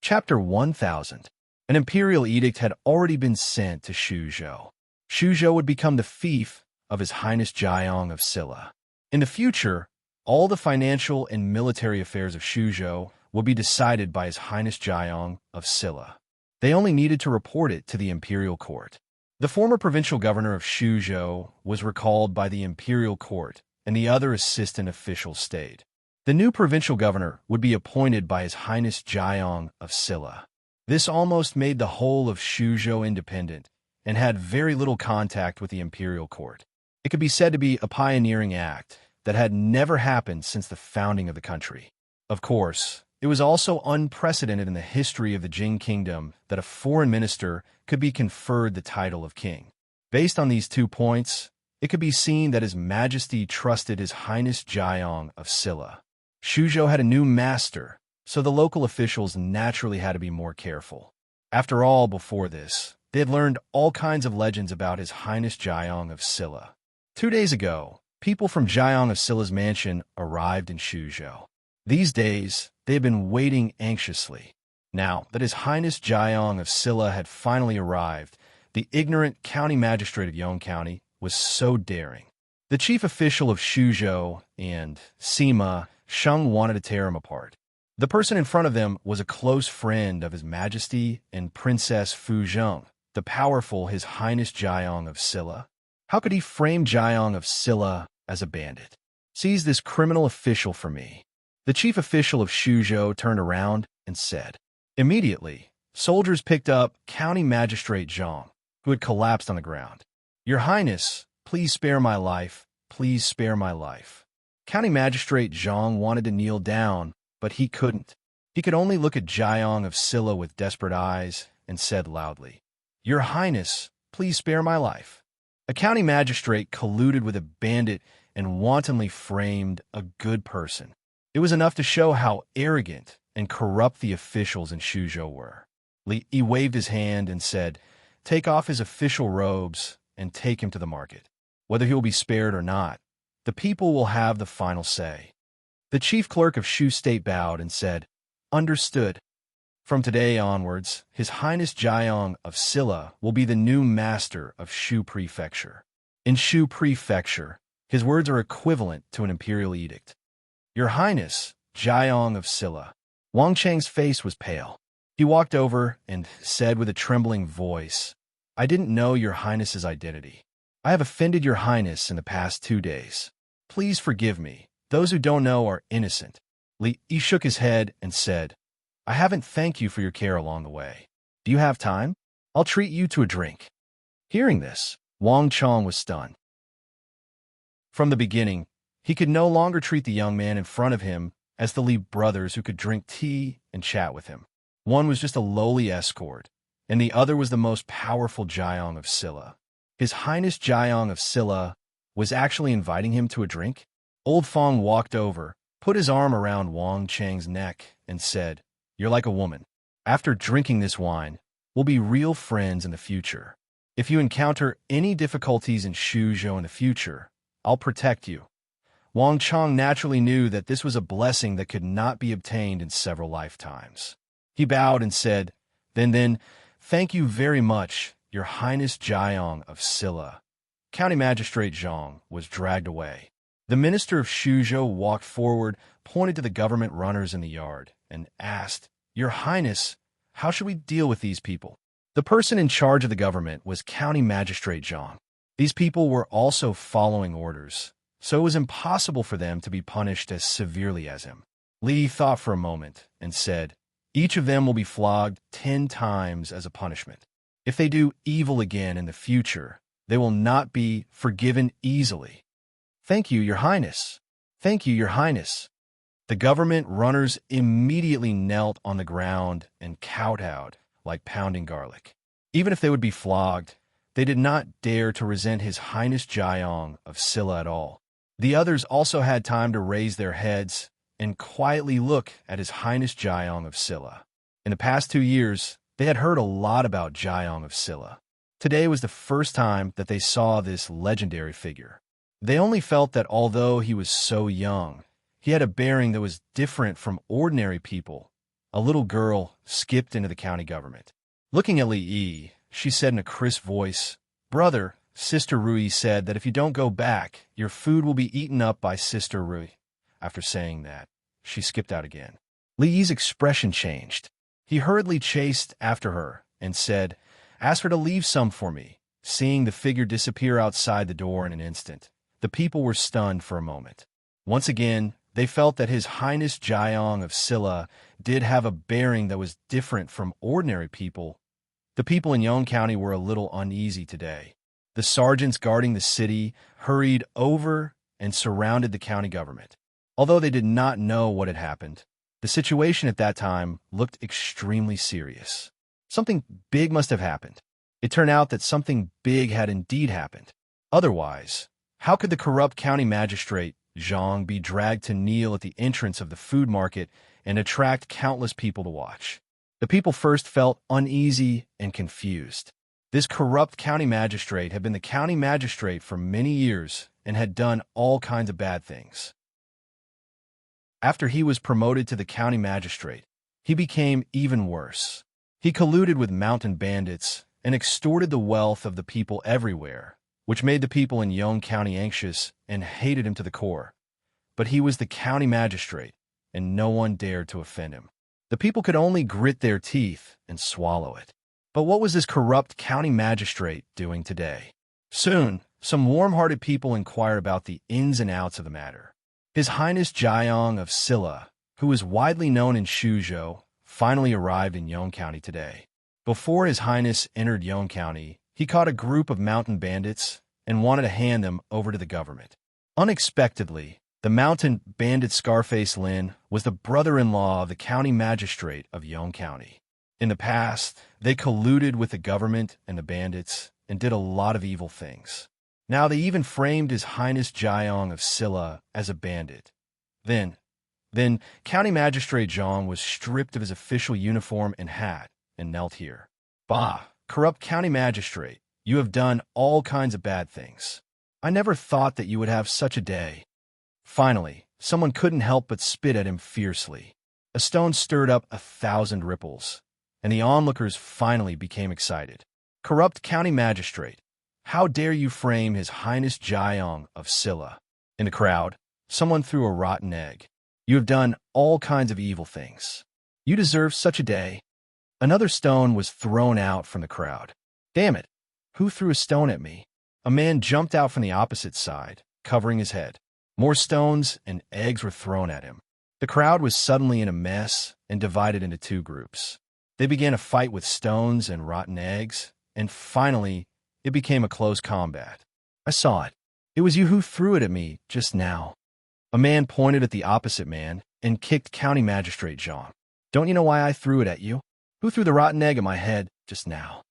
Chapter 1000. An imperial edict had already been sent to Shuzhou. Shuzhou would become the fief of His Highness Jiang of Silla. In the future, all the financial and military affairs of Shuzhou would be decided by His Highness Jiang of Silla. They only needed to report it to the imperial court. The former provincial governor of Shuzhou was recalled by the imperial court, and the other assistant officials stayed. The new provincial governor would be appointed by His Highness Jiang of Silla. This almost made the whole of Shuzhou independent and had very little contact with the imperial court. It could be said to be a pioneering act that had never happened since the founding of the country. Of course, it was also unprecedented in the history of the Jing kingdom that a foreign minister could be conferred the title of king. Based on these 2 points, it could be seen that His Majesty trusted His Highness Jiang of Silla. Shuzhou had a new master, so the local officials naturally had to be more careful. After all, before this, they had learned all kinds of legends about His Highness Jiang of Silla. 2 days ago, people from Jiang of Silla's mansion arrived in Shuzhou. These days, they had been waiting anxiously. Now that His Highness Jiang of Silla had finally arrived, the ignorant county magistrate of Yong County was so daring. The chief official of Shuzhou and Sima Sheng wanted to tear him apart. The person in front of them was a close friend of His Majesty and Princess Fuzheng, the powerful His Highness Jiang of Silla. How could he frame Jiang of Silla as a bandit? Seize this criminal official for me. The chief official of Shuzhou turned around and said. Immediately, soldiers picked up County Magistrate Zhang, who had collapsed on the ground. Your Highness, please spare my life. Please spare my life. County Magistrate Zhang wanted to kneel down, but he couldn't. He could only look at Jiang of Silla with desperate eyes and said loudly, Your Highness, please spare my life. A county magistrate colluded with a bandit and wantonly framed a good person. It was enough to show how arrogant and corrupt the officials in Shuzhou were. He waved his hand and said, Take off his official robes and take him to the market. Whether he will be spared or not, the people will have the final say. The chief clerk of Shu State bowed and said, Understood. From today onwards, His Highness Jiang of Silla will be the new master of Shu Prefecture. In Shu Prefecture, his words are equivalent to an imperial edict. Your Highness, Jiang of Silla. Wang Cheng's face was pale. He walked over and said with a trembling voice, I didn't know Your Highness's identity. I have offended Your Highness in the past 2 days. Please forgive me. Those who don't know are innocent. He shook his head and said, I haven't thanked you for your care along the way. Do you have time? I'll treat you to a drink. Hearing this, Wang Chong was stunned. From the beginning, he could no longer treat the young man in front of him as the Li brothers who could drink tea and chat with him. One was just a lowly escort, and the other was the most powerful Jiang of Silla. His Highness Jiang of Silla was actually inviting him to a drink? Old Fong walked over, put his arm around Wang Cheng's neck, and said, You're like a woman. After drinking this wine, we'll be real friends in the future. If you encounter any difficulties in Shuzhou in the future, I'll protect you. Wang Chong naturally knew that this was a blessing that could not be obtained in several lifetimes. He bowed and said, Then, thank you very much, Your Highness Jiang of Silla. County Magistrate Zhang was dragged away. The minister of Shuzhou walked forward, pointed to the government runners in the yard, and asked, Your Highness, how should we deal with these people? The person in charge of the government was County Magistrate Zhang. These people were also following orders, so it was impossible for them to be punished as severely as him. Li thought for a moment and said, Each of them will be flogged 10 times as a punishment. If they do evil again in the future, they will not be forgiven easily. Thank you, Your Highness. Thank you, Your Highness. The government runners immediately knelt on the ground and kowtowed like pounding garlic. Even if they would be flogged, they did not dare to resent His Highness Jiang of Silla at all. The others also had time to raise their heads and quietly look at His Highness Jiang of Silla. In the past 2 years, they had heard a lot about Jiang of Silla. Today was the first time that they saw this legendary figure. They only felt that although he was so young, he had a bearing that was different from ordinary people a little girl skipped into the county government. Looking at Li, she said in a crisp voice, "Brother, Sister Rui said that if you don't go back, your food will be eaten up by Sister Rui." After saying that, she skipped out again. Li's expression changed. He hurriedly chased after her and said, "Ask her to leave some for me." Seeing the figure disappear outside the door in an instant, the people were stunned for a moment. Once again, they felt that His Highness Jiang of Silla did have a bearing that was different from ordinary people. The people in Yong County were a little uneasy today. The sergeants guarding the city hurried over and surrounded the county government. Although they did not know what had happened, the situation at that time looked extremely serious. Something big must have happened. It turned out that something big had indeed happened. Otherwise, how could the corrupt county magistrate, Zhang, be dragged to kneel at the entrance of the food market and attract countless people to watch? The people first felt uneasy and confused. This corrupt county magistrate had been the county magistrate for many years and had done all kinds of bad things. After he was promoted to the county magistrate, he became even worse. He colluded with mountain bandits and extorted the wealth of the people everywhere, which made the people in Yong County anxious and hated him to the core. But he was the county magistrate, and no one dared to offend him. The people could only grit their teeth and swallow it. But what was this corrupt county magistrate doing today? Soon, some warm-hearted people inquired about the ins and outs of the matter. His Highness Jiang of Silla, who is widely known in Shuzhou, finally arrived in Yong County today. Before His Highness entered Yong County, he caught a group of mountain bandits and wanted to hand them over to the government. Unexpectedly, the mountain bandit Scarface Lin was the brother-in-law of the county magistrate of Yong County. In the past, they colluded with the government and the bandits and did a lot of evil things. Now they even framed His Highness Jiang of Silla as a bandit. Then County Magistrate Zhang was stripped of his official uniform and hat and knelt here. "Bah, corrupt County Magistrate, you have done all kinds of bad things. I never thought that you would have such a day." Finally, someone couldn't help but spit at him fiercely. A stone stirred up 1,000 ripples, and the onlookers finally became excited. "Corrupt County Magistrate, how dare you frame His Highness Jiang of Silla?" In the crowd, someone threw a rotten egg. "You have done all kinds of evil things. You deserve such a day." Another stone was thrown out from the crowd. "Damn it! Who threw a stone at me?" A man jumped out from the opposite side, covering his head. More stones and eggs were thrown at him. The crowd was suddenly in a mess and divided into two groups. They began a fight with stones and rotten eggs, and finally, it became a close combat. "I saw it. It was you who threw it at me just now." A man pointed at the opposite man and kicked County Magistrate Zhang. "Don't you know why I threw it at you? Who threw the rotten egg at my head just now?"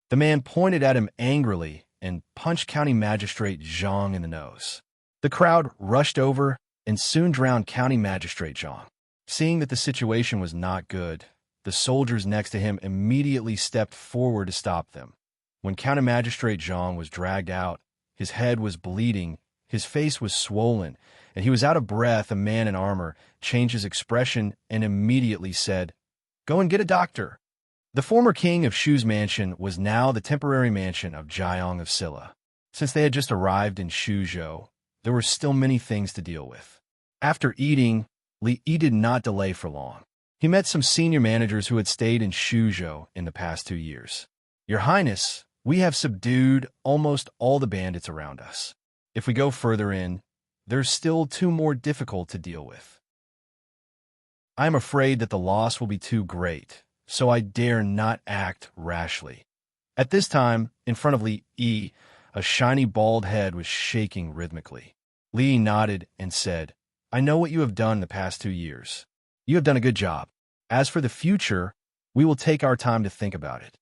The man pointed at him angrily and punched County Magistrate Zhang in the nose. The crowd rushed over and soon drowned County Magistrate Zhang. Seeing that the situation was not good, the soldiers next to him immediately stepped forward to stop them. When County Magistrate Zhang was dragged out, his head was bleeding, his face was swollen, and he was out of breath. A man in armor changed his expression and immediately said, "Go and get a doctor." The former king of Shu's mansion was now the temporary mansion of Jiang of Silla. Since they had just arrived in Shuzhou, there were still many things to deal with. After eating, Li Yi did not delay for long. He met some senior managers who had stayed in Shuzhou in the past 2 years. "Your Highness, we have subdued almost all the bandits around us. If we go further in, there's still 2 more difficult to deal with. I am afraid that the loss will be too great, so I dare not act rashly." At this time, in front of Li Yi, a shiny bald head was shaking rhythmically. Li Yi nodded and said, "I know what you have done the past 2 years. You have done a good job. As for the future, we will take our time to think about it."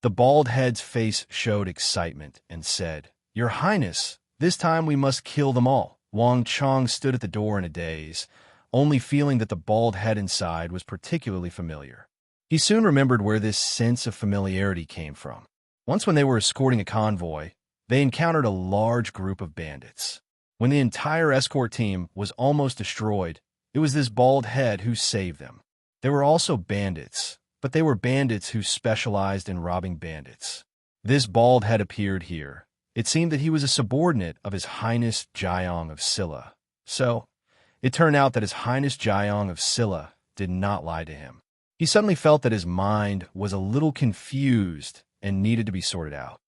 The bald head's face showed excitement and said, "Your Highness, this time we must kill them all." Wang Chong stood at the door in a daze, only feeling that the bald head inside was particularly familiar. He soon remembered where this sense of familiarity came from. Once when they were escorting a convoy, they encountered a large group of bandits. When the entire escort team was almost destroyed, it was this bald head who saved them. There were also bandits, but they were bandits who specialized in robbing bandits. This bald head appeared here. It seemed that he was a subordinate of His Highness Jiang of Silla. So, it turned out that His Highness Jiang of Silla did not lie to him. He suddenly felt that his mind was a little confused and needed to be sorted out.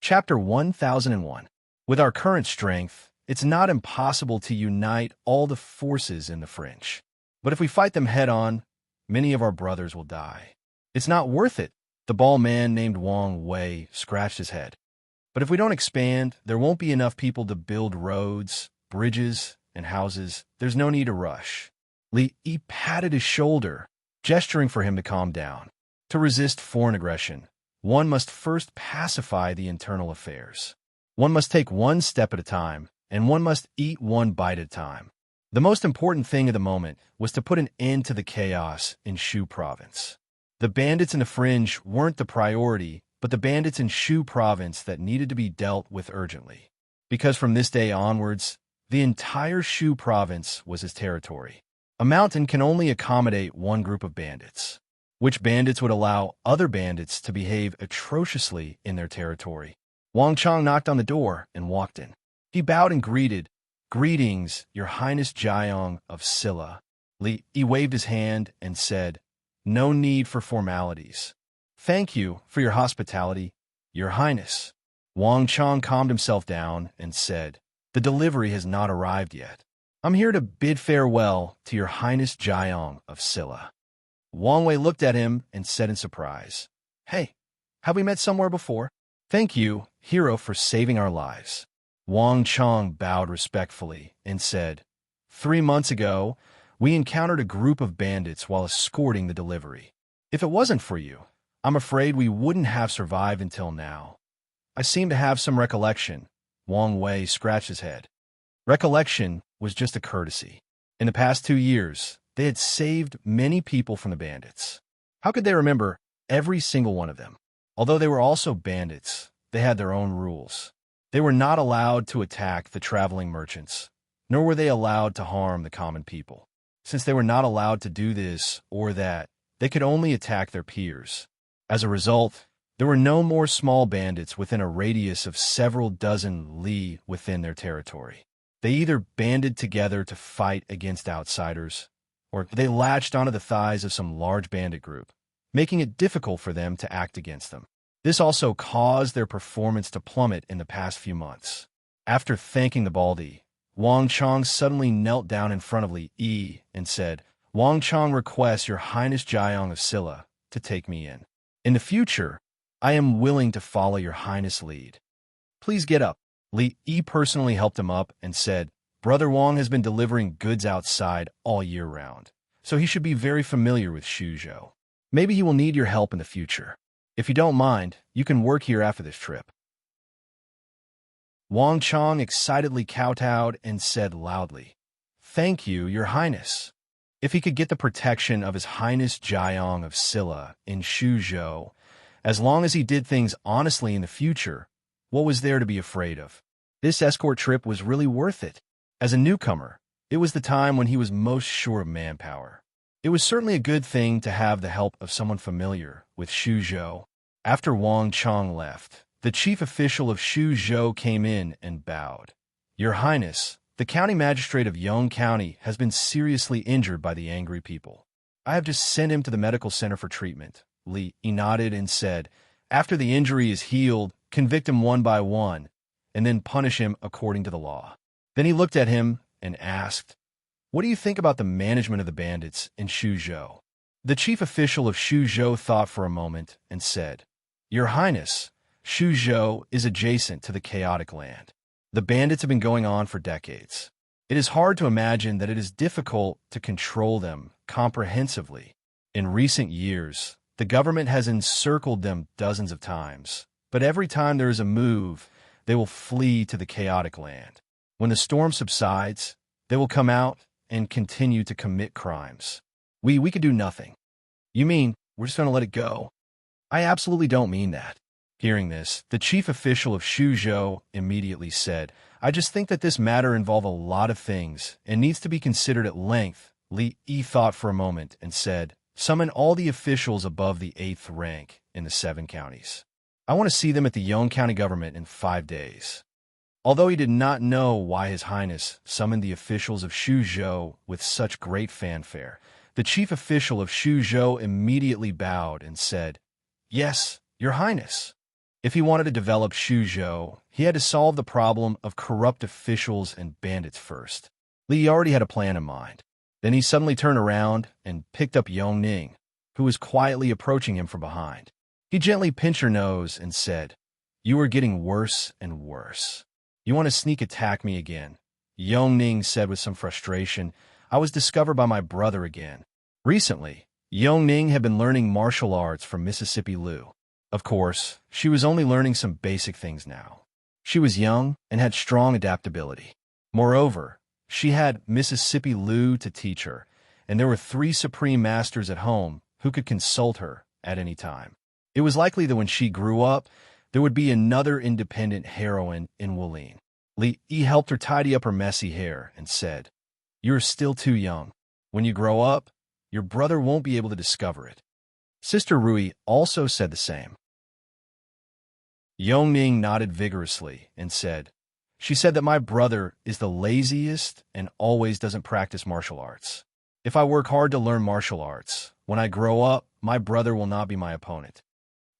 Chapter 1001. With our current strength, it's not impossible to unite all the forces in the French. But if we fight them head-on, many of our brothers will die. It's not worth it. The bald man named Wang Wei scratched his head. But if we don't expand, there won't be enough people to build roads, bridges, and houses. There's no need to rush. Li Yi patted his shoulder, gesturing for him to calm down. To resist foreign aggression, one must first pacify the internal affairs. One must take one step at a time, and one must eat one bite at a time. The most important thing at the moment was to put an end to the chaos in Shu province. The bandits in the fringe weren't the priority, but the bandits in Shu province that needed to be dealt with urgently. Because from this day onwards, the entire Shu province was his territory. A mountain can only accommodate one group of bandits, which bandits would allow other bandits to behave atrociously in their territory. Wang Chang knocked on the door and walked in. He bowed and greeted, "Greetings, Your Highness Jiang of Silla." Li Yi waved his hand and said, "No need for formalities. Thank you for your hospitality, Your Highness." Wang Chang calmed himself down and said, "The delivery has not arrived yet. I'm here to bid farewell to Your Highness Jiang of Silla." Wang Wei looked at him and said in surprise, "Hey, have we met somewhere before?" "Thank you, hero, for saving our lives." Wang Chang bowed respectfully and said, 3 months ago, we encountered a group of bandits while escorting the delivery. If it wasn't for you, I'm afraid we wouldn't have survived until now." "I seem to have some recollection." Wang Wei scratched his head. Recollection was just a courtesy. In the past 2 years, they had saved many people from the bandits. How could they remember every single one of them? Although they were also bandits, they had their own rules. They were not allowed to attack the traveling merchants, nor were they allowed to harm the common people. Since they were not allowed to do this or that, they could only attack their peers. As a result, there were no more small bandits within a radius of several dozen li within their territory. They either banded together to fight against outsiders, or they latched onto the thighs of some large bandit group, making it difficult for them to act against them. This also caused their performance to plummet in the past few months. After thanking the baldy, Wang Chang suddenly knelt down in front of Li Yi and said, "Wang Chang requests Your Highness Jiang of Silla to take me in. In the future, I am willing to follow Your Highness' lead. Please get up." Li Yi personally helped him up and said, "Brother Wang has been delivering goods outside all year round, so he should be very familiar with Shuzhou. Maybe he will need your help in the future. If you don't mind, you can work here after this trip." Wang Chang excitedly kowtowed and said loudly, "Thank you, Your Highness." If he could get the protection of His Highness Jiang of Silla in Shuzhou, as long as he did things honestly in the future, what was there to be afraid of? This escort trip was really worth it. As a newcomer, it was the time when he was most sure of manpower. It was certainly a good thing to have the help of someone familiar with Shuzhou. After Wang Chang left, the chief official of Shuzhou came in and bowed. "Your Highness, the county magistrate of Yong County has been seriously injured by the angry people. I have just sent him to the medical center for treatment." Li Yi nodded and said, "After the injury is healed, convict him one by one, and then punish him according to the law." Then he looked at him and asked, "What do you think about the management of the bandits in Shuzhou?" The chief official of Shuzhou thought for a moment and said, "Your Highness, Shuzhou is adjacent to the chaotic land. The bandits have been going on for decades. It is hard to imagine that it is difficult to control them comprehensively. In recent years, the government has encircled them dozens of times, but every time there is a move, they will flee to the chaotic land. When the storm subsides, they will come out and continue to commit crimes. We could do nothing." "You mean we're just going to let it go?" "I absolutely don't mean that. Hearing this, the chief official of Shuzhou immediately said, I just think that this matter involves a lot of things and needs to be considered at length. Li Yi thought for a moment and said, summon all the officials above the 8th rank in the 7 counties. I want to see them at the Yong County government in 5 days. Although he did not know why His Highness summoned the officials of Shuzhou with such great fanfare, the chief official of Shuzhou immediately bowed and said, Yes, Your Highness. If he wanted to develop Shuzhou, he had to solve the problem of corrupt officials and bandits first. Li already had a plan in mind. Then he suddenly turned around and picked up Yongning, who was quietly approaching him from behind. He gently pinched her nose and said, You are getting worse and worse. You want to sneak attack me again? Yongning said with some frustration, I was discovered by my brother again. Recently, Yongning had been learning martial arts from Mississippi Liu. Of course, she was only learning some basic things now. She was young and had strong adaptability. Moreover, she had Mississippi Liu to teach her, and there were 3 supreme masters at home who could consult her at any time. It was likely that when she grew up, there would be another independent heroine in Wulin. Li Yi helped her tidy up her messy hair and said, You are still too young. When you grow up, your brother won't be able to discover it. Sister Rui also said the same. Yongning nodded vigorously and said, She said that my brother is the laziest and always doesn't practice martial arts. If I work hard to learn martial arts, when I grow up, my brother will not be my opponent.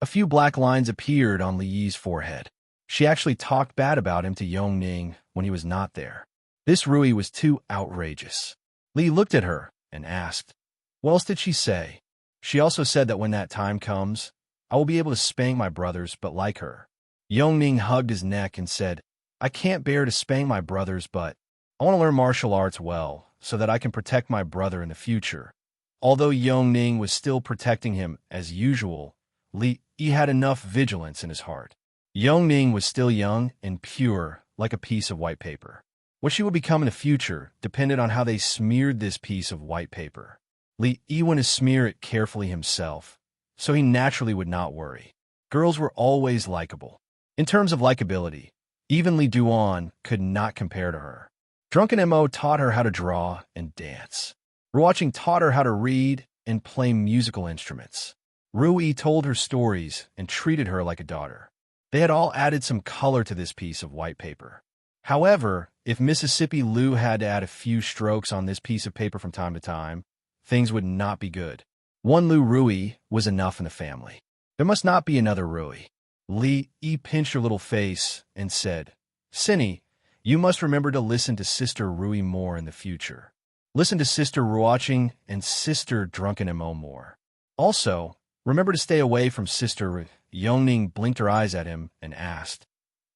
A few black lines appeared on Li Yi's forehead. She actually talked bad about him to Yongning when he was not there. This Rui was too outrageous. Li looked at her and asked, What else did she say? She also said that when that time comes, I will be able to spank my brothers but like her. Yongning hugged his neck and said, I can't bear to spank my brothers, but I want to learn martial arts well so that I can protect my brother in the future. Although Yongning was still protecting him as usual, Li Yi had enough vigilance in his heart. Yongning was still young and pure like a piece of white paper. What she would become in the future depended on how they smeared this piece of white paper. Li Yi wanted to smear it carefully himself, so he naturally would not worry. Girls were always likable. In terms of likability, even Li Duan could not compare to her. Drunken Mo taught her how to draw and dance. Ruoqing taught her how to read and play musical instruments. Rui told her stories and treated her like a daughter. They had all added some color to this piece of white paper. However, if Mississippi Liu had to add a few strokes on this piece of paper from time to time, things would not be good. One Liu Rui was enough in the family. There must not be another Rui. Li Yi pinched her little face and said, Cinny, you must remember to listen to Sister Rui more in the future. Listen to Sister Ruoqing and Sister Drunken Mo more. Also, remember to stay away from Sister Yongning blinked her eyes at him and asked,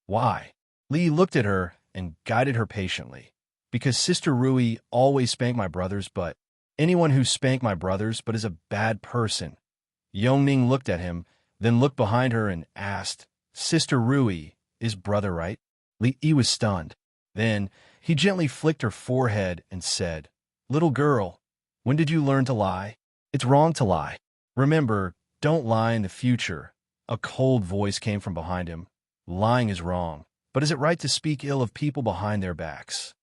Why? Li looked at her and guided her patiently. Because Sister Rui always spanked my brothers, but anyone who spanked my brothers but is a bad person. Yongning looked at him, then looked behind her and asked, Sister Rui, is brother right? Li Yi was stunned. Then he gently flicked her forehead and said, Little girl, when did you learn to lie? It's wrong to lie. Remember, don't lie in the future. A cold voice came from behind him. Lying is wrong, but is it right to speak ill of people behind their backs?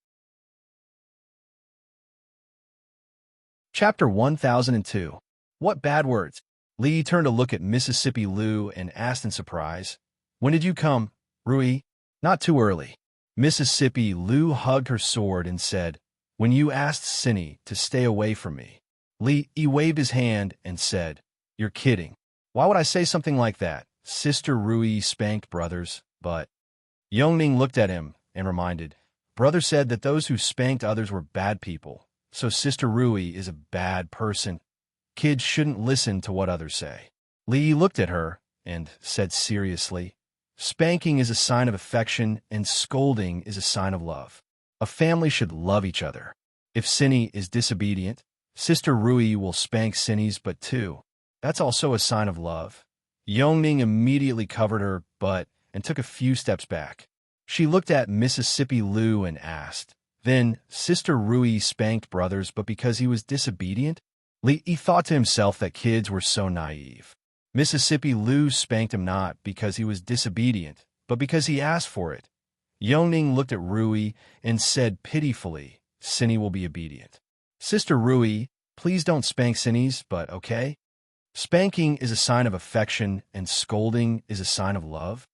Chapter 1002. What bad words? Li turned to look at Mississippi Liu and asked in surprise, When did you come, Rui? Not too early. Mississippi Liu hugged her sword and said, When you asked Cinny to stay away from me. Li waved his hand and said, You're kidding. Why would I say something like that? Sister Rui spanked brothers, but... Yongning looked at him and reminded, Brother said that those who spanked others were bad people, so Sister Rui is a bad person. Kids shouldn't listen to what others say. Li looked at her and said seriously, Spanking is a sign of affection and scolding is a sign of love. A family should love each other. If Cinny is disobedient, Sister Rui will spank Cinny's but too. That's also a sign of love. Yongning immediately covered her butt and took a few steps back. She looked at Mississippi Liu and asked, Then Sister Rui spanked brothers but because he was disobedient? Li thought to himself that kids were so naive. Mississippi Lou spanked him not because he was disobedient, but because he asked for it. Yongning looked at Rui and said pitifully, Cinny will be obedient. Sister Rui, please don't spank Cinnies, but okay? Spanking is a sign of affection and scolding is a sign of love.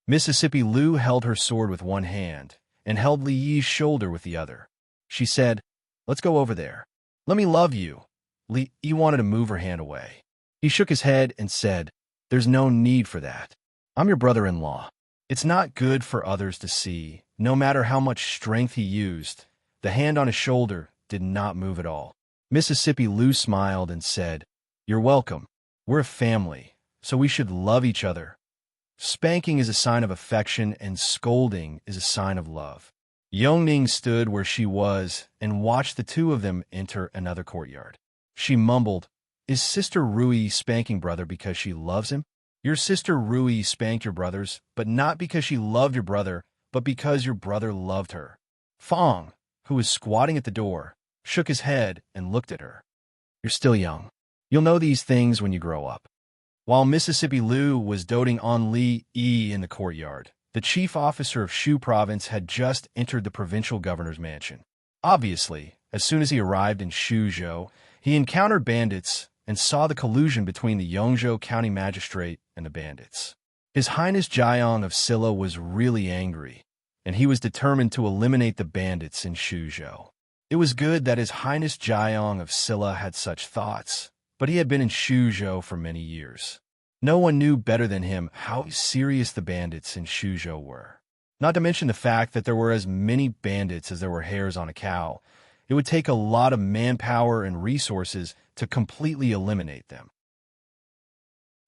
Mississippi Lou held her sword with one hand and held Li Yi's shoulder with the other. She said, let's go over there. Let me love you. Li Yi wanted to move her hand away. He shook his head and said, there's no need for that. I'm your brother-in-law. It's not good for others to see, no matter how much strength he used. The hand on his shoulder did not move at all. Mississippi Lou smiled and said, you're welcome. We're a family, so we should love each other. Spanking is a sign of affection and scolding is a sign of love. Yongning stood where she was and watched the two of them enter another courtyard. She mumbled, is Sister Rui spanking brother because she loves him? Your sister Rui spanked your brothers, but not because she loved your brother, but because your brother loved her. Fong, who was squatting at the door, shook his head and looked at her. You're still young. You'll know these things when you grow up. While Mississippi Lou was doting on Li Yi in the courtyard, the chief officer of Shu province had just entered the provincial governor's mansion. Obviously, as soon as he arrived in Shuzhou, he encountered bandits and saw the collusion between the Yongzhou county magistrate and the bandits. His Highness Jiang of Silla was really angry, and he was determined to eliminate the bandits in Shuzhou. It was good that His Highness Jiang of Silla had such thoughts, but he had been in Shuzhou for many years. No one knew better than him how serious the bandits in Shuzhou were. Not to mention the fact that there were as many bandits as there were hairs on a cow. It would take a lot of manpower and resources to completely eliminate them.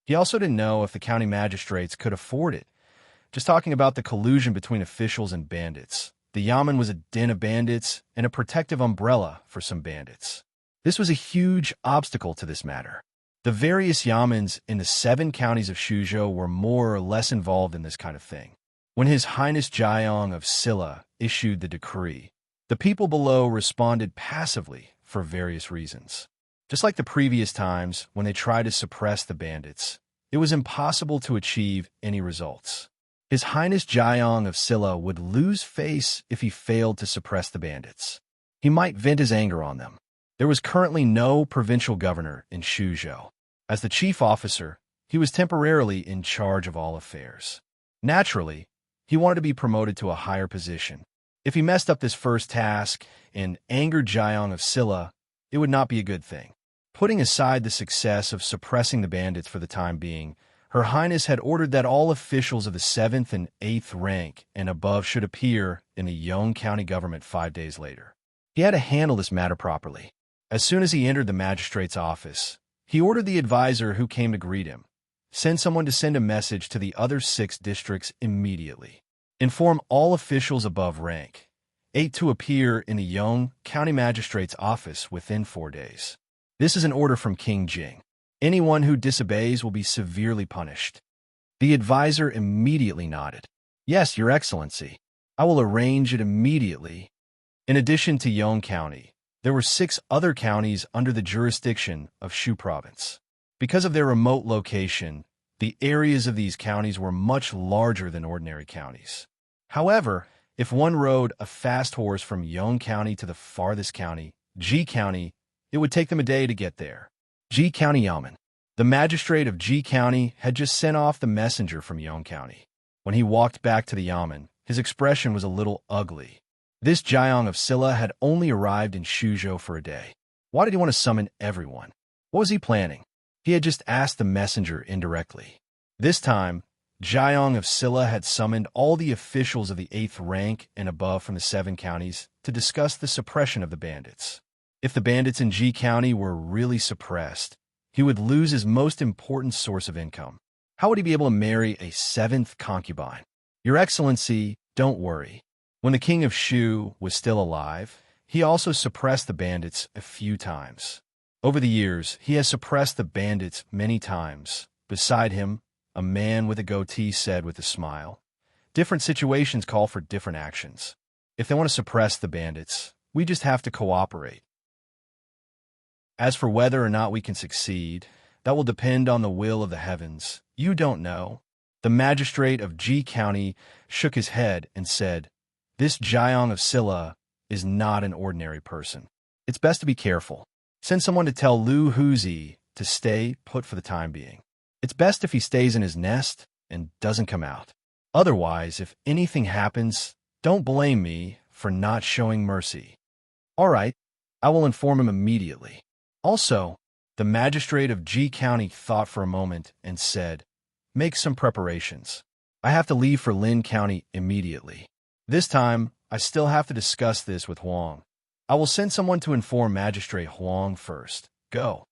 He also didn't know if the county magistrates could afford it. Just talking about the collusion between officials and bandits. The yamen was a den of bandits and a protective umbrella for some bandits. This was a huge obstacle to this matter. The various yamens in the 7 counties of Shuzhou were more or less involved in this kind of thing. When His Highness Jiang of Silla issued the decree, the people below responded passively for various reasons. Just like the previous times when they tried to suppress the bandits, it was impossible to achieve any results. His Highness Jiang of Silla would lose face if he failed to suppress the bandits. He might vent his anger on them. There was currently no provincial governor in Shuzhou. As the chief officer, he was temporarily in charge of all affairs. Naturally, he wanted to be promoted to a higher position. If he messed up this first task and angered Jiang of Silla, it would not be a good thing. Putting aside the success of suppressing the bandits for the time being, Her Highness had ordered that all officials of the 7th and 8th rank and above should appear in the Yong County government 5 days later. He had to handle this matter properly. As soon as he entered the magistrate's office, he ordered the advisor who came to greet him, send someone to send a message to the other 6 districts immediately. Inform all officials above rank 8 to appear in the Yong County Magistrate's office within 4 days. This is an order from King Jing. Anyone who disobeys will be severely punished. The advisor immediately nodded. Yes, Your Excellency. I will arrange it immediately. In addition to Yong County, there were 6 other counties under the jurisdiction of Shu Province. Because of their remote location, the areas of these counties were much larger than ordinary counties. However, if one rode a fast horse from Yong County to the farthest county, Ji County, it would take them a day to get there. Ji County Yamen. The magistrate of Ji County had just sent off the messenger from Yong County. When he walked back to the Yamen, his expression was a little ugly. This Jiang of Silla had only arrived in Shuzhou for a day. Why did he want to summon everyone? What was he planning? He had just asked the messenger indirectly. This time, Jiang of Silla had summoned all the officials of the 8th rank and above from the 7 counties to discuss the suppression of the bandits. If the bandits in Ji County were really suppressed, he would lose his most important source of income. How would he be able to marry a 7th concubine? Your Excellency, don't worry. When the king of Shu was still alive, he also suppressed the bandits a few times. Over the years, he has suppressed the bandits many times. Beside him, a man with a goatee said with a smile, different situations call for different actions. If they want to suppress the bandits, we just have to cooperate. As for whether or not we can succeed, That will depend on the will of the heavens. You don't know. The magistrate of G County shook his head and said, "This Jiang of Silla is not an ordinary person. It's best to be careful. Send someone to tell Lu Huzi to stay put for the time being. It's best if he stays in his nest and doesn't come out. Otherwise, if anything happens, don't blame me for not showing mercy." "All right, I will inform him immediately." Also, the magistrate of G County thought for a moment and said, "Make some preparations. I have to leave for Lin County immediately. This time, I still have to discuss this with Huang. I will send someone to inform Magistrate Huang first. Go."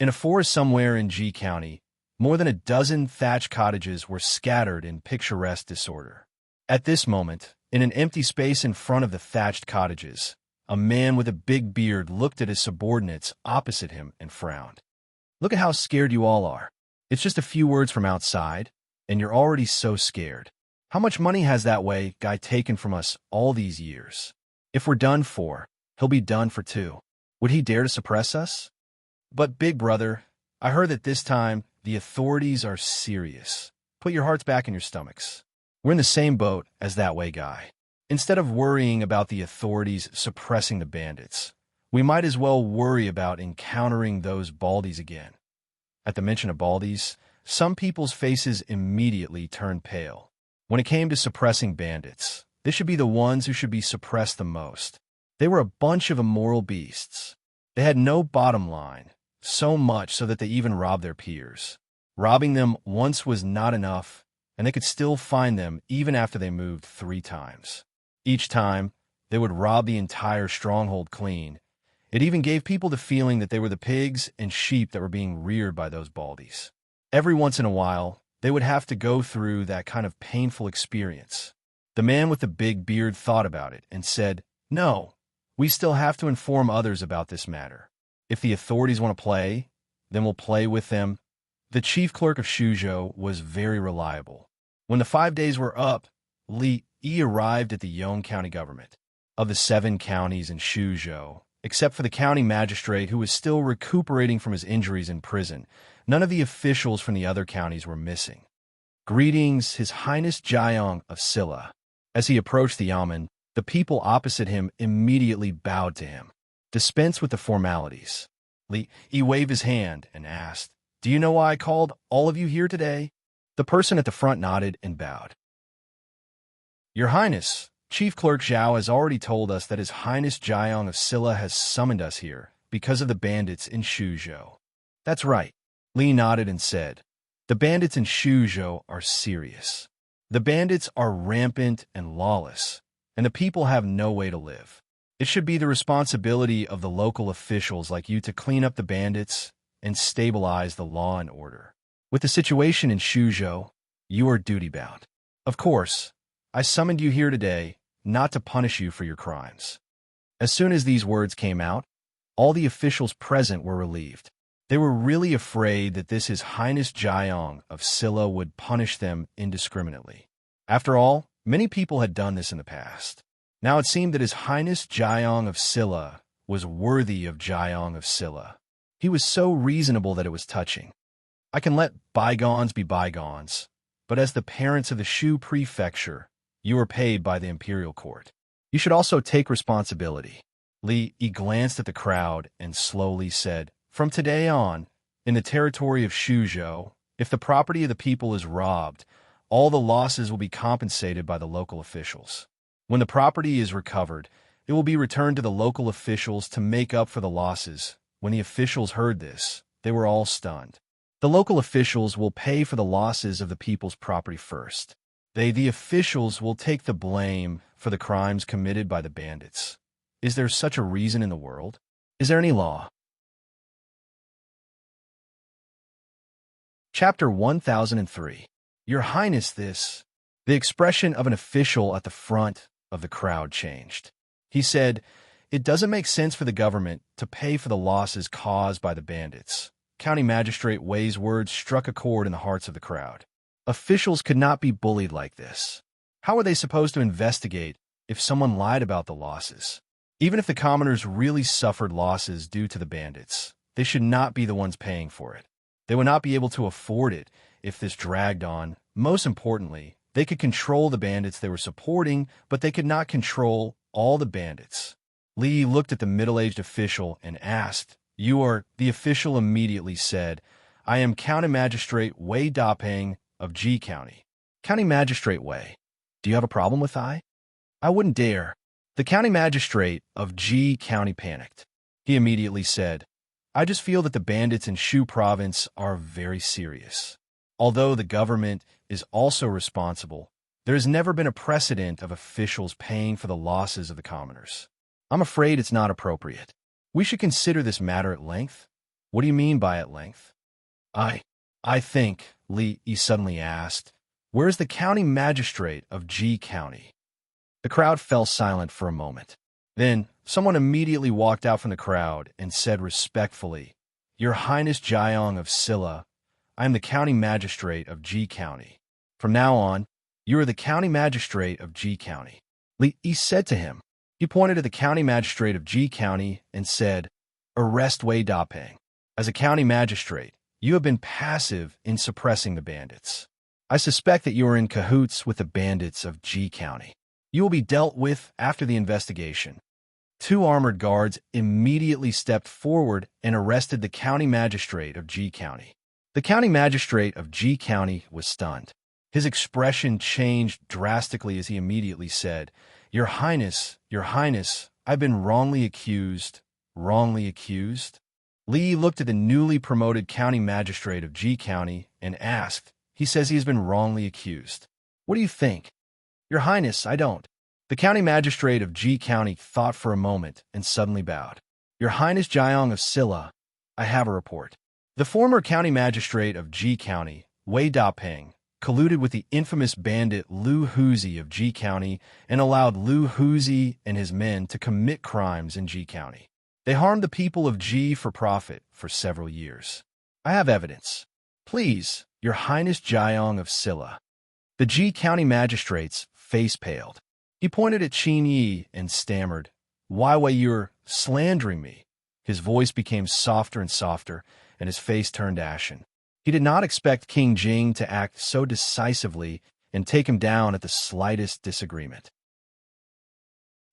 In a forest somewhere in G County, more than a dozen thatched cottages were scattered in picturesque disorder. At this moment, in an empty space in front of the thatched cottages, a man with a big beard looked at his subordinates opposite him and frowned. "Look at how scared you all are. It's just a few words from outside, and you're already so scared. How much money has that way guy taken from us all these years? If we're done for, he'll be done for too. Would he dare to suppress us?" "But big brother, I heard that this time the authorities are serious. Put your hearts back in your stomachs. We're in the same boat as that way guy. Instead of worrying about the authorities suppressing the bandits, we might as well worry about encountering those baldies again." At the mention of baldies, some people's faces immediately turned pale. When it came to suppressing bandits, they should be the ones who should be suppressed the most. They were a bunch of immoral beasts. They had no bottom line, so much so that they even robbed their peers. Robbing them once was not enough, and they could still find them even after they moved 3 times. Each time, they would rob the entire stronghold clean. It even gave people the feeling that they were the pigs and sheep that were being reared by those baldies. Every once in a while, they would have to go through that kind of painful experience. The man with the big beard thought about it and said, "No, we still have to inform others about this matter. If the authorities want to play, then we'll play with them." The chief clerk of Shuzhou was very reliable. When the 5 days were up, Li Yi arrived at the Yong County government. Of the 7 counties in Shuzhou, except for the county magistrate who was still recuperating from his injuries in prison, none of the officials from the other counties were missing. "Greetings, His Highness Jiang of Silla." As he approached the yamen, the people opposite him immediately bowed to him. "Dispense with the formalities." Li Yi waved his hand and asked, "Do you know why I called all of you here today?" The person at the front nodded and bowed. "Your Highness, Chief Clerk Zhao has already told us that His Highness Jiang of Silla has summoned us here because of the bandits in Shuzhou." "That's right," Li nodded and said, "The bandits in Shuzhou are serious. The bandits are rampant and lawless, and the people have no way to live. It should be the responsibility of the local officials like you to clean up the bandits and stabilize the law and order. With the situation in Shuzhou, you are duty-bound. Of course, I summoned you here today not to punish you for your crimes." As soon as these words came out, all the officials present were relieved. They were really afraid that this His Highness Jiang of Silla would punish them indiscriminately. After all, many people had done this in the past. Now it seemed that His Highness Jiang of Silla was worthy of Jiang of Silla. He was so reasonable that it was touching. "I can let bygones be bygones, but as the parents of the Shu Prefecture, you are paid by the imperial court. You should also take responsibility." Li Yi glanced at the crowd and slowly said, "From today on, in the territory of Shuzhou, if the property of the people is robbed, all the losses will be compensated by the local officials. When the property is recovered, it will be returned to the local officials to make up for the losses." When the officials heard this, they were all stunned. The local officials will pay for the losses of the people's property first. The officials, will take the blame for the crimes committed by the bandits. Is there such a reason in the world? Is there any law? Chapter 1003. Your Highness, this. The expression of an official at the front of the crowd changed. He said, "It doesn't make sense for the government to pay for the losses caused by the bandits." County Magistrate Wei's words struck a chord in the hearts of the crowd. Officials could not be bullied like this. How were they supposed to investigate if someone lied about the losses? Even if the commoners really suffered losses due to the bandits, they should not be the ones paying for it. They would not be able to afford it if this dragged on. Most importantly, they could control the bandits they were supporting, but they could not control all the bandits. Li looked at the middle-aged official and asked, "You are..." The official immediately said, "I am County Magistrate Wei Dapeng of G County." County Magistrate Wei, do you have a problem with I? I wouldn't dare. The County Magistrate of G County panicked. He immediately said, "I just feel that the bandits in Shu Province are very serious. Although the government is also responsible, there has never been a precedent of officials paying for the losses of the commoners. I'm afraid it's not appropriate. We should consider this matter at length." What do you mean by at length? I think, Li suddenly asked, "Where is the County Magistrate of G County?" The crowd fell silent for a moment. Then, someone immediately walked out from the crowd and said respectfully, "Your Highness Jiang of Silla, I am the County Magistrate of G County. From now on, you are the County Magistrate of G County." Li said to him. He pointed to the County Magistrate of G County and said, "Arrest Wei Dapeng. As a County Magistrate, you have been passive in suppressing the bandits. I suspect that you are in cahoots with the bandits of G County. You will be dealt with after the investigation." Two armored guards immediately stepped forward and arrested the County Magistrate of G County. The County Magistrate of G County was stunned. His expression changed drastically as he immediately said, Your Highness, I've been wrongly accused." Wrongly accused? Li looked at the newly promoted County Magistrate of G County and asked, "He says he has been wrongly accused. What do you think?" "Your Highness, I don't." The County Magistrate of G County thought for a moment and suddenly bowed. "Your Highness Jiang of Silla, I have a report. The former County Magistrate of G County, Wei Dapeng, colluded with the infamous bandit Lu Huzi of G County and allowed Lu Huzi and his men to commit crimes in G County. They harmed the people of G for profit for several years. I have evidence. Please, Your Highness Jiang of Silla." The G County Magistrate's face paled. He pointed at Qin Yi and stammered, "Why, you're slandering me." His voice became softer and softer, and his face turned ashen. He did not expect King Jing to act so decisively and take him down at the slightest disagreement.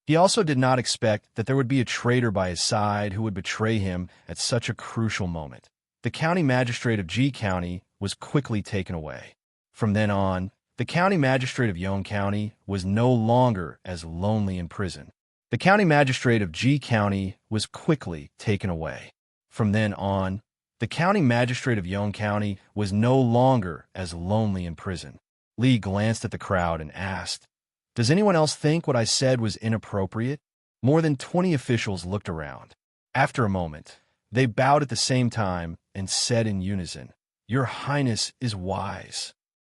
He also did not expect that there would be a traitor by his side who would betray him at such a crucial moment. The County Magistrate of G County was quickly taken away. From then on, the County Magistrate of Yong County was no longer as lonely in prison. The County Magistrate of G County was quickly taken away. From then on, the County Magistrate of Yong County was no longer as lonely in prison. Li glanced at the crowd and asked, "Does anyone else think what I said was inappropriate?" More than 20 officials looked around. After a moment, they bowed at the same time and said in unison, "Your Highness is wise."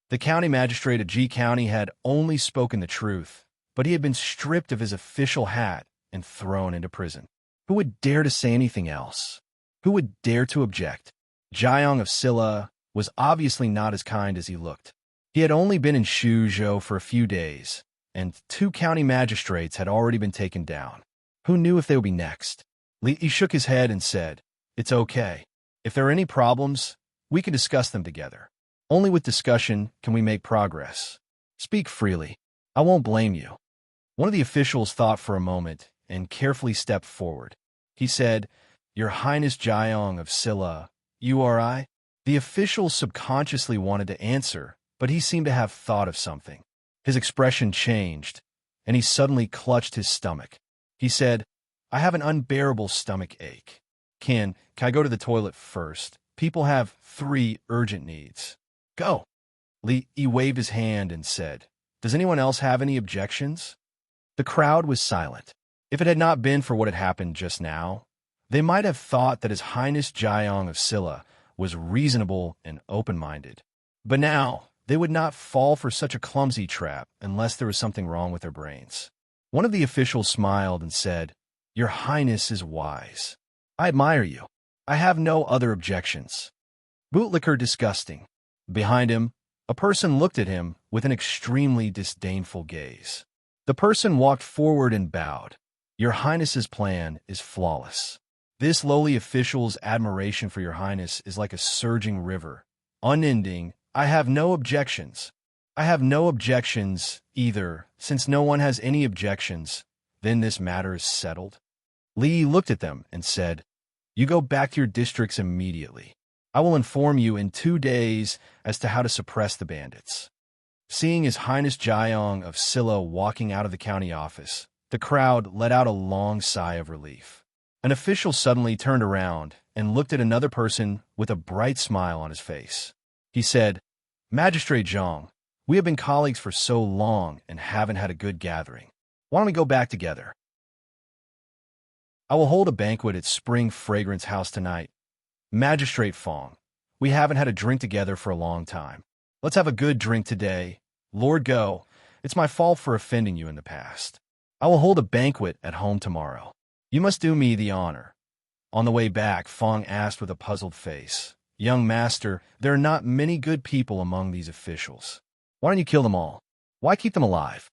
The County Magistrate of G County had only spoken the truth, but he had been stripped of his official hat and thrown into prison. Who would dare to say anything else? Who would dare to object? Jiang of Silla was obviously not as kind as he looked. He had only been in Shuzhou for a few days, and 2 county magistrates had already been taken down. Who knew if they would be next? Li shook his head and said, "It's okay. If there are any problems, we can discuss them together. Only with discussion can we make progress. Speak freely. I won't blame you." One of the officials thought for a moment and carefully stepped forward. He said, "Your Highness Jiang of Silla, you are I?" The official subconsciously wanted to answer, but he seemed to have thought of something. His expression changed, and he suddenly clutched his stomach. He said, "I have an unbearable stomach ache. Can I go to the toilet first? People have 3 urgent needs." "Go." Li waved his hand and said, "Does anyone else have any objections?" The crowd was silent. If it had not been for what had happened just now, they might have thought that His Highness Jiang of Silla was reasonable and open-minded. But now, they would not fall for such a clumsy trap unless there was something wrong with their brains. One of the officials smiled and said, "Your Highness is wise. I admire you. I have no other objections." Bootlicker disgusting. Behind him, a person looked at him with an extremely disdainful gaze. The person walked forward and bowed. "Your Highness's plan is flawless. This lowly official's admiration for your highness is like a surging river, unending. I have no objections. I have no objections either. Since no one has any objections, then this matter is settled. Li looked at them and said, "You go back to your districts immediately. I will inform you in 2 days as to how to suppress the bandits." Seeing His Highness Jiang of Silla walking out of the county office, the crowd let out a long sigh of relief. An official suddenly turned around and looked at another person with a bright smile on his face. He said, "Magistrate Zhang, we have been colleagues for so long and haven't had a good gathering. Why don't we go back together? I will hold a banquet at Spring Fragrance House tonight. Magistrate Fong, we haven't had a drink together for a long time. Let's have a good drink today. Lord Go, it's my fault for offending you in the past. I will hold a banquet at home tomorrow. You must do me the honor." On the way back, Fong asked with a puzzled face, "Young master, there are not many good people among these officials. Why don't you kill them all? Why keep them alive?"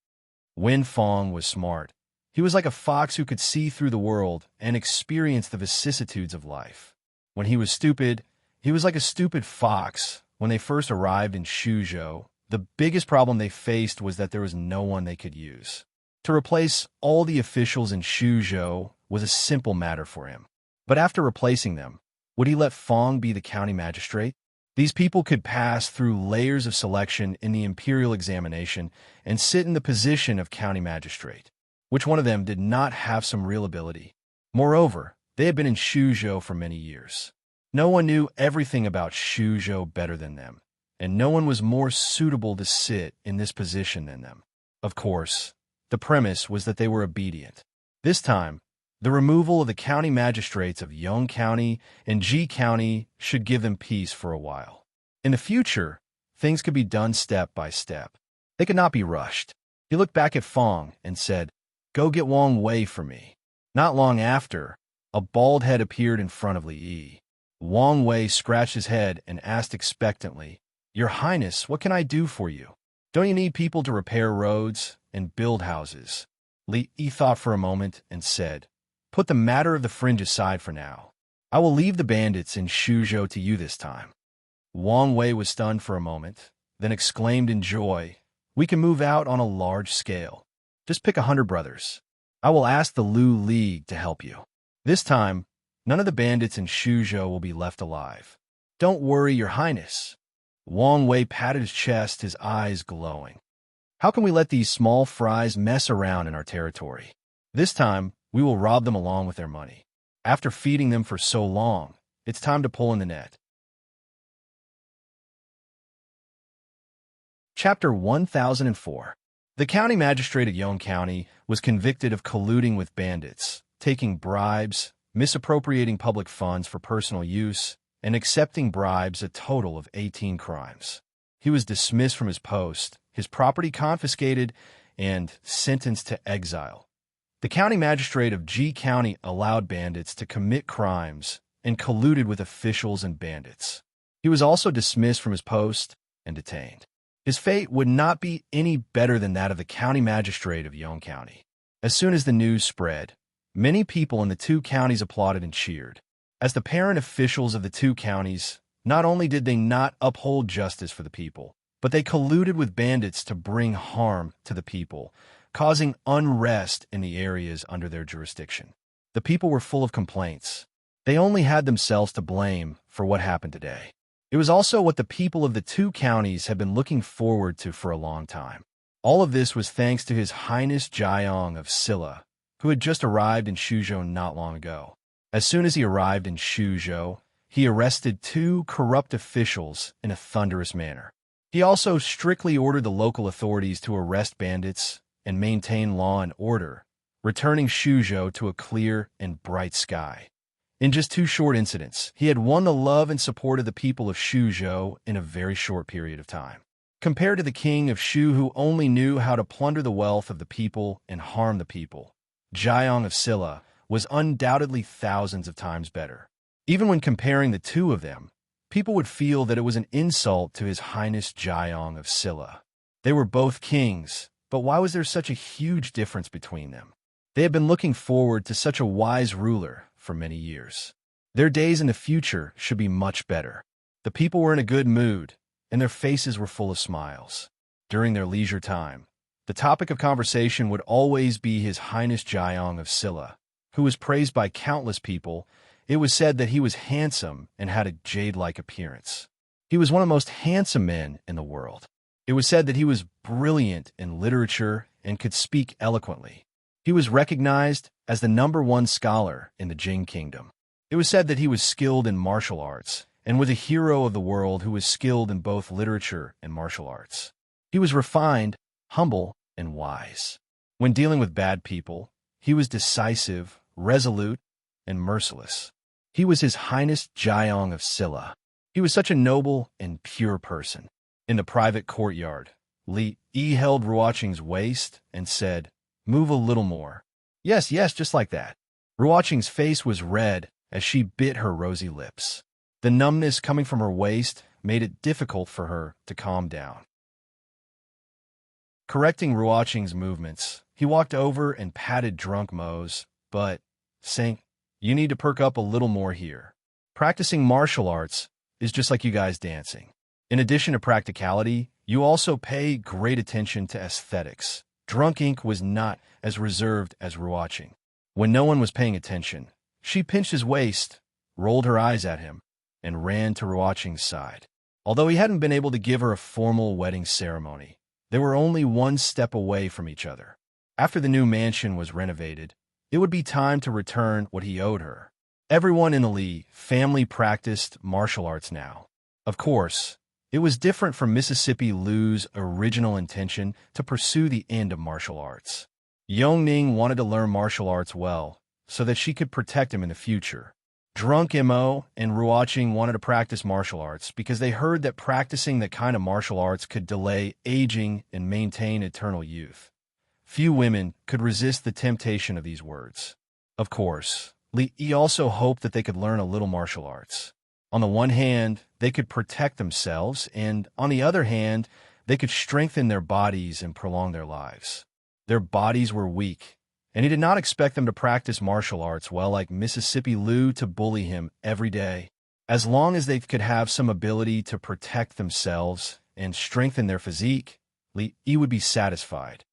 Wen Fong was smart. He was like a fox who could see through the world and experience the vicissitudes of life. When he was stupid, he was like a stupid fox. When they first arrived in Shuzhou, the biggest problem they faced was that there was no one they could use. To replace all the officials in Shuzhou was a simple matter for him. But after replacing them, would he let Fong be the county magistrate? These people could pass through layers of selection in the imperial examination and sit in the position of county magistrate. Which one of them did not have some real ability? Moreover, they had been in Shuzhou for many years. No one knew everything about Shuzhou better than them, and no one was more suitable to sit in this position than them. Of course, the premise was that they were obedient. This time, the removal of the county magistrates of Yong County and Ji County should give them peace for a while. In the future, things could be done step by step. They could not be rushed. He looked back at Fong and said, "Go get Wang Wei for me." Not long after, a bald head appeared in front of Li Yi. Wang Wei scratched his head and asked expectantly, "Your Highness, what can I do for you? Don't you need people to repair roads and build houses?" Li Yi thought for a moment and said, "Put the matter of the fringe aside for now. I will leave the bandits in Shuzhou to you this time." Wang Wei was stunned for a moment, then exclaimed in joy, "We can move out on a large scale. Just pick 100 brothers. I will ask the Lu League to help you. This time, none of the bandits in Shuzhou will be left alive. Don't worry, Your Highness." Wang Wei patted his chest, his eyes glowing. "How can we let these small fries mess around in our territory? This time, we will rob them along with their money. After feeding them for so long, it's time to pull in the net." Chapter 1004. The county magistrate of Yong County was convicted of colluding with bandits, taking bribes, misappropriating public funds for personal use, and accepting bribes, a total of 18 crimes. He was dismissed from his post, his property confiscated, and sentenced to exile. The county magistrate of Ji County allowed bandits to commit crimes and colluded with officials and bandits. He was also dismissed from his post and detained. His fate would not be any better than that of the county magistrate of Yong County. As soon as the news spread, many people in the 2 counties applauded and cheered. As the parent officials of the 2 counties, not only did they not uphold justice for the people, but they colluded with bandits to bring harm to the people, causing unrest in the areas under their jurisdiction. The people were full of complaints. They only had themselves to blame for what happened today. It was also what the people of the 2 counties had been looking forward to for a long time. All of this was thanks to His Highness Jiang of Silla, who had just arrived in Shuzhou not long ago. As soon as he arrived in Shuzhou, he arrested 2 corrupt officials in a thunderous manner. He also strictly ordered the local authorities to arrest bandits and maintain law and order, returning Shuzhou to a clear and bright sky. In just 2 short incidents, he had won the love and support of the people of Shuzhou in a very short period of time. Compared to the king of Shu, who only knew how to plunder the wealth of the people and harm the people, Jiang of Silla was undoubtedly thousands of times better. Even when comparing the 2 of them, people would feel that it was an insult to His Highness Jiang of Silla. They were both kings, but why was there such a huge difference between them? They had been looking forward to such a wise ruler for many years. Their days in the future should be much better. The people were in a good mood, and their faces were full of smiles. During their leisure time, the topic of conversation would always be His Highness Jiang of Silla, who was praised by countless people. It was said that he was handsome and had a jade-like appearance. He was one of the most handsome men in the world. It was said that he was brilliant in literature and could speak eloquently. He was recognized as the #1 scholar in the Jing Kingdom. It was said that he was skilled in martial arts and was a hero of the world who was skilled in both literature and martial arts. He was refined, humble, and wise. When dealing with bad people, he was decisive, resolute, and merciless. He was His Highness Jiang of Silla. He was such a noble and pure person. In the private courtyard, Li Yi held Ruoqing's waist and said, "Move a little more." Yes, just like that. Ruoqing's face was red as she bit her rosy lips. The numbness coming from her waist made it difficult for her to calm down. Correcting Ruoqing's movements, he walked over and patted drunk Mo's, but, saying, "You need to perk up a little more here. Practicing martial arts is just like you guys dancing. In addition to practicality, you also pay great attention to aesthetics." Drunk Ink was not as reserved as Ruoqing. When no one was paying attention, she pinched his waist, rolled her eyes at him, and ran to Ruoqing's side. Although he hadn't been able to give her a formal wedding ceremony, they were only one step away from each other. After the new mansion was renovated, it would be time to return what he owed her. Everyone in the Li family practiced martial arts now. Of course, it was different from Mississippi Lu's original intention to pursue the end of martial arts. Yongning wanted to learn martial arts well, so that she could protect him in the future. Drunk Mo and Ruoqing wanted to practice martial arts because they heard that practicing that kind of martial arts could delay aging and maintain eternal youth. Few women could resist the temptation of these words. Of course, Li Yi also hoped that they could learn a little martial arts. On the one hand, they could protect themselves, and on the other hand, they could strengthen their bodies and prolong their lives. Their bodies were weak, and he did not expect them to practice martial arts well like Mississippi Lu to bully him every day. As long as they could have some ability to protect themselves and strengthen their physique, Li Yi would be satisfied.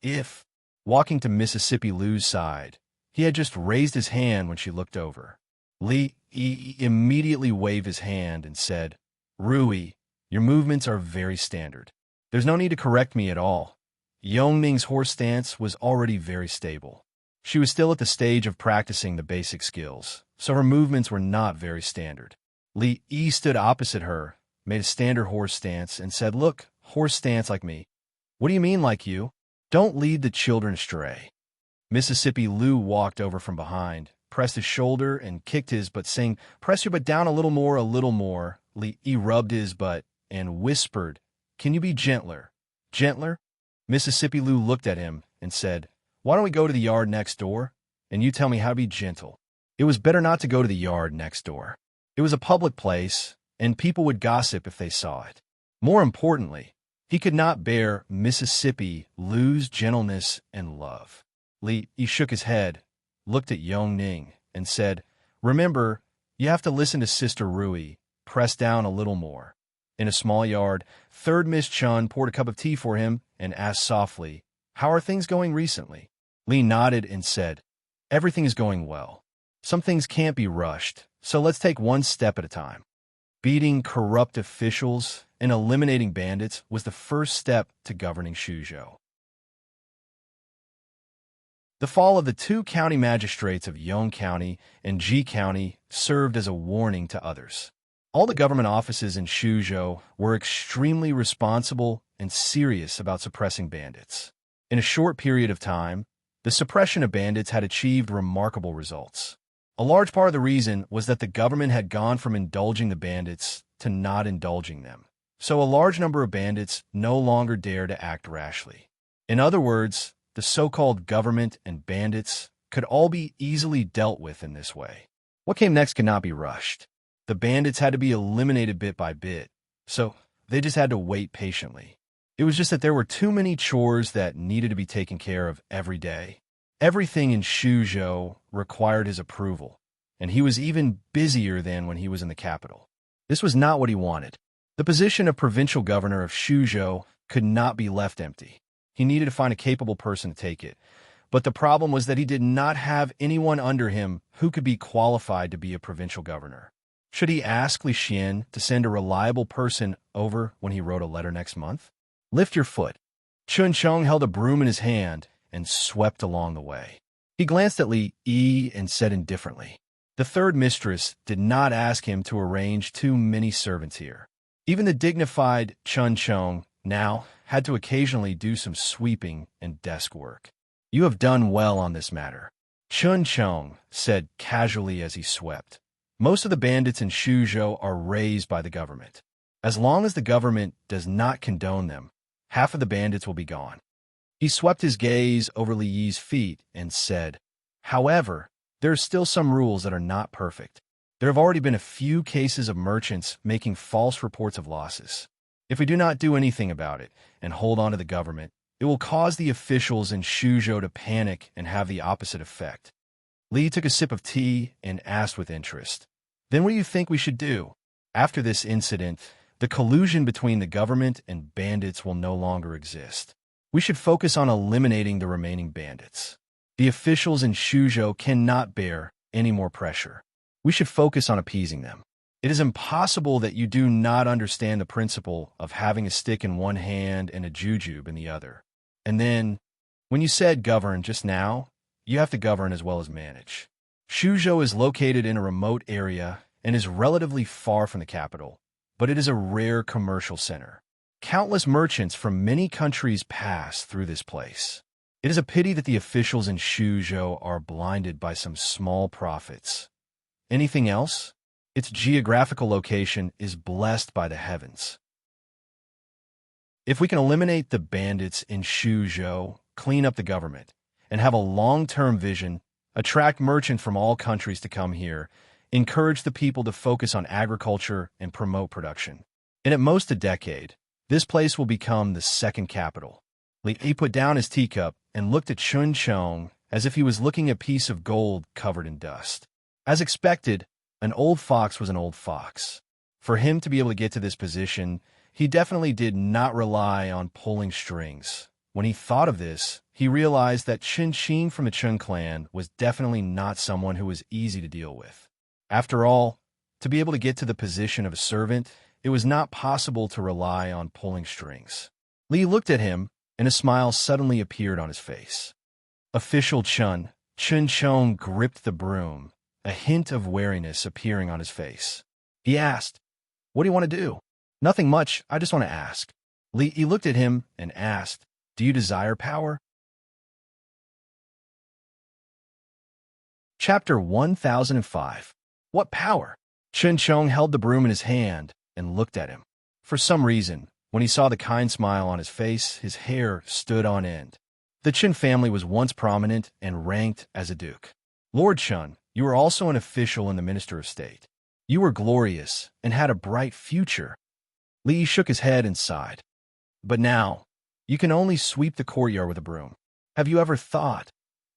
If, walking to Mississippi Lu's side, he had just raised his hand when she looked over. Li Yi immediately waved his hand and said, "Rui, your movements are very standard. There's no need to correct me at all." Yongming's horse stance was already very stable. She was still at the stage of practicing the basic skills, so her movements were not very standard. Li Yi stood opposite her, made a standard horse stance, and said, "Look, horse stance like me." "What do you mean like you? Don't lead the children astray." Mississippi Lu walked over from behind, pressed his shoulder, and kicked his butt, saying, "Press your butt down a little more, a little more." Li Yi rubbed his butt and whispered, "Can you be gentler? Gentler?" Mississippi Lu looked at him and said, "Why don't we go to the yard next door, and you tell me how to be gentle?" It was better not to go to the yard next door. It was a public place, and people would gossip if they saw it. More importantly, he could not bear Mississippi Lu's gentleness and love. Li Yi shook his head, looked at Yongning, and said, "Remember, you have to listen to Sister Rui. Press down a little more." In a small yard, Third Miss Chun poured a cup of tea for him and asked softly, "How are things going recently?" Li nodded and said, "Everything is going well. Some things can't be rushed, so let's take one step at a time." Beating corrupt officials and eliminating bandits was the first step to governing Shuzhou. The fall of the two county magistrates of Yong County and Ji County served as a warning to others. All the government offices in Shuzhou were extremely responsible and serious about suppressing bandits. In a short period of time, the suppression of bandits had achieved remarkable results. A large part of the reason was that the government had gone from indulging the bandits to not indulging them, so a large number of bandits no longer dare to act rashly. In other words, the so-called government and bandits could all be easily dealt with in this way. What came next could not be rushed. The bandits had to be eliminated bit by bit, so they just had to wait patiently. It was just that there were too many chores that needed to be taken care of every day. Everything in Shuzhou required his approval, and he was even busier than when he was in the capital. This was not what he wanted. The position of provincial governor of Shuzhou could not be left empty. He needed to find a capable person to take it. But the problem was that he did not have anyone under him who could be qualified to be a provincial governor. Should he ask Li Xian to send a reliable person over when he wrote a letter next month? Lift your foot. Chun Chong held a broom in his hand and swept along the way. He glanced at Li Yi and said indifferently, "The third mistress did not ask him to arrange too many servants here." Even the dignified Chun Chong now had to occasionally do some sweeping and desk work. "You have done well on this matter," Chun Chong said casually as he swept. "Most of the bandits in Shuzhou are raised by the government. As long as the government does not condone them, half of the bandits will be gone." He swept his gaze over Li Yi's feet and said, "However, there are still some rules that are not perfect. There have already been a few cases of merchants making false reports of losses. If we do not do anything about it and hold on to the government, it will cause the officials in Shuzhou to panic and have the opposite effect." Li took a sip of tea and asked with interest, "Then what do you think we should do? After this incident, the collusion between the government and bandits will no longer exist. We should focus on eliminating the remaining bandits. The officials in Shuzhou cannot bear any more pressure. We should focus on appeasing them. It is impossible that you do not understand the principle of having a stick in one hand and a jujube in the other. And then, when you said govern just now, you have to govern as well as manage. Shuzhou is located in a remote area and is relatively far from the capital, but it is a rare commercial center. Countless merchants from many countries pass through this place. It is a pity that the officials in Shuzhou are blinded by some small profits. Anything else? Its geographical location is blessed by the heavens. If we can eliminate the bandits in Shuzhou, clean up the government, and have a long-term vision, attract merchants from all countries to come here, encourage the people to focus on agriculture and promote production. In at most a decade, this place will become the second capital." Li Yi put down his teacup and looked at Chun Chong as if he was looking at a piece of gold covered in dust. As expected, an old fox was an old fox. For him to be able to get to this position, he definitely did not rely on pulling strings. When he thought of this, he realized that Chin Chin from the Chun clan was definitely not someone who was easy to deal with. After all, to be able to get to the position of a servant, it was not possible to rely on pulling strings. Li looked at him, and a smile suddenly appeared on his face. Official Chun Chong gripped the broom, a hint of wariness appearing on his face. He asked, "What do you want to do?" "Nothing much, I just want to ask." Li Yi looked at him and asked, "Do you desire power?" Chapter 1005. What power? Chun Chong held the broom in his hand and looked at him. For some reason, when he saw the kind smile on his face, his hair stood on end. The Chun family was once prominent and ranked as a duke. "Lord Chun, you were also an official in the Minister of State. You were glorious and had a bright future." Li shook his head and sighed. "But now, you can only sweep the courtyard with a broom. Have you ever thought?"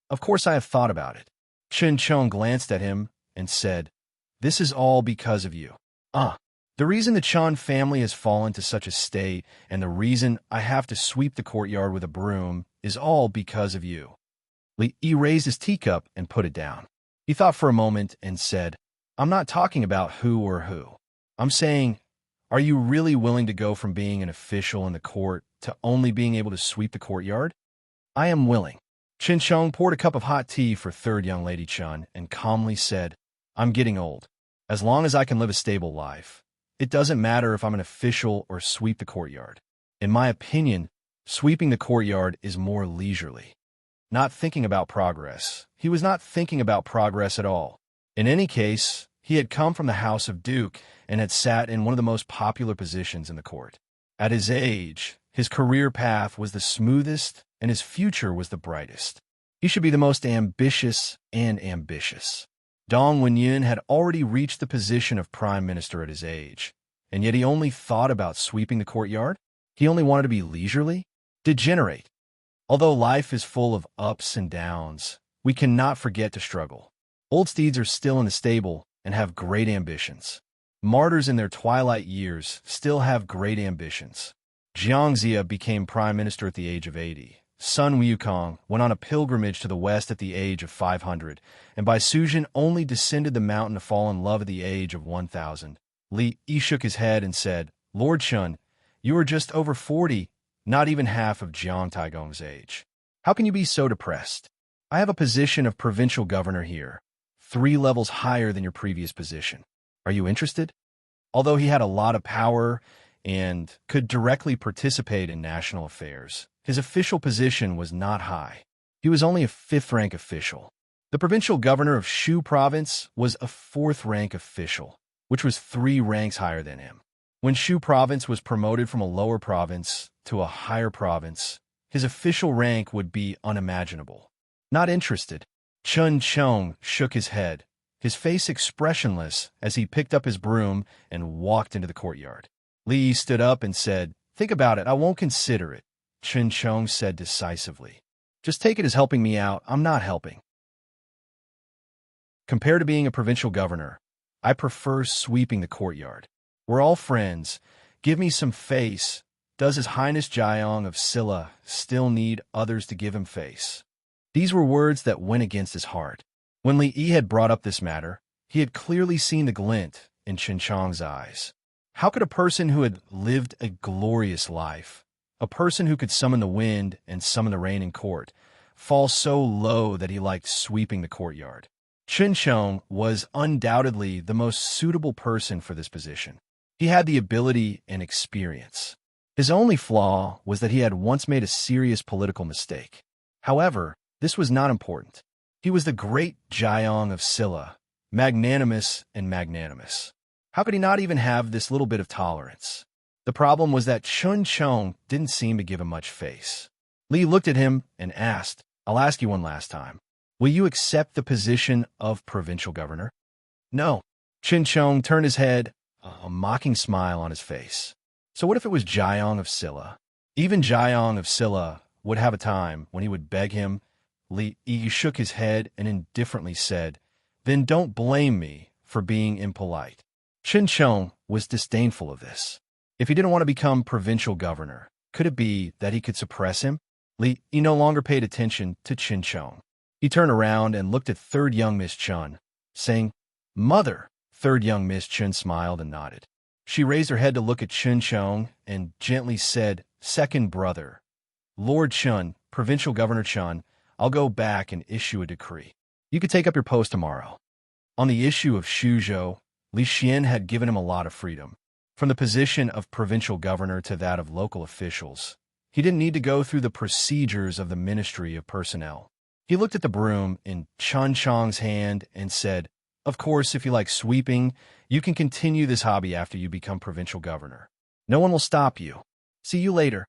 "Of course I have thought about it." Chun Chong glanced at him and said, "This is all because of you. The reason the Chun family has fallen to such a state and the reason I have to sweep the courtyard with a broom is all because of you." Li Yi raised his teacup and put it down. He thought for a moment and said, "I'm not talking about who or who. I'm saying, are you really willing to go from being an official in the court to only being able to sweep the courtyard?" "I am willing." Chun Chong poured a cup of hot tea for third young lady Chun and calmly said, "I'm getting old. As long as I can live a stable life, it doesn't matter if I'm an official or sweep the courtyard. In my opinion, sweeping the courtyard is more leisurely." Not thinking about progress. He was not thinking about progress at all. In any case, he had come from the house of Duke and had sat in one of the most popular positions in the court. At his age, his career path was the smoothest and his future was the brightest. He should be the most ambitious and ambitious. Dong Wenyin had already reached the position of prime minister at his age, and yet he only thought about sweeping the courtyard? He only wanted to be leisurely? Degenerate. Although life is full of ups and downs, we cannot forget to struggle. Old steeds are still in the stable and have great ambitions. Martyrs in their twilight years still have great ambitions. Jiangxia became prime minister at the age of 80. Sun Wukong went on a pilgrimage to the west at the age of 500, and Bai Suzhen only descended the mountain to fall in love at the age of 1,000. Li Yi shook his head and said, Lord Chun, you are just over 40, not even half of Jiang Taigong's age. How can you be so depressed? I have a position of provincial governor here, 3 levels higher than your previous position. Are you interested? Although he had a lot of power and could directly participate in national affairs, his official position was not high. He was only a 5th-rank official. The provincial governor of Shu province was a 4th-rank official, which was 3 ranks higher than him. When Shu province was promoted from a lower province to a higher province, his official rank would be unimaginable. Not interested. Chun Chong shook his head, his face expressionless as he picked up his broom and walked into the courtyard. Li stood up and said, Think about it, I won't consider it. Chun Chong said decisively. Just take it as helping me out, I'm not helping. Compared to being a provincial governor, I prefer sweeping the courtyard. We're all friends. Give me some face. Does His Highness Jiang of Silla still need others to give him face? These were words that went against his heart. When Li Yi had brought up this matter, he had clearly seen the glint in Chun Chong's eyes. How could a person who had lived a glorious life, a person who could summon the wind and summon the rain in court, fall so low that he liked sweeping the courtyard? Chun Chong was undoubtedly the most suitable person for this position. He had the ability and experience. His only flaw was that he had once made a serious political mistake. However, this was not important. He was the great Jiang of Silla, magnanimous and magnanimous. How could he not even have this little bit of tolerance? The problem was that Chun Chong didn't seem to give him much face. Li looked at him and asked, I'll ask you one last time. Will you accept the position of provincial governor? No. Chun Chong turned his head, a mocking smile on his face. So what if it was Jiang of Silla? Even Jiang of Silla would have a time when he would beg him. Li Yi shook his head and indifferently said, Then don't blame me for being impolite. Chun Chong was disdainful of this. If he didn't want to become provincial governor, could it be that he could suppress him? Li Yi no longer paid attention to Chun Chong. He turned around and looked at third young Miss Chun, saying, Mother. Third young Miss Chun smiled and nodded. She raised her head to look at Chun Chong and gently said, Second brother. Lord Chun, Provincial Governor Chun, I'll go back and issue a decree. You could take up your post tomorrow. On the issue of Shuzhou, Li Xian had given him a lot of freedom. From the position of provincial governor to that of local officials, he didn't need to go through the procedures of the Ministry of Personnel. He looked at the broom in Chun Chong's hand and said, Of course, if you like sweeping, you can continue this hobby after you become provincial governor. No one will stop you. See you later.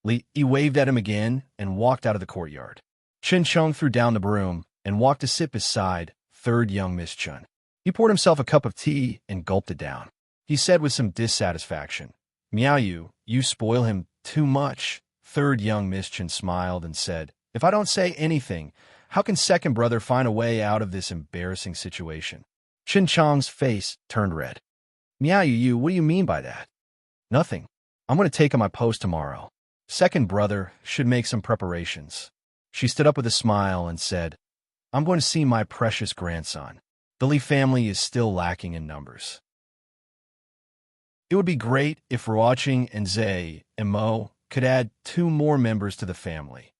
Li Yi waved at him again and walked out of the courtyard. Chun Chong threw down the broom and walked to sit beside third young Miss Chun. He poured himself a cup of tea and gulped it down. He said with some dissatisfaction, Miao Yu, you spoil him too much. Third young Miss Chun smiled and said, If I don't say anything, how can second brother find a way out of this embarrassing situation? Chun Chong's face turned red. Miao Yu, what do you mean by that? Nothing. I'm going to take on my post tomorrow. Second brother should make some preparations. She stood up with a smile and said, I'm going to see my precious grandson. The Li family is still lacking in numbers. It would be great if Ruoqing and Zhe and Mo could add 2 more members to the family.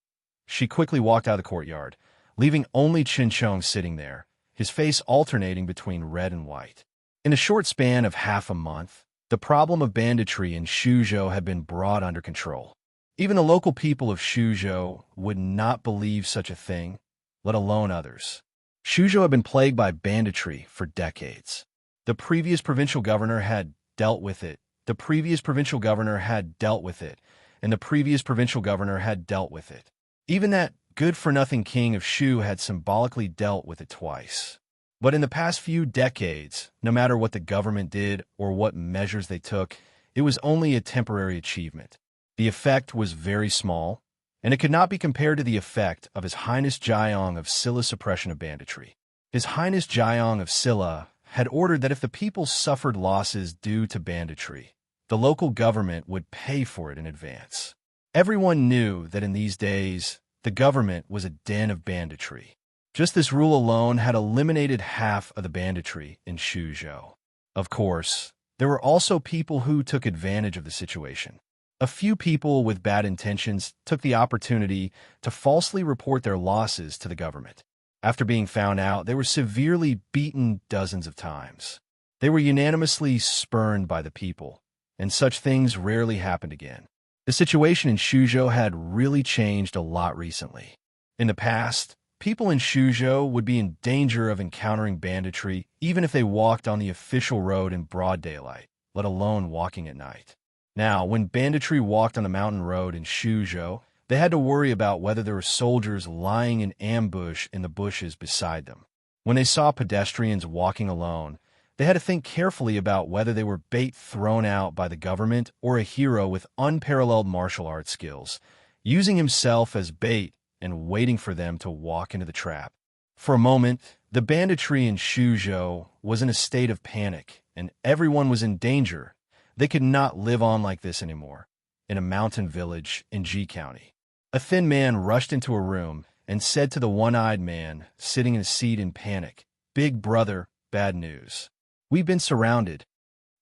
She quickly walked out of the courtyard, leaving only Chun Chong sitting there, his face alternating between red and white. In a short span of half a month, the problem of banditry in Shuzhou had been brought under control. Even the local people of Shuzhou would not believe such a thing, let alone others. Shuzhou had been plagued by banditry for decades. The previous provincial governor had dealt with it. The previous provincial governor had dealt with it. And the previous provincial governor had dealt with it. Even that good-for-nothing king of Shu had symbolically dealt with it twice. But in the past few decades, no matter what the government did or what measures they took, it was only a temporary achievement. The effect was very small, and it could not be compared to the effect of His Highness Jiang of Silla's suppression of banditry. His Highness Jiang of Silla had ordered that if the people suffered losses due to banditry, the local government would pay for it in advance. Everyone knew that in these days, the government was a den of banditry. Just this rule alone had eliminated half of the banditry in Shuzhou. Of course, there were also people who took advantage of the situation. A few people with bad intentions took the opportunity to falsely report their losses to the government. After being found out, they were severely beaten dozens of times. They were unanimously spurned by the people, and such things rarely happened again. The situation in Shuzhou had really changed a lot recently. In the past, people in Shuzhou would be in danger of encountering banditry even if they walked on the official road in broad daylight, let alone walking at night. Now, when banditry walked on the mountain road in Shuzhou, they had to worry about whether there were soldiers lying in ambush in the bushes beside them. When they saw pedestrians walking alone, they had to think carefully about whether they were bait thrown out by the government or a hero with unparalleled martial arts skills, using himself as bait and waiting for them to walk into the trap. For a moment, the banditry in Shuzhou was in a state of panic, and everyone was in danger. They could not live on like this anymore, in a mountain village in G County. A thin man rushed into a room and said to the one-eyed man, sitting in a seat in panic, "Big brother, bad news. We've been surrounded."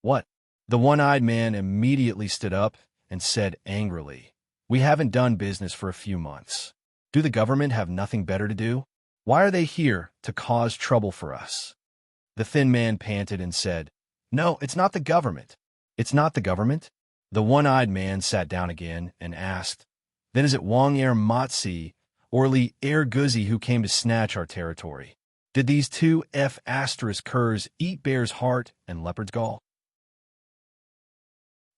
"What?" The one-eyed man immediately stood up and said angrily, "We haven't done business for a few months. Do the government have nothing better to do? Why are they here to cause trouble for us?" The thin man panted and said, "No, it's not the government." "It's not the government?" The one-eyed man sat down again and asked, "Then is it Wang Er Matzi or Li Er Guzi who came to snatch our territory? Did these two F***ers eat bear's heart and leopard's gall?"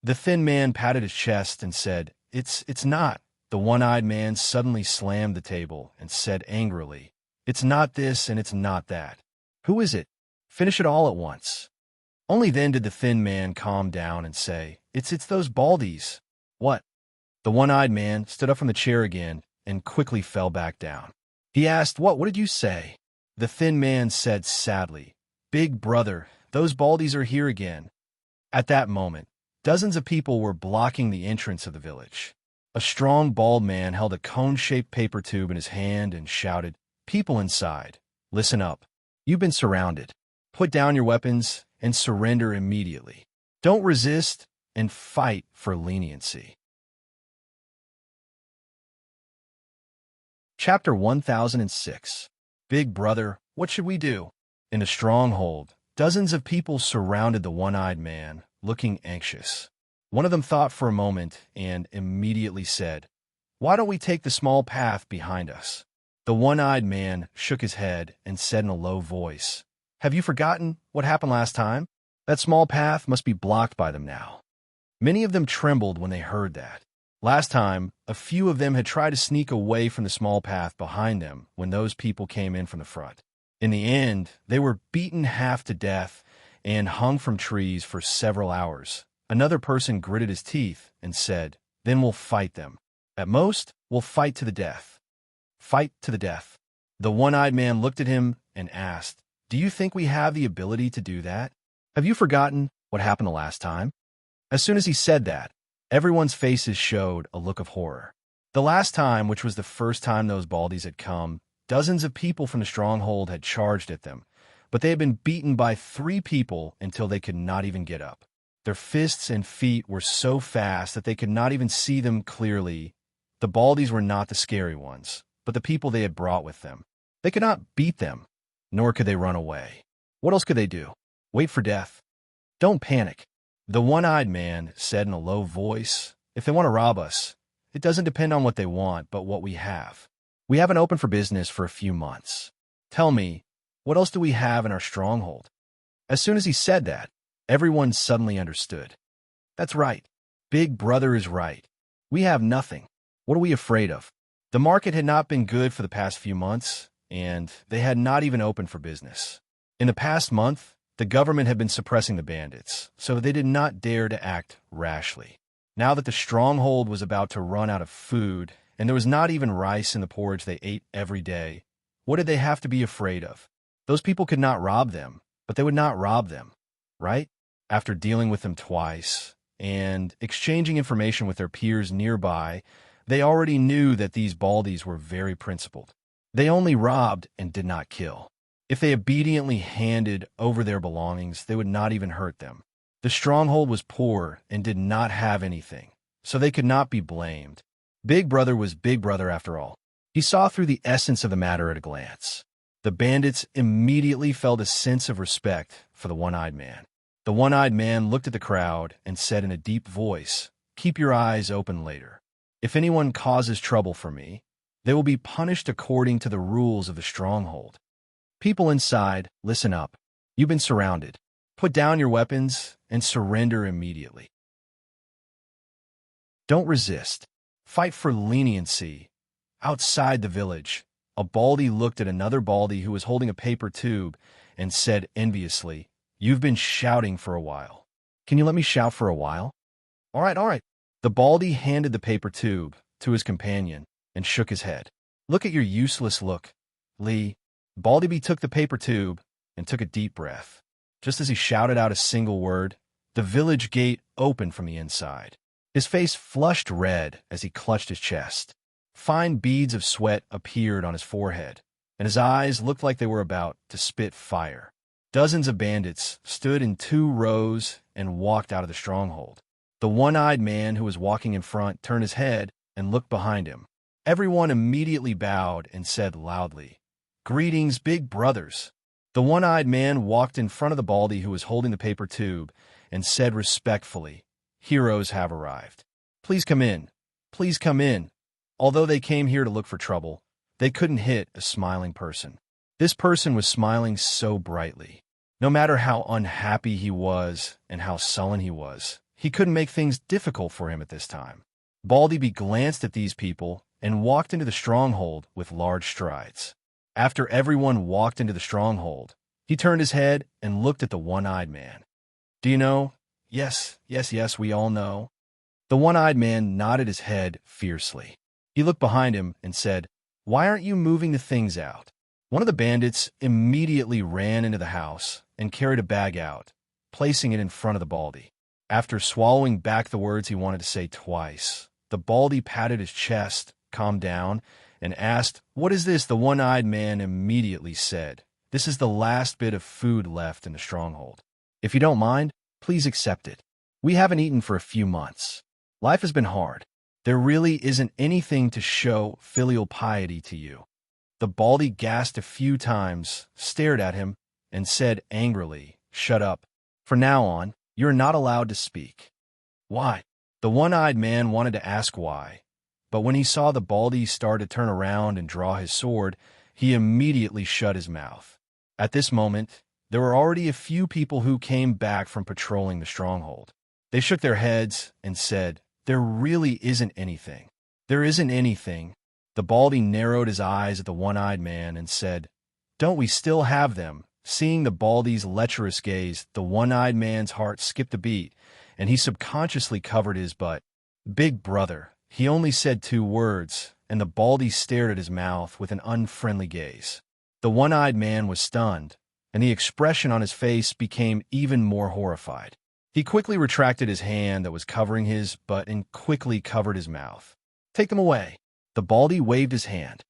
The thin man patted his chest and said, It's not." The one-eyed man suddenly slammed the table and said angrily, "It's not this and it's not that. Who is it? Finish it all at once." Only then did the thin man calm down and say, It's those baldies." "What?" The one-eyed man stood up from the chair again and quickly fell back down. He asked, What did you say?" The thin man said sadly, "Big brother, those baldies are here again." At that moment, dozens of people were blocking the entrance of the village. A strong, bald man held a cone-shaped paper tube in his hand and shouted, "People inside, listen up. You've been surrounded. Put down your weapons and surrender immediately. Don't resist and fight for leniency." Chapter 1006. Big Brother, What Should We Do? In a stronghold, dozens of people surrounded the one-eyed man, looking anxious. One of them thought for a moment and immediately said, "Why don't we take the small path behind us?" The one-eyed man shook his head and said in a low voice, "Have you forgotten what happened last time? That small path must be blocked by them now." Many of them trembled when they heard that. Last time, a few of them had tried to sneak away from the small path behind them when those people came in from the front. In the end, they were beaten half to death and hung from trees for several hours. Another person gritted his teeth and said, "Then we'll fight them. At most, we'll fight to the death." Fight to the death. The one-eyed man looked at him and asked, "Do you think we have the ability to do that? Have you forgotten what happened the last time?" As soon as he said that, everyone's faces showed a look of horror. The last time, which was the first time those baldies had come, dozens of people from the stronghold had charged at them, but they had been beaten by 3 people until they could not even get up. Their fists and feet were so fast that they could not even see them clearly. The baldies were not the scary ones, but the people they had brought with them. They could not beat them, nor could they run away. What else could they do? Wait for death? Don't panic. The one-eyed man said in a low voice, "If they want to rob us, it doesn't depend on what they want, but what we have. We haven't opened for business for a few months. Tell me, what else do we have in our stronghold?" As soon as he said that, everyone suddenly understood. That's right. Big Brother is right. We have nothing. What are we afraid of? The market had not been good for the past few months, and they had not even opened for business. In the past month, the government had been suppressing the bandits, so they did not dare to act rashly. Now that the stronghold was about to run out of food, and there was not even rice in the porridge they ate every day, what did they have to be afraid of? Those people could not rob them, but they would not rob them, right? After dealing with them twice and exchanging information with their peers nearby, they already knew that these baldies were very principled. They only robbed and did not kill. If they obediently handed over their belongings, they would not even hurt them. The stronghold was poor and did not have anything, so they could not be blamed. Big Brother was Big Brother after all. He saw through the essence of the matter at a glance. The bandits immediately felt a sense of respect for the one-eyed man. The one-eyed man looked at the crowd and said in a deep voice, "Keep your eyes open later. If anyone causes trouble for me, they will be punished according to the rules of the stronghold. People inside, listen up. You've been surrounded. Put down your weapons and surrender immediately. Don't resist. Fight for leniency." Outside the village, a baldy looked at another baldy who was holding a paper tube and said enviously, "You've been shouting for a while. Can you let me shout for a while?" All right. The baldy handed the paper tube to his companion and shook his head. "Look at your useless look, Lee." Baldy took the paper tube and took a deep breath. Just as he shouted out a single word, the village gate opened from the inside. His face flushed red as he clutched his chest. Fine beads of sweat appeared on his forehead, and his eyes looked like they were about to spit fire. Dozens of bandits stood in 2 rows and walked out of the stronghold. The one-eyed man who was walking in front turned his head and looked behind him. Everyone immediately bowed and said loudly, "Greetings, big brothers." The one-eyed man walked in front of the baldy who was holding the paper tube and said respectfully, "Heroes have arrived. Please come in. Please come in." Although they came here to look for trouble, they couldn't hit a smiling person. This person was smiling so brightly. No matter how unhappy he was and how sullen he was, he couldn't make things difficult for him at this time. Baldy glanced at these people and walked into the stronghold with large strides. After everyone walked into the stronghold, he turned his head and looked at the one-eyed man. "Do you know? Yes, we all know." The one-eyed man nodded his head fiercely. He looked behind him and said, "Why aren't you moving the things out?" One of the bandits immediately ran into the house and carried a bag out, placing it in front of the baldy. After swallowing back the words he wanted to say twice, the baldy patted his chest, calmed down, and asked, "What is this?" The one-eyed man immediately said, "This is the last bit of food left in the stronghold. If you don't mind, please accept it. We haven't eaten for a few months. Life has been hard. There really isn't anything to show filial piety to you." The baldy gasped a few times, stared at him, and said angrily, "Shut up. From now on, you're not allowed to speak." "Why?" The one-eyed man wanted to ask why, but when he saw the baldy start to turn around and draw his sword, he immediately shut his mouth. At this moment, there were already a few people who came back from patrolling the stronghold. They shook their heads and said, "There really isn't anything. There isn't anything." The baldy narrowed his eyes at the one-eyed man and said, "Don't we still have them?" Seeing the baldy's lecherous gaze, the one-eyed man's heart skipped a beat, and he subconsciously covered his butt. "Big brother." He only said 2 words, and the baldy stared at his mouth with an unfriendly gaze. The one-eyed man was stunned, and the expression on his face became even more horrified. He quickly retracted his hand that was covering his butt and quickly covered his mouth. "Take them away." The baldy waved his hand.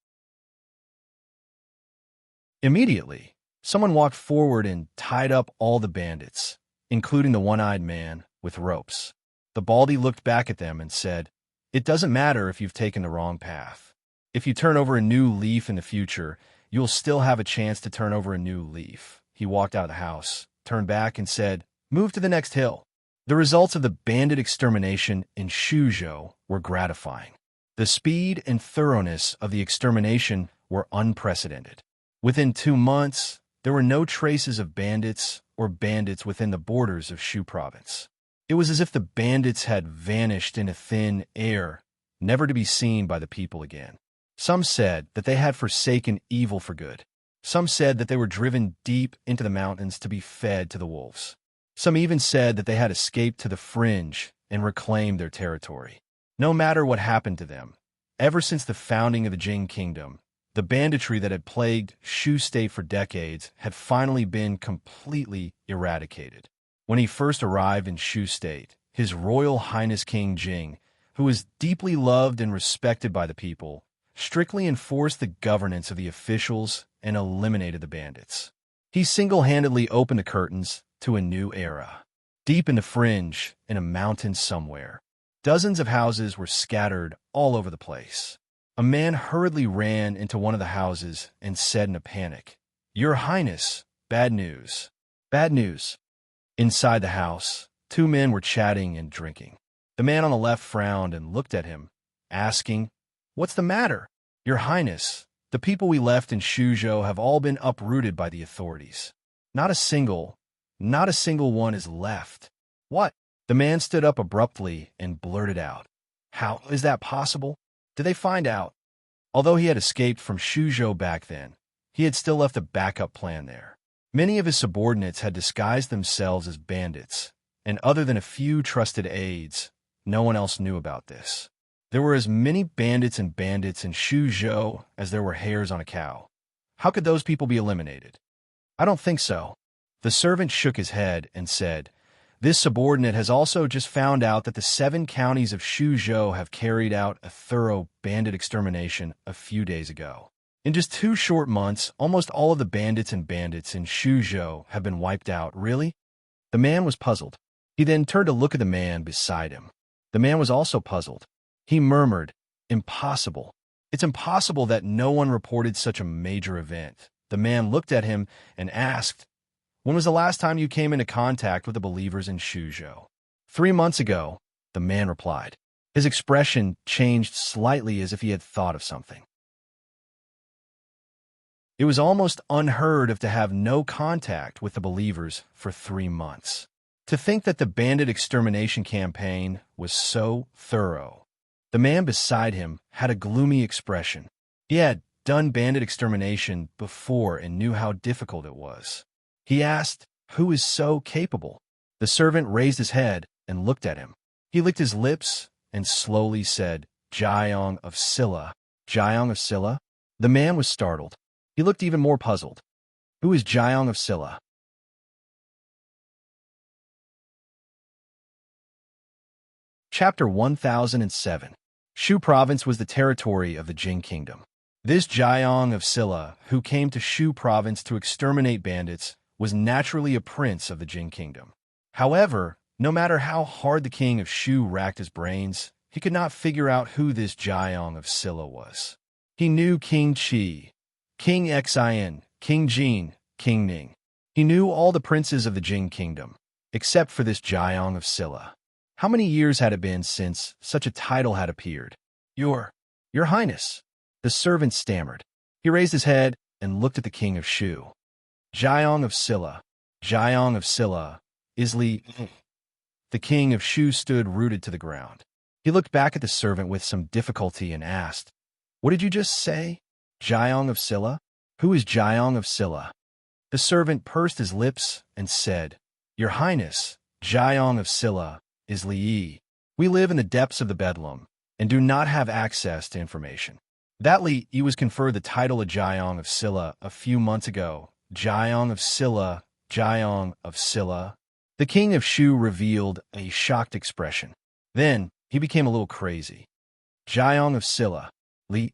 Immediately, someone walked forward and tied up all the bandits, including the one-eyed man, with ropes. The baldy looked back at them and said, "It doesn't matter if you've taken the wrong path. If you turn over a new leaf in the future, you'll still have a chance to turn over a new leaf." He walked out of the house, turned back, and said, "Move to the next hill." The results of the bandit extermination in Shuzhou were gratifying. The speed and thoroughness of the extermination were unprecedented. Within 2 months, there were no traces of bandits or bandits within the borders of Shu province. It was as if the bandits had vanished into thin air, never to be seen by the people again. Some said that they had forsaken evil for good. Some said that they were driven deep into the mountains to be fed to the wolves. Some even said that they had escaped to the fringe and reclaimed their territory. No matter what happened to them, ever since the founding of the Jing Kingdom, The banditry that had plagued Shu State for decades had finally been completely eradicated. When he first arrived in Shu State, His Royal Highness King Jing, who was deeply loved and respected by the people, strictly enforced the governance of the officials and eliminated the bandits. He single-handedly opened the curtains to a new era. Deep in the fringe, in a mountain somewhere, dozens of houses were scattered all over the place. A man hurriedly ran into one of the houses and said in a panic, "Your Highness, bad news. Bad news." Inside the house, two men were chatting and drinking. The man on the left frowned and looked at him, asking, "What's the matter?" "Your Highness, the people we left in Shuzhou have all been uprooted by the authorities. Not a single one is left." "What?" The man stood up abruptly and blurted out, "How is that possible? Did they find out?" Although he had escaped from Shuzhou back then, he had still left a backup plan there. Many of his subordinates had disguised themselves as bandits, and other than a few trusted aides, no one else knew about this. There were as many bandits in Shuzhou as there were hairs on a cow. How could those people be eliminated? "I don't think so." The servant shook his head and said, "This subordinate has also just found out that the 7 counties of Shuzhou have carried out a thorough bandit extermination a few days ago. In just 2 short months, almost all of the bandits in Shuzhou have been wiped out." "Really?" The man was puzzled. He then turned to look at the man beside him. The man was also puzzled. He murmured, "Impossible. It's impossible that no one reported such a major event." The man looked at him and asked, "When was the last time you came into contact with the believers in Shuzhou?" 3 months ago," the man replied. His expression changed slightly as if he had thought of something. It was almost unheard of to have no contact with the believers for 3 months. To think that the bandit extermination campaign was so thorough. The man beside him had a gloomy expression. He had done bandit extermination before and knew how difficult it was. He asked, "Who is so capable?" The servant raised his head and looked at him. He licked his lips and slowly said, "Jiang of Silla." "Jiang of Silla?" The man was startled. He looked even more puzzled. "Who is Jiang of Silla?" Chapter 1007. Shu Province was the territory of the Jing Kingdom. This Jiang of Silla, who came to Shu Province to exterminate bandits, was naturally a prince of the Jing Kingdom. However, no matter how hard the king of Shu racked his brains, he could not figure out who this Jiang of Silla was. He knew King Qi, King Xin, King Jin, King Ning. He knew all the princes of the Jing Kingdom, except for this Jiang of Silla. How many years had it been since such a title had appeared? Your Highness," the servant stammered. He raised his head and looked at the king of Shu. "Jiang of Silla. Jiang of Silla is Li." The king of Shu stood rooted to the ground. He looked back at the servant with some difficulty and asked, "What did you just say? Jiang of Silla? Who is Jiang of Silla?" The servant pursed his lips and said, "Your Highness, Jiang of Silla is Li. We live in the depths of the Bedlam and do not have access to information." That Li was conferred the title of Jiang of Silla a few months ago. Jiang of Silla, Jiang of Silla. The king of Shu revealed a shocked expression. Then he became a little crazy. "Jiang of Silla, Li.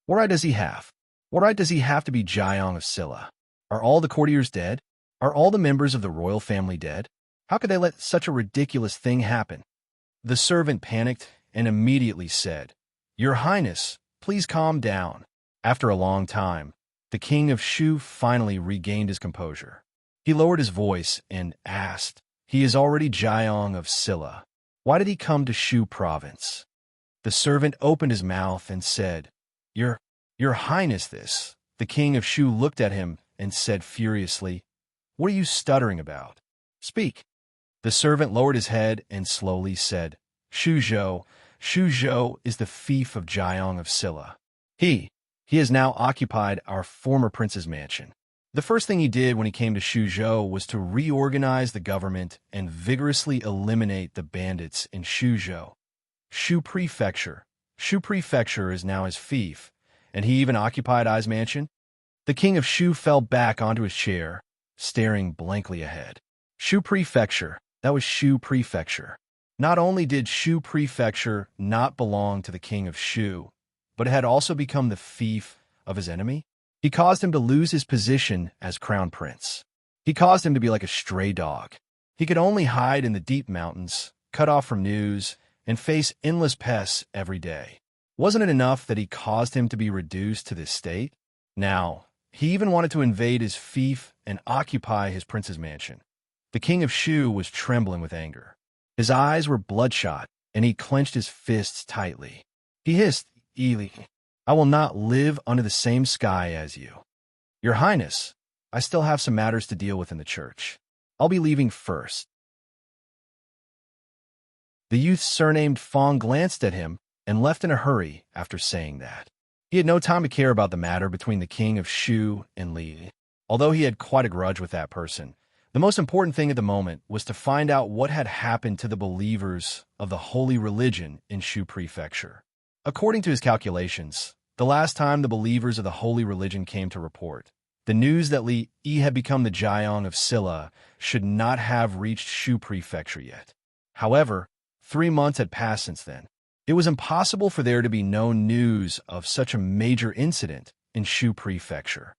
What right does he have? What right does he have to be Jiang of Silla? Are all the courtiers dead? Are all the members of the royal family dead? How could they let such a ridiculous thing happen?" The servant panicked and immediately said, "Your Highness, please calm down." After a long time, the king of Shu finally regained his composure. He lowered his voice and asked, "He is already Jiang of Silla. Why did he come to Shu province?" The servant opened his mouth and said, Your Highness, this." The king of Shu looked at him and said furiously, "What are you stuttering about? Speak." The servant lowered his head and slowly said, Shuzhou is the fief of Jiang of Silla. He has now occupied our former prince's mansion. The first thing he did when he came to Shuzhou was to reorganize the government and vigorously eliminate the bandits in Shuzhou. Shu Prefecture is now his fief, and he even occupied Ai's mansion? The king of Shu fell back onto his chair, staring blankly ahead. Shu Prefecture. That was Shu Prefecture. Not only did Shu Prefecture not belong to the king of Shu, but it had also become the fief of his enemy. He caused him to lose his position as crown prince. He caused him to be like a stray dog. He could only hide in the deep mountains, cut off from news, and face endless pests every day. Wasn't it enough that he caused him to be reduced to this state? Now, he even wanted to invade his fief and occupy his prince's mansion. The king of Shu was trembling with anger. His eyes were bloodshot, and he clenched his fists tightly. He hissed, "Eli, I will not live under the same sky as you. Your Highness, I still have some matters to deal with in the church. I'll be leaving first." The youth surnamed Fong glanced at him and left in a hurry after saying that. He had no time to care about the matter between the king of Shu and Li. Although he had quite a grudge with that person, the most important thing at the moment was to find out what had happened to the believers of the holy religion in Shu Prefecture. According to his calculations, the last time the believers of the holy religion came to report, the news that Li Yi had become the Jiang of Silla should not have reached Shu Prefecture yet. However, 3 months had passed since then. It was impossible for there to be no news of such a major incident in Shu Prefecture.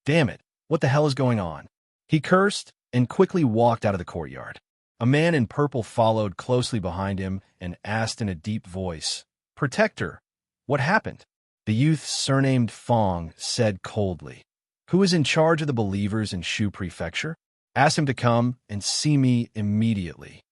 Damn it, what the hell is going on? He cursed and quickly walked out of the courtyard. A man in purple followed closely behind him and asked in a deep voice, "Protector, what happened?" The youth surnamed Fong said coldly, "Who is in charge of the believers in Shu Prefecture? Ask him to come and see me immediately."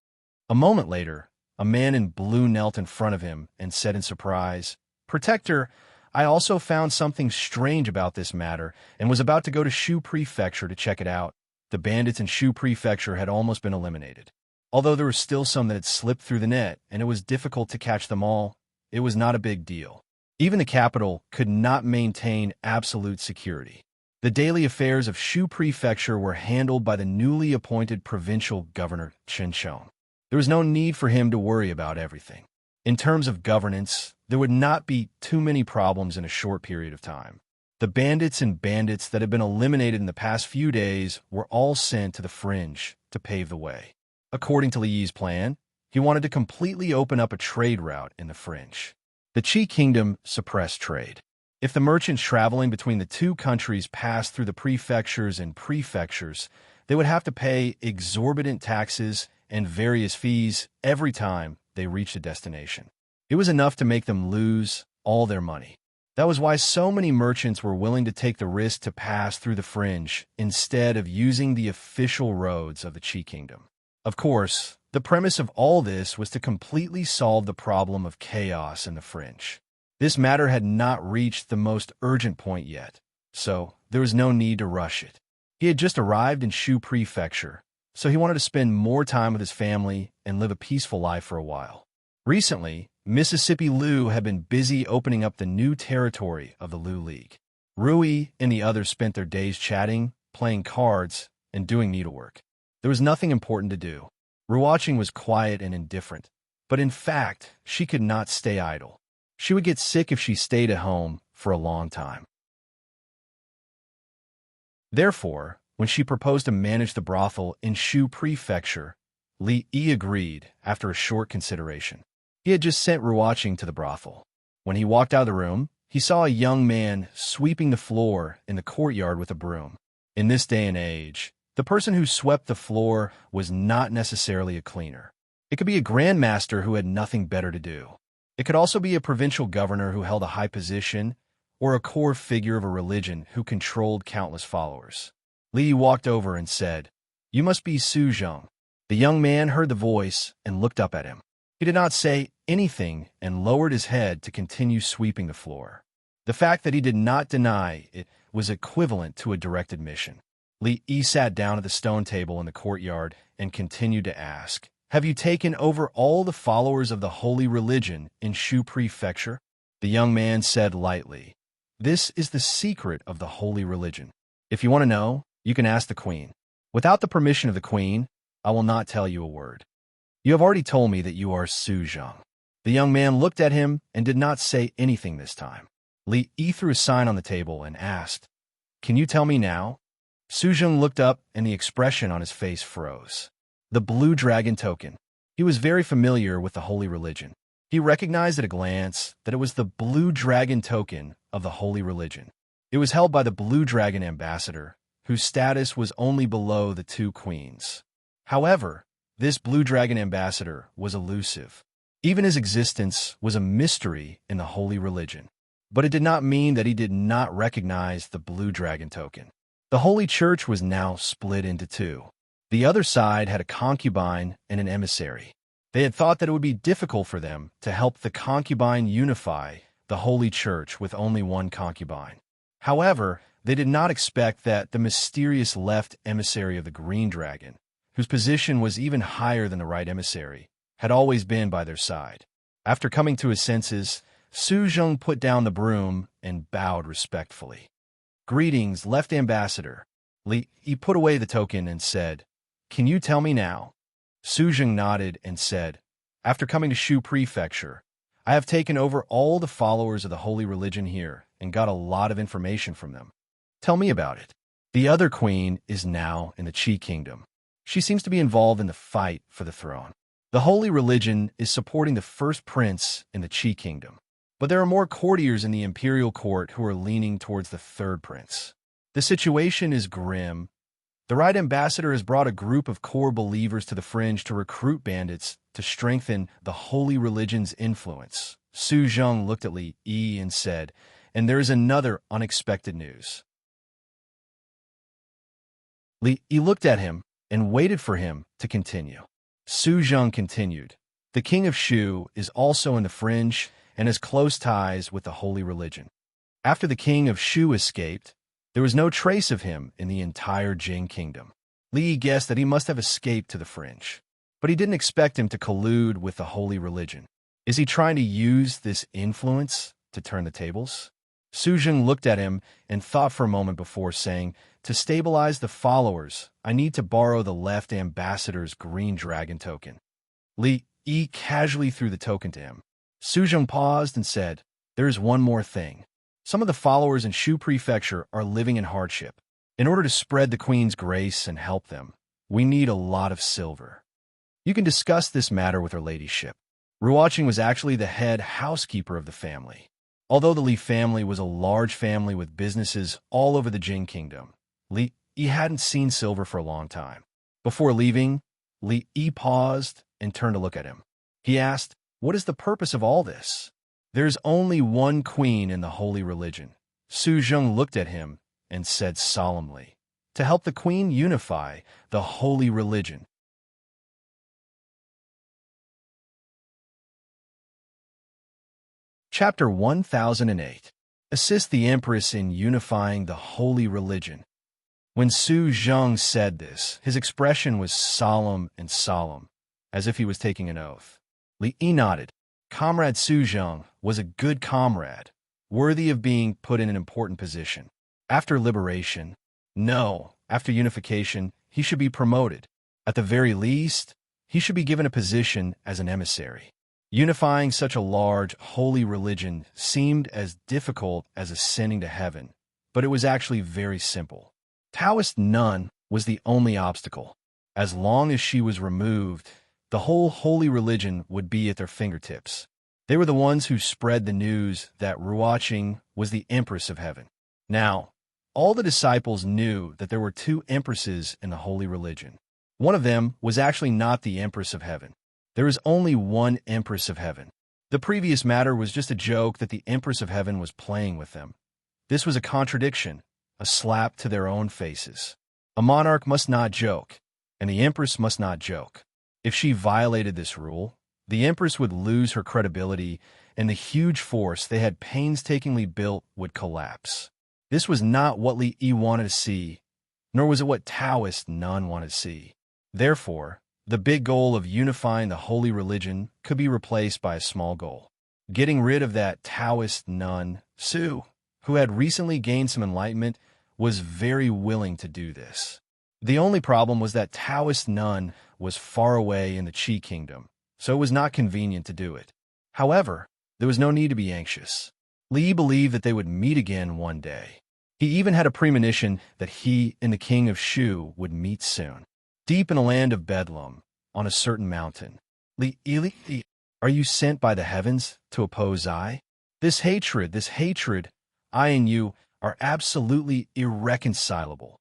A moment later, a man in blue knelt in front of him and said in surprise, "Protector, I also found something strange about this matter and was about to go to Shu Prefecture to check it out. The bandits in Shu Prefecture had almost been eliminated. Although there were still some that had slipped through the net and it was difficult to catch them all, it was not a big deal. Even the capital could not maintain absolute security. The daily affairs of Shu Prefecture were handled by the newly appointed provincial governor, Chen Shong. There was no need for him to worry about everything. In terms of governance, there would not be too many problems in a short period of time. The bandits that had been eliminated in the past few days were all sent to the fringe to pave the way. According to Li Yi's plan, he wanted to completely open up a trade route in the fringe. The Qi Kingdom suppressed trade. If the merchants traveling between the two countries passed through the prefectures and prefectures, they would have to pay exorbitant taxes and various fees every time they reached a destination. It was enough to make them lose all their money. That was why so many merchants were willing to take the risk to pass through the fringe instead of using the official roads of the Qi Kingdom. Of course, the premise of all this was to completely solve the problem of chaos in the fringe. This matter had not reached the most urgent point yet, so there was no need to rush it. He had just arrived in Shu Prefecture, so he wanted to spend more time with his family and live a peaceful life for a while. Recently, Mississippi Lu had been busy opening up the new territory of the Lu League. Rui and the others spent their days chatting, playing cards, and doing needlework. There was nothing important to do. Ruoqing was quiet and indifferent, but in fact, she could not stay idle. She would get sick if she stayed at home for a long time. Therefore, when she proposed to manage the brothel in Shu Prefecture, Li Yi agreed after a short consideration. He had just sent Ruoqing to the brothel. When he walked out of the room, he saw a young man sweeping the floor in the courtyard with a broom. In this day and age, the person who swept the floor was not necessarily a cleaner. It could be a grandmaster who had nothing better to do. It could also be a provincial governor who held a high position, or a core figure of a religion who controlled countless followers. Li walked over and said, "You must be Su Zheng." The young man heard the voice and looked up at him. He did not say anything and lowered his head to continue sweeping the floor. The fact that he did not deny it was equivalent to a direct admission. Li Yi sat down at the stone table in the courtyard and continued to ask, "Have you taken over all the followers of the holy religion in Shu Prefecture?" The young man said lightly, "This is the secret of the holy religion. If you want to know, you can ask the queen. Without the permission of the queen, I will not tell you a word. You have already told me that you are Su Zheng." The young man looked at him and did not say anything this time. Li Yi threw a sign on the table and asked, "Can you tell me now?" Su Zheng looked up and the expression on his face froze. The blue dragon token. He was very familiar with the holy religion. He recognized at a glance that it was the blue dragon token of the holy religion. It was held by the blue dragon ambassador, whose status was only below the two queens. However, this blue dragon ambassador was elusive. Even his existence was a mystery in the holy religion. But it did not mean that he did not recognize the blue dragon token. The holy church was now split into two. The other side had a concubine and an emissary. They had thought that it would be difficult for them to help the concubine unify the holy church with only one concubine. However, they did not expect that the mysterious left emissary of the green dragon, whose position was even higher than the right emissary, had always been by their side. After coming to his senses, Su Zheng put down the broom and bowed respectfully. "Greetings, left ambassador." Li Yi put away the token and said, "Can you tell me now?" Su Zheng nodded and said, "After coming to Shu Prefecture, I have taken over all the followers of the holy religion here and got a lot of information from them. Tell me about it." The other queen is now in the Qi kingdom. She seems to be involved in the fight for the throne. The holy religion is supporting the first prince in the Qi kingdom. But there are more courtiers in the imperial court who are leaning towards the third prince. The situation is grim. The right ambassador has brought a group of core believers to the fringe to recruit bandits to strengthen the holy religion's influence. Su Zheng looked at Li Yi and said, "And there is another unexpected news." Li Yi looked at him and waited for him to continue. Su Zheng continued, "The king of Shu is also in the fringe and has close ties with the holy religion. After the king of Shu escaped, there was no trace of him in the entire Jing kingdom." Li Yi guessed that he must have escaped to the fringe, but he didn't expect him to collude with the holy religion. Is he trying to use this influence to turn the tables? Su Zheng looked at him and thought for a moment before saying, "To stabilize the followers, I need to borrow the left ambassador's green dragon token." Li Yi casually threw the token to him. Su Zheng paused and said, "There is one more thing. Some of the followers in Shu Prefecture are living in hardship. In order to spread the Queen's grace and help them, we need a lot of silver. You can discuss this matter with her ladyship." Ruoqing was actually the head housekeeper of the family. Although the Li family was a large family with businesses all over the Jing kingdom, Li Yi hadn't seen silver for a long time. Before leaving, Li Yi paused and turned to look at him. He asked, "What is the purpose of all this?" "There's only one queen in the holy religion." Su Zheng looked at him and said solemnly, "To help the queen unify the holy religion." Chapter 1008. Assist the Empress in unifying the holy religion. When Su Zheng said this, his expression was solemn, as if he was taking an oath. Li Yi nodded. Comrade Su Zheng was a good comrade, worthy of being put in an important position. After liberation, no, after unification, he should be promoted. At the very least, he should be given a position as an emissary. Unifying such a large, holy religion seemed as difficult as ascending to heaven, but it was actually very simple. Taoist nun was the only obstacle. As long as she was removed, the whole holy religion would be at their fingertips. They were the ones who spread the news that Ruoqing was the Empress of Heaven. Now, all the disciples knew that there were two empresses in the holy religion. One of them was actually not the Empress of Heaven. There is only one Empress of Heaven. The previous matter was just a joke that the Empress of Heaven was playing with them. This was a contradiction, a slap to their own faces. A monarch must not joke, and the Empress must not joke. If she violated this rule, the Empress would lose her credibility, and the huge force they had painstakingly built would collapse. This was not what Li Yi wanted to see, nor was it what Taoist nun wanted to see. Therefore, the big goal of unifying the holy religion could be replaced by a small goal. Getting rid of that Taoist nun, Su, who had recently gained some enlightenment, was very willing to do this. The only problem was that Taoist nun was far away in the Qi kingdom, so it was not convenient to do it. However, there was no need to be anxious. Li believed that they would meet again one day. He even had a premonition that he and the king of Shu would meet soon. Deep in a land of Bedlam, on a certain mountain. Li, are you sent by the heavens to oppose I? This hatred, I and you, are absolutely irreconcilable.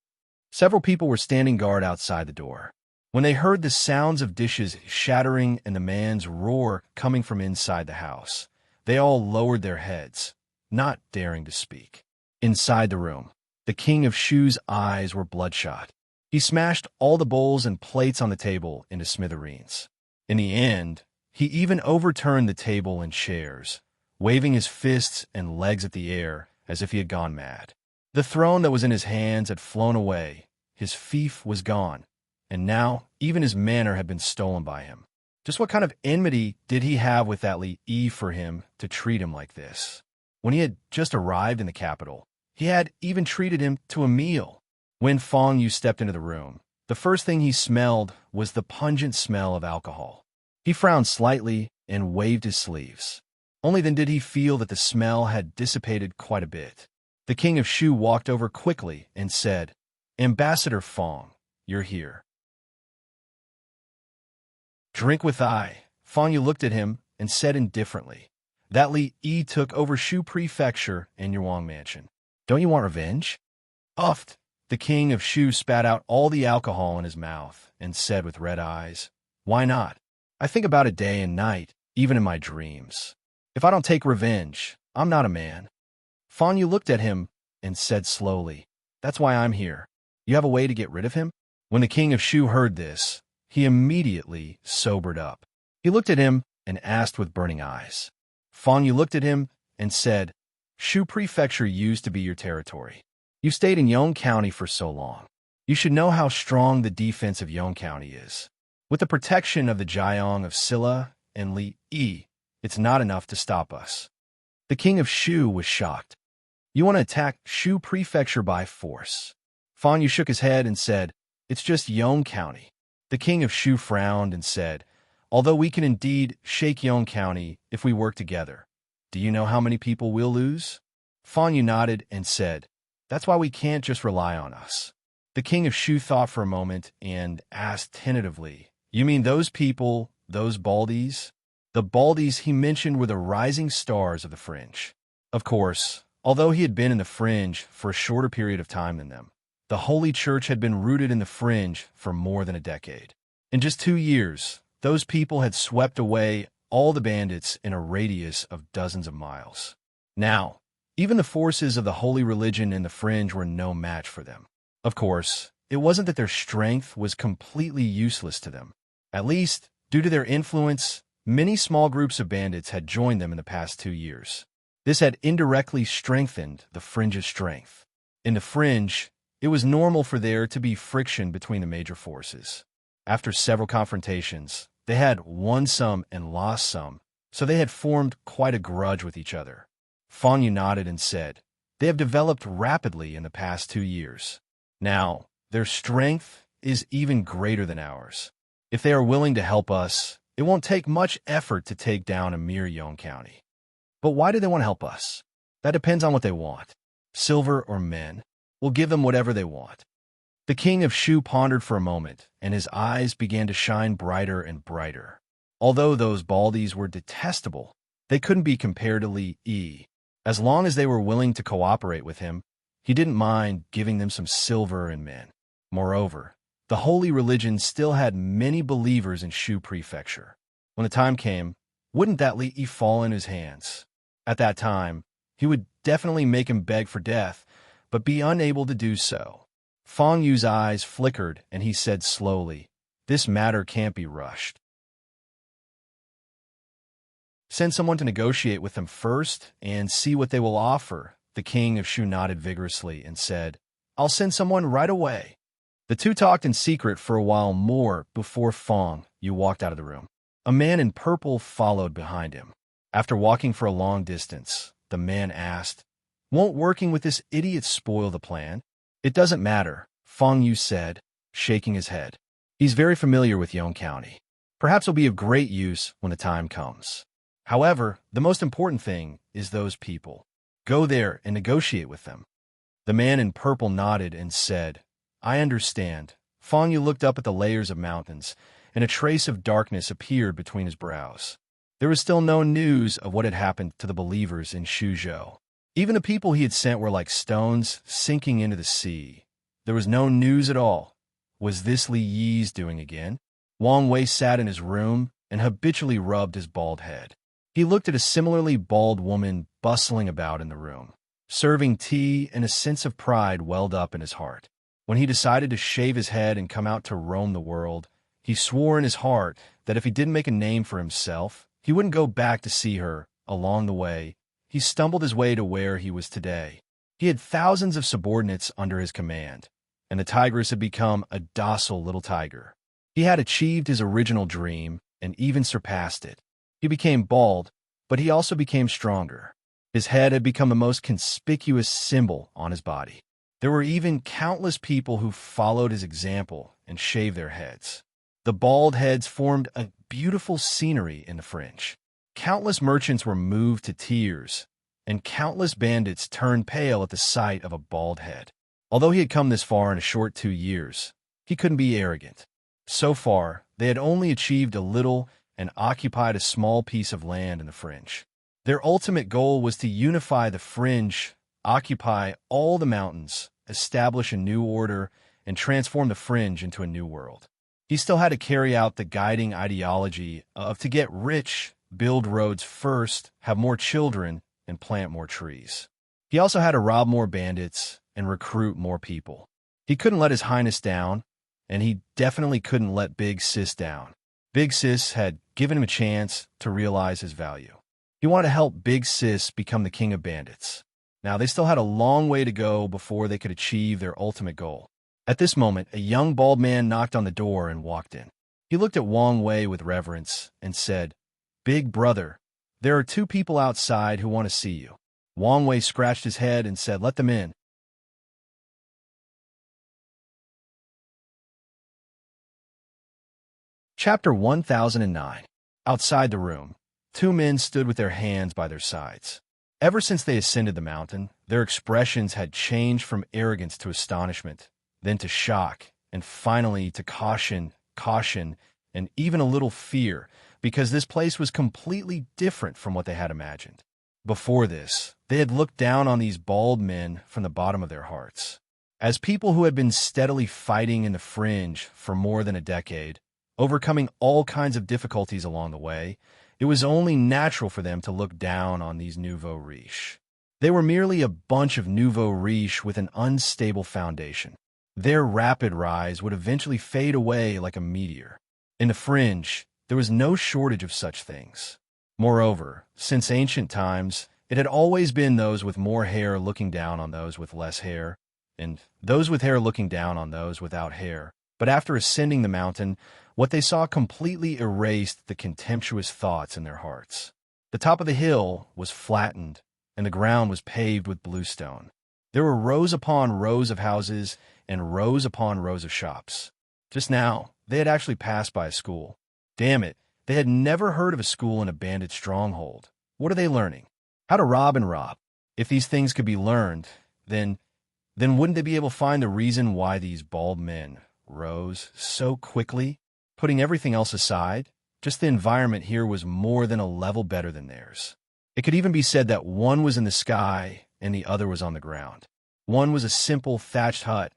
Several people were standing guard outside the door. When they heard the sounds of dishes shattering and the man's roar coming from inside the house, they all lowered their heads, not daring to speak. Inside the room, the king of Shu's eyes were bloodshot. He smashed all the bowls and plates on the table into smithereens. In the end, he even overturned the table and chairs, waving his fists and legs at the air as if he had gone mad. The throne that was in his hands had flown away, his fief was gone, and now even his manor had been stolen by him. Just what kind of enmity did he have with that Li for him to treat him like this? When he had just arrived in the capital, he had even treated him to a meal. When Fong Yu stepped into the room, the first thing he smelled was the pungent smell of alcohol. He frowned slightly and waved his sleeves. Only then did he feel that the smell had dissipated quite a bit. The king of Shu walked over quickly and said, "Ambassador Fong, you're here. Drink with I." Fong Yu looked at him and said indifferently, "That Li took over Shu Prefecture and your Wang Mansion. Don't you want revenge?" Uffed. The king of Shu spat out all the alcohol in his mouth and said with red eyes, "Why not? I think about it day and night, even in my dreams. If I don't take revenge, I'm not a man." Fong Yu looked at him and said slowly, "That's why I'm here. You have a way to get rid of him?" When the king of Shu heard this, he immediately sobered up. He looked at him and asked with burning eyes. Fong Yu looked at him and said, "Shu Prefecture used to be your territory. You stayed in Yong County for so long. You should know how strong the defense of Yong County is. With the protection of the Jiang of Silla and Li, it's not enough to stop us." The king of Shu was shocked. "You want to attack Shu Prefecture by force?" Fong Yu shook his head and said, "It's just Yong County." The king of Shu frowned and said, "Although we can indeed shake Yong County if we work together, do you know how many people we'll lose?" Fong Yu nodded and said, "That's why we can't just rely on us." The king of Shu thought for a moment and asked tentatively, "You mean those people, those Baldies?" The Baldies he mentioned were the rising stars of the Fringe. Of course, although he had been in the Fringe for a shorter period of time than them, the Holy Church had been rooted in the Fringe for more than a decade. In just 2 years, those people had swept away all the bandits in a radius of dozens of miles. Now, even the forces of the holy religion in the Fringe were no match for them. Of course, it wasn't that their strength was completely useless to them. At least, due to their influence, many small groups of bandits had joined them in the past 2 years. This had indirectly strengthened the Fringe's strength. In the Fringe, it was normal for there to be friction between the major forces. After several confrontations, they had won some and lost some, so they had formed quite a grudge with each other. Fong Yu nodded and said, "They have developed rapidly in the past 2 years. Now, their strength is even greater than ours. If they are willing to help us, it won't take much effort to take down a mere Yong County." "But why do they want to help us?" "That depends on what they want. Silver or men. We'll give them whatever they want." The king of Shu pondered for a moment, and his eyes began to shine brighter and brighter. Although those Baldies were detestable, they couldn't be compared to Li. As long as they were willing to cooperate with him, he didn't mind giving them some silver and men. Moreover, the holy religion still had many believers in Shu Prefecture. When the time came, wouldn't that Li fall in his hands? At that time, he would definitely make him beg for death, but be unable to do so. Fong Yu's eyes flickered, and he said slowly, "This matter can't be rushed. Send someone to negotiate with them first and see what they will offer." The king of Shu nodded vigorously and said, "I'll send someone right away." The two talked in secret for a while more before Fong Yu walked out of the room. A man in purple followed behind him. After walking for a long distance, the man asked, "Won't working with this idiot spoil the plan?" "It doesn't matter," Fong Yu said, shaking his head. "He's very familiar with Yong County. Perhaps he'll be of great use when the time comes. However, the most important thing is those people. Go there and negotiate with them." The man in purple nodded and said, "I understand." Fang Yu looked up at the layers of mountains, and a trace of darkness appeared between his brows. There was still no news of what had happened to the believers in Shuzhou. Even the people he had sent were like stones sinking into the sea. There was no news at all. Was this Li Yi's doing again? Wang Wei sat in his room and habitually rubbed his bald head. He looked at a similarly bald woman bustling about in the room, serving tea, and a sense of pride welled up in his heart. When he decided to shave his head and come out to roam the world, he swore in his heart that if he didn't make a name for himself, he wouldn't go back to see her. Along the way, he stumbled his way to where he was today. He had thousands of subordinates under his command, and the tigress had become a docile little tiger. He had achieved his original dream and even surpassed it. He became bald, but he also became stronger. His head had become the most conspicuous symbol on his body. There were even countless people who followed his example and shaved their heads. The bald heads formed a beautiful scenery in the fringe. Countless merchants were moved to tears, and countless bandits turned pale at the sight of a bald head. Although he had come this far in a short 2 years, he couldn't be arrogant. So far, they had only achieved a little and occupied a small piece of land in the fringe. Their ultimate goal was to unify the fringe, occupy all the mountains, establish a new order, and transform the fringe into a new world. He still had to carry out the guiding ideology of to get rich, build roads first, have more children, and plant more trees. He also had to rob more bandits and recruit more people. He couldn't let His Highness down, and he definitely couldn't let Big Sis down. Big Sis had given him a chance to realize his value. He wanted to help Big Sis become the king of bandits. Now, they still had a long way to go before they could achieve their ultimate goal. At this moment, a young bald man knocked on the door and walked in. He looked at Wang Wei with reverence and said, "Big brother, there are 2 people outside who want to see you." Wang Wei scratched his head and said, "Let them in." Chapter 1009. Outside the room, 2 men stood with their hands by their sides. Ever since they ascended the mountain, their expressions had changed from arrogance to astonishment, then to shock, and finally to caution, and even a little fear, because this place was completely different from what they had imagined. Before this, they had looked down on these bald men from the bottom of their hearts. As people who had been steadily fighting in the fringe for more than a decade, overcoming all kinds of difficulties along the way, it was only natural for them to look down on these nouveaux riches. They were merely a bunch of nouveaux riches with an unstable foundation. Their rapid rise would eventually fade away like a meteor. In the fringe, there was no shortage of such things. Moreover, since ancient times, it had always been those with more hair looking down on those with less hair, and those with hair looking down on those without hair. But after ascending the mountain, what they saw completely erased the contemptuous thoughts in their hearts. The top of the hill was flattened, and the ground was paved with bluestone. There were rows upon rows of houses and rows upon rows of shops. Just now, they had actually passed by a school. Damn it, they had never heard of a school in a bandit stronghold. What are they learning? How to rob and rob. If these things could be learned, then wouldn't they be able to find the reason why these bald men rose so quickly? Putting everything else aside, just the environment here was more than a level better than theirs. It could even be said that one was in the sky and the other was on the ground. One was a simple thatched hut,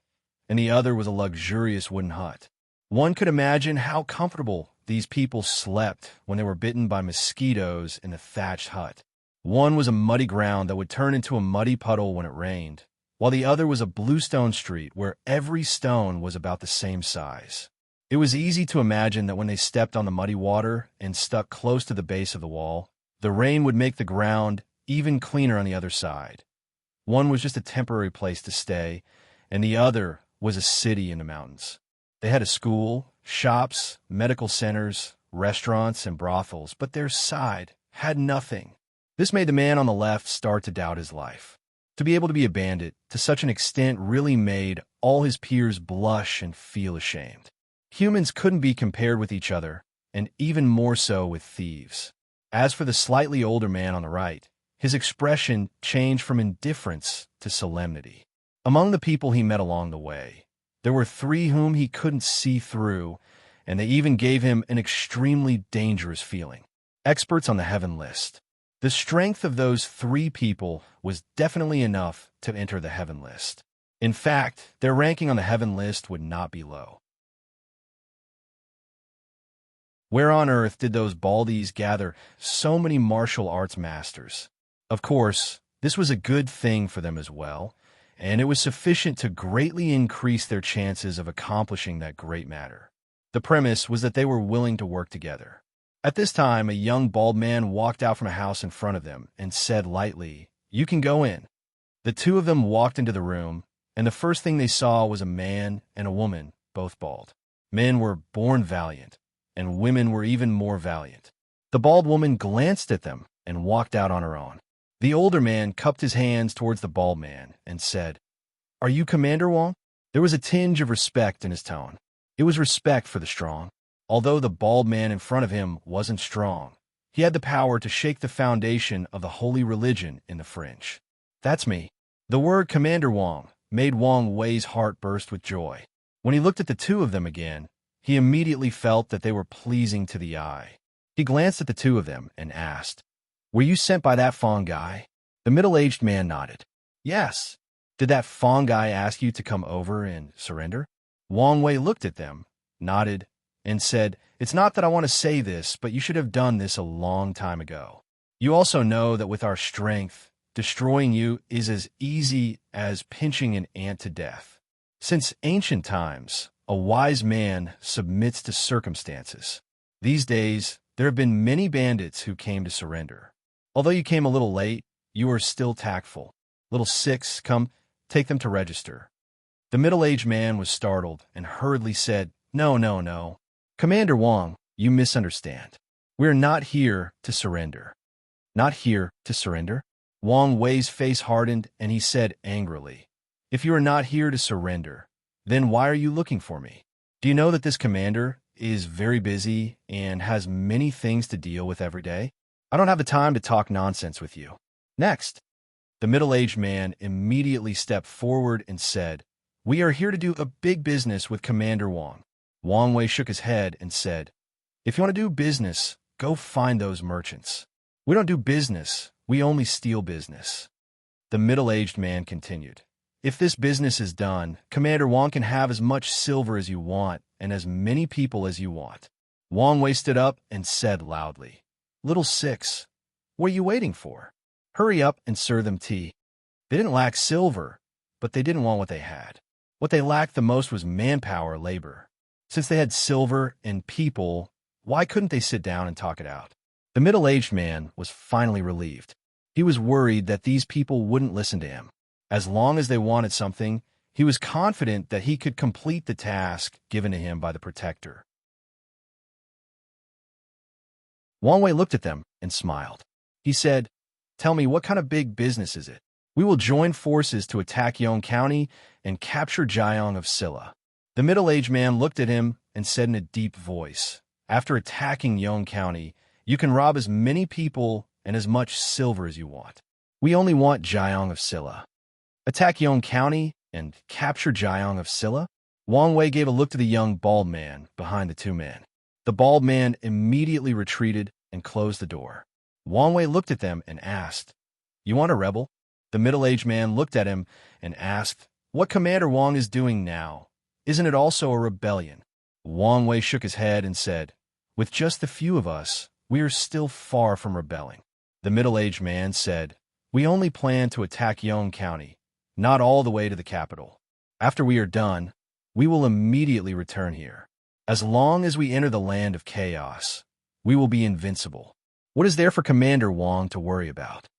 and the other was a luxurious wooden hut. One could imagine how comfortable these people slept when they were bitten by mosquitoes in the thatched hut. One was a muddy ground that would turn into a muddy puddle when it rained, while the other was a bluestone street where every stone was about the same size. It was easy to imagine that when they stepped on the muddy water and stuck close to the base of the wall, the rain would make the ground even cleaner on the other side. One was just a temporary place to stay, and the other was a city in the mountains. They had a school, shops, medical centers, restaurants, and brothels, but their side had nothing. This made the man on the left start to doubt his life. To be able to be a bandit to such an extent really made all his peers blush and feel ashamed. Humans couldn't be compared with each other, and even more so with thieves. As for the slightly older man on the right, his expression changed from indifference to solemnity. Among the people he met along the way, there were 3 whom he couldn't see through, and they even gave him an extremely dangerous feeling. Experts on the heaven list. The strength of those 3 people was definitely enough to enter the heaven list. In fact, their ranking on the heaven list would not be low. Where on earth did those baldies gather so many martial arts masters? Of course, this was a good thing for them as well, and it was sufficient to greatly increase their chances of accomplishing that great matter. The premise was that they were willing to work together. At this time, a young bald man walked out from a house in front of them and said lightly, "You can go in." The 2 of them walked into the room, and the first thing they saw was a man and a woman, both bald. Men were born valiant, and women were even more valiant. The bald woman glanced at them and walked out on her own. The older man cupped his hands towards the bald man and said, "Are you Commander Wong?" There was a tinge of respect in his tone. It was respect for the strong. Although the bald man in front of him wasn't strong, he had the power to shake the foundation of the holy religion in the fringe. "That's me." The word Commander Wong made Wong Wei's heart burst with joy. When he looked at the 2 of them again, he immediately felt that they were pleasing to the eye. He glanced at the 2 of them and asked, "Were you sent by that Fong guy?" The middle-aged man nodded. "Yes." "Did that Fong guy ask you to come over and surrender?" Wong Wei looked at them, nodded, and said, "It's not that I want to say this, but you should have done this a long time ago. You also know that with our strength, destroying you is as easy as pinching an ant to death. Since ancient times, a wise man submits to circumstances. These days, there have been many bandits who came to surrender. Although you came a little late, you are still tactful. Little 6, come, take them to register." The middle-aged man was startled and hurriedly said, "No, no, no. Commander Wong, you misunderstand. We're not here to surrender." "Not here to surrender?" Wong Wei's face hardened, and he said angrily, "If you are not here to surrender, then why are you looking for me? Do you know that this commander is very busy and has many things to deal with every day? I don't have the time to talk nonsense with you." Next, the middle-aged man immediately stepped forward and said, "We are here to do a big business with Commander Wong." Wong Wei shook his head and said, "If you want to do business, go find those merchants. We don't do business, we only steal business." The middle-aged man continued, "If this business is done, Commander Wong can have as much silver as you want and as many people as you want." Wong Wei stood up and said loudly, "Little 6, what are you waiting for? Hurry up and serve them tea." They didn't lack silver, but they didn't want what they had. What they lacked the most was manpower, labor. Since they had silver and people, why couldn't they sit down and talk it out? The middle-aged man was finally relieved. He was worried that these people wouldn't listen to him. As long as they wanted something, he was confident that he could complete the task given to him by the protector. Wong Wei looked at them and smiled. He said, "Tell me, what kind of big business is it? We will join forces to attack Yong County and capture Jiang of Silla." The middle-aged man looked at him and said in a deep voice, "After attacking Yong County, you can rob as many people and as much silver as you want. We only want Jiang of Silla." "Attack Yong County and capture Jiang of Silla?" Wong Wei gave a look to the young bald man behind the 2 men. The bald man immediately retreated and closed the door. Wong Wei looked at them and asked, "You want a rebel?" The middle-aged man looked at him and asked, "What Commander Wong is doing now, isn't it also a rebellion?" Wong Wei shook his head and said, "With just the few of us, we are still far from rebelling." The middle-aged man said, "We only plan to attack Yong County, not all the way to the capital. After we are done, we will immediately return here. As long as we enter the land of chaos, we will be invincible. What is there for Commander Wong to worry about?"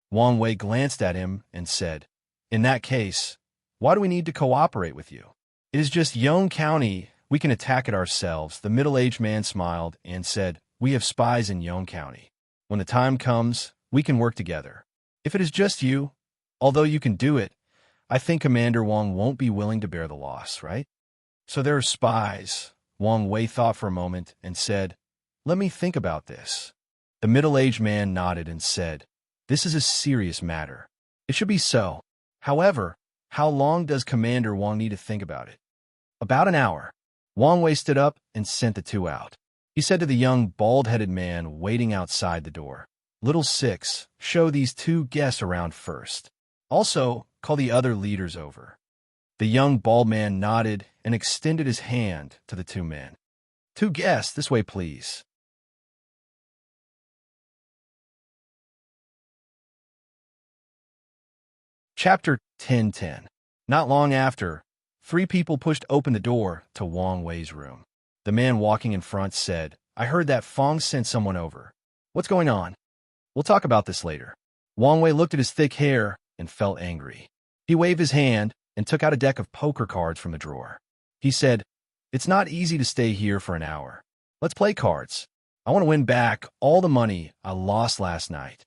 Wong Wei glanced at him and said, "In that case, why do we need to cooperate with you? It is just Yong County. We can attack it ourselves." The middle-aged man smiled and said, "We have spies in Yong County. When the time comes, we can work together. If it is just you, although you can do it, I think Commander Wong won't be willing to bear the loss, right?" "So there are spies." Wong Wei thought for a moment and said, "Let me think about this." The middle-aged man nodded and said, This is a serious matter. It should be so. However, how long does Commander Wang need to think about it? About an hour. Wang Wei stood up and sent the two out. He said to the young, bald-headed man waiting outside the door, "Little Six, show these two guests around first. Also, call the other leaders over." The young, bald man nodded and extended his hand to the two men. "Two guests, this way, please." Chapter 10:10. Not long after, three people pushed open the door to Wang Wei's room. The man walking in front said, "I heard that Fong sent someone over. What's going on?" "We'll talk about this later." Wang Wei looked at his thick hair and felt angry. He waved his hand and took out a deck of poker cards from the drawer. He said, "It's not easy to stay here for an hour. Let's play cards. I want to win back all the money I lost last night."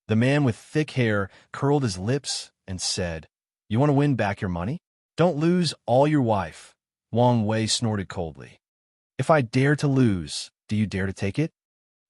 The man with thick hair curled his lips and said, "You want to win back your money? Don't lose all your wife." Wang Wei snorted coldly. "If I dare to lose, do you dare to take it?"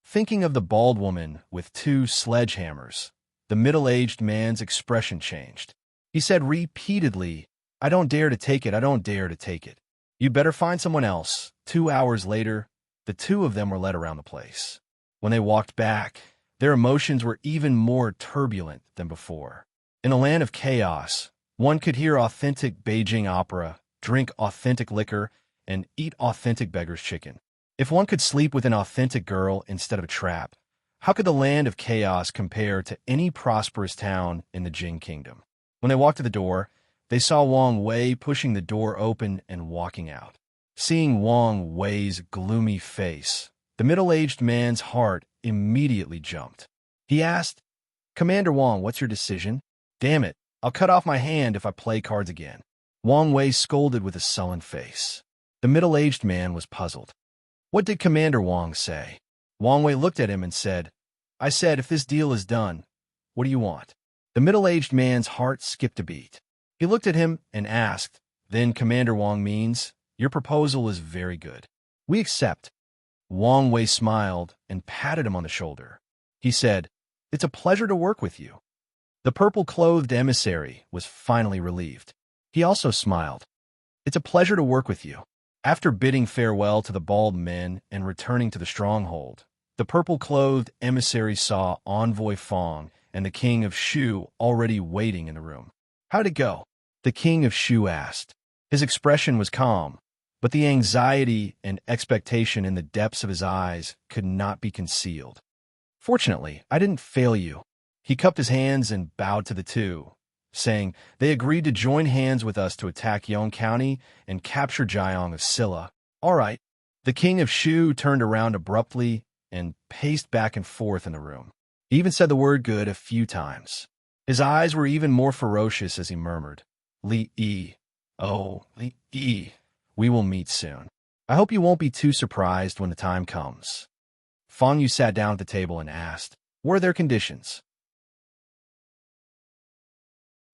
Thinking of the bald woman with two sledgehammers, the middle-aged man's expression changed. He said repeatedly, "I don't dare to take it, I don't dare to take it. You better find someone else." 2 hours later, the two of them were led around the place. When they walked back, their emotions were even more turbulent than before. In a land of chaos, one could hear authentic Beijing opera, drink authentic liquor, and eat authentic beggar's chicken. If one could sleep with an authentic girl instead of a trap, how could the land of chaos compare to any prosperous town in the Jing Kingdom? When they walked to the door, they saw Wang Wei pushing the door open and walking out. Seeing Wang Wei's gloomy face, the middle-aged man's heart immediately jumped. He asked, "Commander Wang, what's your decision?" "Damn it, I'll cut off my hand if I play cards again." Wang Wei scolded with a sullen face. The middle-aged man was puzzled. "What did Commander Wang say?" Wang Wei looked at him and said, "I said, if this deal is done, what do you want?" The middle-aged man's heart skipped a beat. He looked at him and asked, "Then Commander Wang means, your proposal is very good. We accept." Wang Wei smiled and patted him on the shoulder. He said, "It's a pleasure to work with you." The purple-clothed emissary was finally relieved. He also smiled. "It's a pleasure to work with you." After bidding farewell to the bald men and returning to the stronghold, the purple-clothed emissary saw Envoy Fong and the King of Shu already waiting in the room. "How'd it go?" the King of Shu asked. His expression was calm, but the anxiety and expectation in the depths of his eyes could not be concealed. "Fortunately, I didn't fail you." He cupped his hands and bowed to the two, saying they agreed to join hands with us to attack Yong County and capture Jiang of Silla. "All right." The King of Shu turned around abruptly and paced back and forth in the room. He even said the word good a few times. His eyes were even more ferocious as he murmured, "Li Yi. Oh, Li Yi. We will meet soon. I hope you won't be too surprised when the time comes." Fong Yu sat down at the table and asked, "What are their conditions?"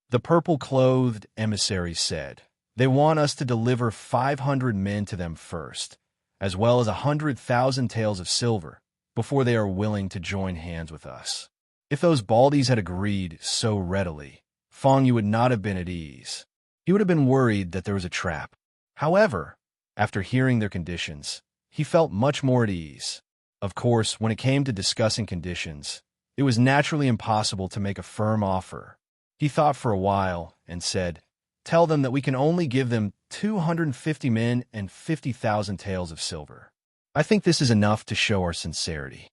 The purple-clothed emissary said, "They want us to deliver 500 men to them first, as well as 100,000 taels of silver, before they are willing to join hands with us." If those baldies had agreed so readily, Fong Yu would not have been at ease. He would have been worried that there was a trap. However, after hearing their conditions, he felt much more at ease. Of course, when it came to discussing conditions, it was naturally impossible to make a firm offer. He thought for a while and said, "Tell them that we can only give them 250 men and 50,000 taels of silver. I think this is enough to show our sincerity."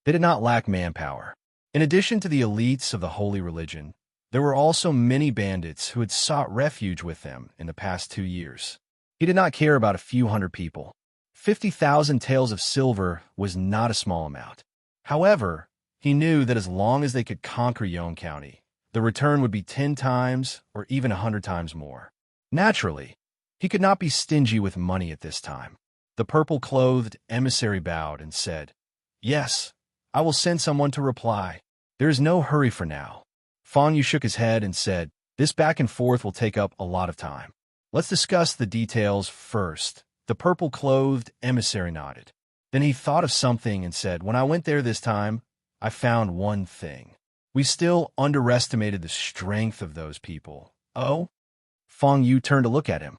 They did not lack manpower. In addition to the elites of the holy religion, there were also many bandits who had sought refuge with them in the past 2 years. He did not care about a few hundred people. 50,000 taels of silver was not a small amount. However, he knew that as long as they could conquer Yong County, the return would be 10 times or even 100 times more. Naturally, he could not be stingy with money at this time. The purple-clothed emissary bowed and said, "Yes, I will send someone to reply. There is no hurry for now." Fong Yu shook his head and said, "This back and forth will take up a lot of time. Let's discuss the details first." The purple-clothed emissary nodded. Then he thought of something and said, "When I went there this time, I found one thing." We still underestimated the strength of those people. Oh? Feng Yu turned to look at him.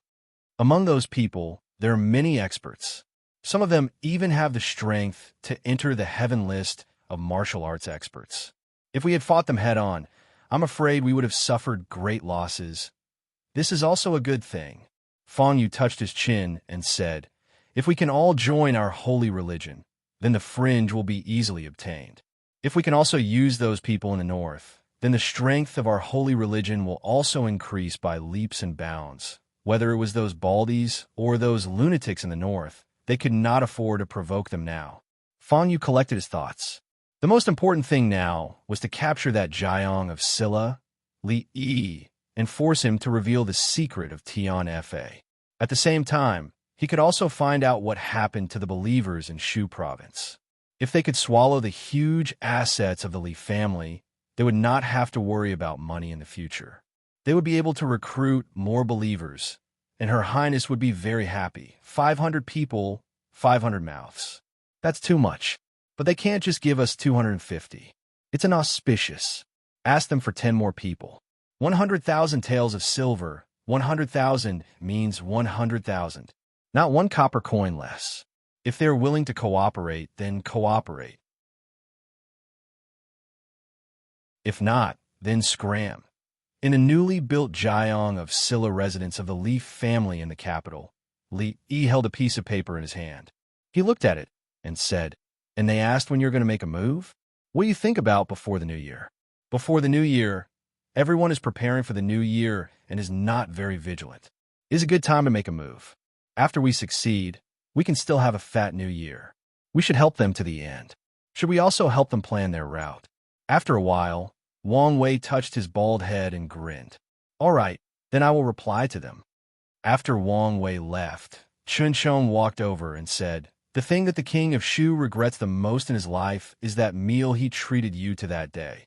Among those people, there are many experts. Some of them even have the strength to enter the heaven list of martial arts experts. If we had fought them head-on, I'm afraid we would have suffered great losses. This is also a good thing. Feng Yu touched his chin and said, if we can all join our holy religion, then the fringe will be easily obtained. If we can also use those people in the north, then the strength of our holy religion will also increase by leaps and bounds. Whether it was those baldies or those lunatics in the north, they could not afford to provoke them now. Feng Yu collected his thoughts. The most important thing now was to capture that Jiang of Silla, Li Yi, and force him to reveal the secret of Tian Fa. At the same time, he could also find out what happened to the believers in Shu province. If they could swallow the huge assets of the Li family, they would not have to worry about money in the future. They would be able to recruit more believers, and Her Highness would be very happy. 500 people, 500 mouths. That's too much. But they can't just give us 250. It's inauspicious. Ask them for 10 more people. 100,000 taels of silver. 100,000 means 100,000. Not one copper coin less. If they're willing to cooperate, then cooperate. If not, then scram. In a newly built Jiang of Silla residence of the Li family in the capital, Li Yi held a piece of paper in his hand. He looked at it and said, and they asked when you're going to make a move? What do you think about before the new year? Before the new year, everyone is preparing for the new year and is not very vigilant. It is a good time to make a move. After we succeed, we can still have a fat new year. We should help them to the end. Should we also help them plan their route? After a while, Wang Wei touched his bald head and grinned. All right, then I will reply to them. After Wang Wei left, Chun Chong walked over and said, the thing that the king of Shu regrets the most in his life is that meal he treated you to that day.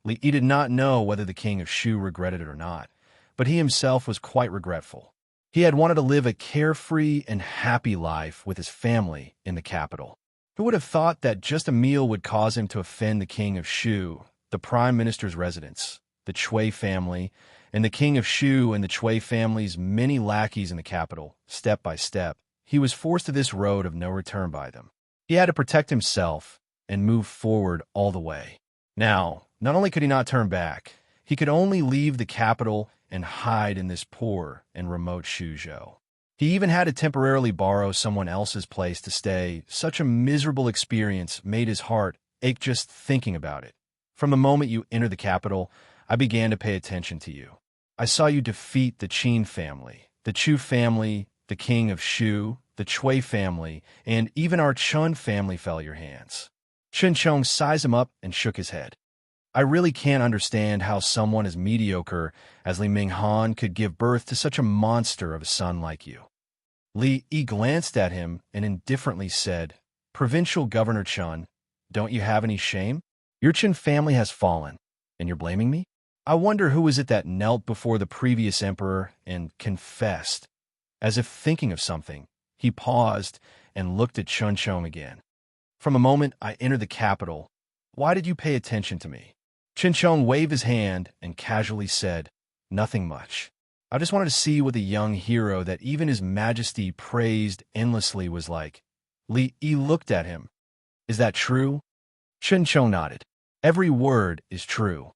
Li Yi did not know whether the king of Shu regretted it or not, but he himself was quite regretful. He had wanted to live a carefree and happy life with his family in the capital. Who would have thought that just a meal would cause him to offend the king of Shu, the prime minister's residence, the Chui family, and the king of Shu and the Chui family's many lackeys in the capital, step by step? He was forced to this road of no return by them. He had to protect himself and move forward all the way. Now, not only could he not turn back, he could only leave the capital and hide in this poor and remote Shuzhou. He even had to temporarily borrow someone else's place to stay. Such a miserable experience made his heart ache just thinking about it. From the moment you entered the capital, I began to pay attention to you. I saw you defeat the Qin family, the Chu family, the king of Shu, the Chui family, and even our Chun family fell at your hands. Chun Chong sized him up and shook his head. I really can't understand how someone as mediocre as Li Minghan could give birth to such a monster of a son like you. Li Yi glanced at him and indifferently said, Provincial Governor Chun, don't you have any shame? Your Chun family has fallen, and you're blaming me? I wonder who was it that knelt before the previous emperor and confessed. As if thinking of something, he paused and looked at Chun Chong again. From the moment I entered the capital, why did you pay attention to me? Chun Chong waved his hand and casually said, nothing much. I just wanted to see what the young hero that even his majesty praised endlessly was like. Li Yi looked at him. Is that true? Chun Chong nodded. Every word is true.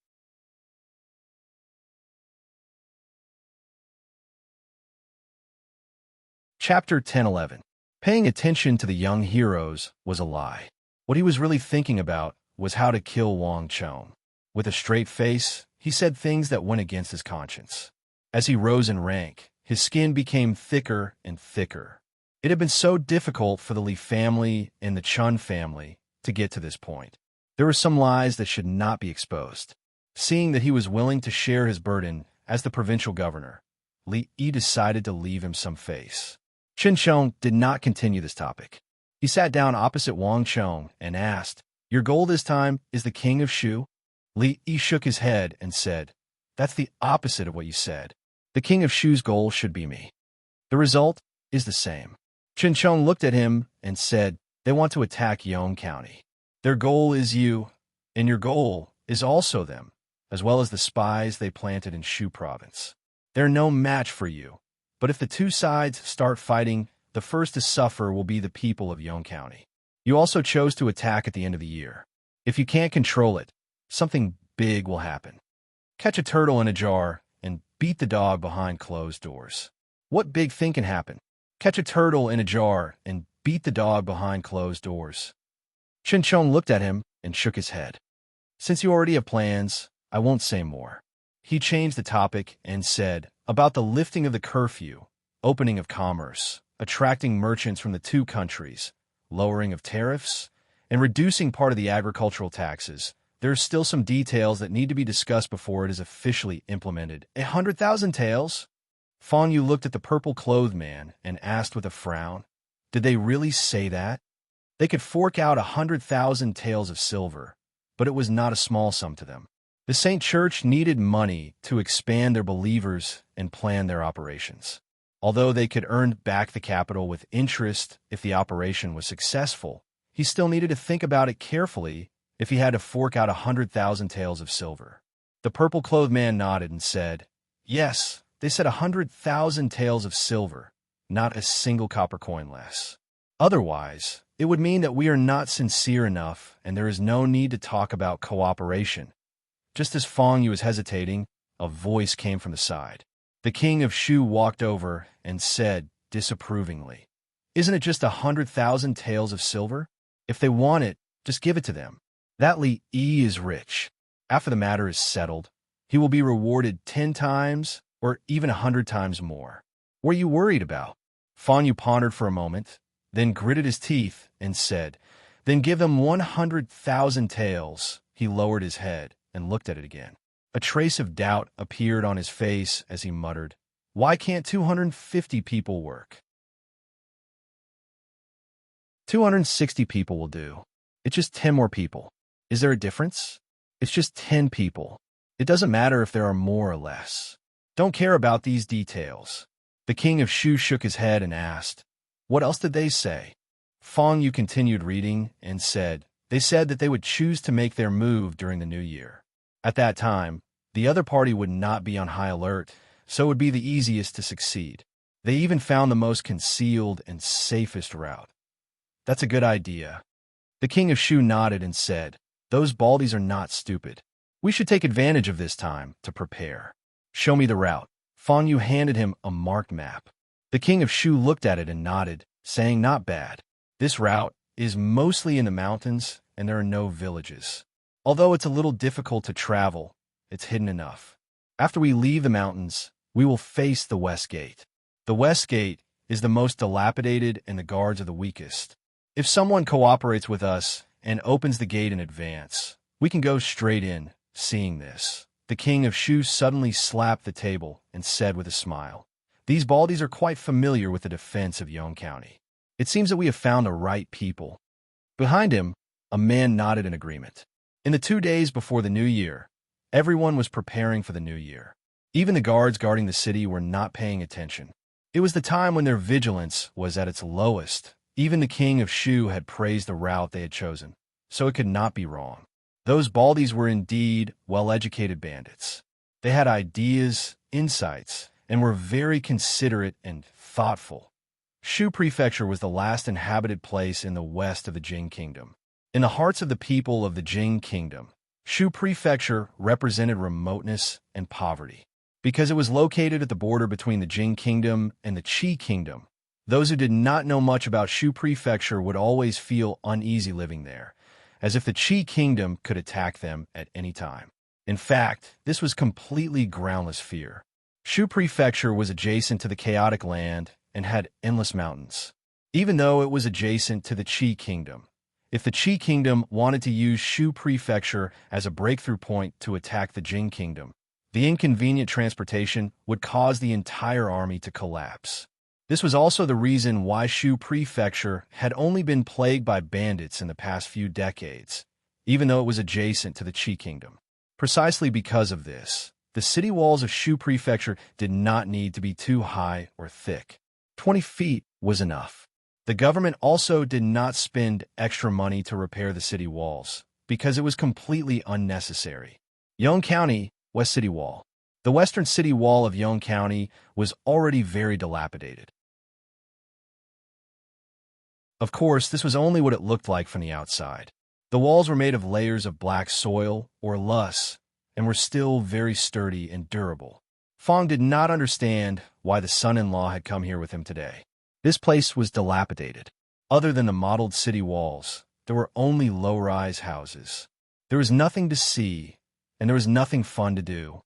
Chapter 10-11. Paying attention to the young heroes was a lie. What he was really thinking about was how to kill Wang Chong. With a straight face, he said things that went against his conscience. As he rose in rank, his skin became thicker and thicker. It had been so difficult for the Li family and the Chun family to get to this point. There were some lies that should not be exposed. Seeing that he was willing to share his burden as the provincial governor, Li Yi decided to leave him some face. Chun Chong did not continue this topic. He sat down opposite Wang Chong and asked, Your goal this time is the king of Shu? Li Yi shook his head and said, That's the opposite of what you said. The king of Shu's goal should be me. The result is the same. Chun Chong looked at him and said, They want to attack Yong County. Their goal is you, and your goal is also them, as well as the spies they planted in Shu province. They're no match for you, but if the two sides start fighting, the first to suffer will be the people of Yong County. You also chose to attack at the end of the year. If you can't control it, something big will happen. Catch a turtle in a jar and beat the dog behind closed doors. What big thing can happen? Catch a turtle in a jar and beat the dog behind closed doors. Chen Chong looked at him and shook his head. Since you already have plans, I won't say more. He changed the topic and said about the lifting of the curfew, opening of commerce, attracting merchants from the two countries, lowering of tariffs, and reducing part of the agricultural taxes. There are still some details that need to be discussed before it is officially implemented. 100,000 taels? Fang Yu looked at the purple-clothed man and asked with a frown, did they really say that? They could fork out 100,000 taels of silver, but it was not a small sum to them. The Saint Church needed money to expand their believers and plan their operations. Although they could earn back the capital with interest if the operation was successful, he still needed to think about it carefully if he had to fork out 100,000 taels of silver. The purple-clothed man nodded and said, yes, they said 100,000 taels of silver, not a single copper coin less. Otherwise, it would mean that we are not sincere enough and there is no need to talk about cooperation. Just as Fang Yu was hesitating, a voice came from the side. The king of Shu walked over and said disapprovingly, isn't it just 100,000 taels of silver? If they want it, just give it to them. That Li Yi is rich. After the matter is settled, he will be rewarded 10 times or even 100 times more. What are you worried about? Fang Yu pondered for a moment, then gritted his teeth and said, then give them 100,000 taels. He lowered his head and looked at it again. A trace of doubt appeared on his face as he muttered, why can't 250 people work? 260 people will do. It's just 10 more people. Is there a difference? It's just 10 people. It doesn't matter if there are more or less. Don't care about these details. The king of Shu shook his head and asked, what else did they say? Fang Yu continued reading and said, they said that they would choose to make their move during the new year. At that time, the other party would not be on high alert, so it would be the easiest to succeed. They even found the most concealed and safest route. That's a good idea. The king of Shu nodded and said, those baldies are not stupid. We should take advantage of this time to prepare. Show me the route. Fang Yu handed him a marked map. The king of Shu looked at it and nodded, saying not bad. This route is mostly in the mountains and there are no villages. Although it's a little difficult to travel, it's hidden enough. After we leave the mountains, we will face the west gate. The west gate is the most dilapidated and the guards are the weakest. If someone cooperates with us and opens the gate in advance, we can go straight in. Seeing this, the king of Shu suddenly slapped the table and said with a smile, these baldies are quite familiar with the defense of Yong County. It seems that we have found the right people. Behind him, a man nodded in agreement. In the 2 days before the new year, everyone was preparing for the new year. Even the guards guarding the city were not paying attention. It was the time when their vigilance was at its lowest. Even the king of Shu had praised the route they had chosen, so it could not be wrong. Those baldies were indeed well-educated bandits. They had ideas, insights, and were very considerate and thoughtful. Shu Prefecture was the last inhabited place in the west of the Jing Kingdom. In the hearts of the people of the Jing Kingdom, Shu Prefecture represented remoteness and poverty. Because it was located at the border between the Jing Kingdom and the Qi Kingdom, those who did not know much about Shu Prefecture would always feel uneasy living there, as if the Qi Kingdom could attack them at any time. In fact, this was completely groundless fear. Shu Prefecture was adjacent to the chaotic land and had endless mountains. Even though it was adjacent to the Qi Kingdom, if the Qi Kingdom wanted to use Shu Prefecture as a breakthrough point to attack the Jing Kingdom, the inconvenient transportation would cause the entire army to collapse. This was also the reason why Shu Prefecture had only been plagued by bandits in the past few decades, even though it was adjacent to the Qi Kingdom. Precisely because of this, the city walls of Shu Prefecture did not need to be too high or thick. 20 feet was enough. The government also did not spend extra money to repair the city walls, because it was completely unnecessary. Yonge County, West City Wall. The western city wall of Yonge County was already very dilapidated. Of course, this was only what it looked like from the outside. The walls were made of layers of black soil, or loess, and were still very sturdy and durable. Fong did not understand why the son-in-law had come here with him today. This place was dilapidated. Other than the modeled city walls, there were only low-rise houses. There was nothing to see, and there was nothing fun to do.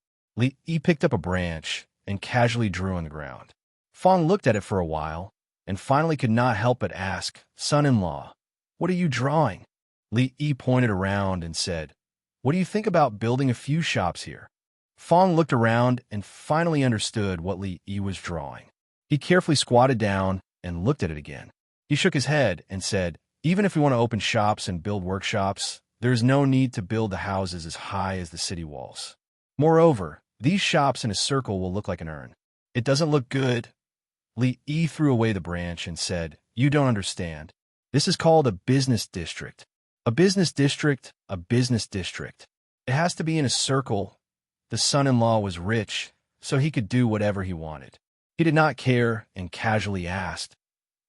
He picked up a branch and casually drew on the ground. Fong looked at it for a while, and finally could not help but ask, "Son-in-law, what are you drawing?" Li pointed around and said, "What do you think about building a few shops here?" Fong looked around and finally understood what Li was drawing. He carefully squatted down and looked at it again. He shook his head and said, "Even if we want to open shops and build workshops, there is no need to build the houses as high as the city walls. Moreover, these shops in a circle will look like an urn. It doesn't look good." Li threw away the branch and said, "You don't understand. This is called a business district. A business district, a business district. It has to be in a circle." The son-in-law was rich, so he could do whatever he wanted. He did not care and casually asked,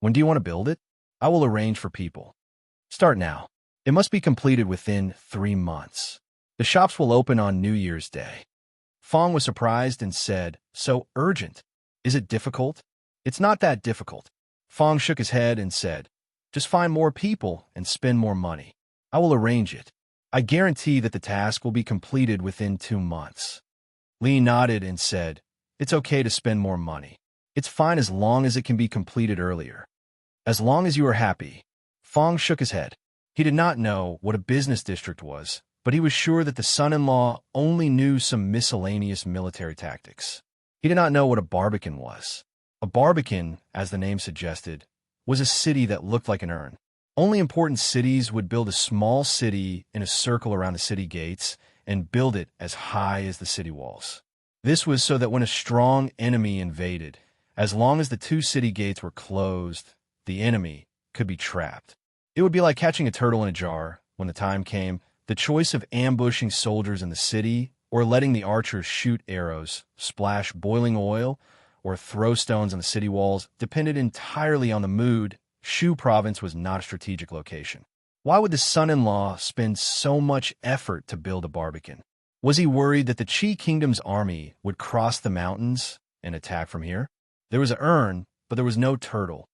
"When do you want to build it? I will arrange for people. Start now. It must be completed within 3 months. The shops will open on New Year's Day." Fong was surprised and said, "So urgent. Is it difficult?" "It's not that difficult." Fong shook his head and said, "Just find more people and spend more money. I will arrange it. I guarantee that the task will be completed within 2 months." Li nodded and said, "It's okay to spend more money. It's fine as long as it can be completed earlier. As long as you are happy." Fong shook his head. He did not know what a business district was, but he was sure that the son-in-law only knew some miscellaneous military tactics. He did not know what a barbican was. A barbican, as the name suggested, was a city that looked like an urn. Only important cities would build a small city in a circle around the city gates and build it as high as the city walls. This was so that when a strong enemy invaded, as long as the 2 city gates were closed, the enemy could be trapped. It would be like catching a turtle in a jar. When the time came, the choice of ambushing soldiers in the city or letting the archers shoot arrows, splash boiling oil, or throw stones on the city walls depended entirely on the mood. Shu Province was not a strategic location. Why would the son-in-law spend so much effort to build a barbican? Was he worried that the Qi Kingdom's army would cross the mountains and attack from here? There was an urn, but there was no turtle.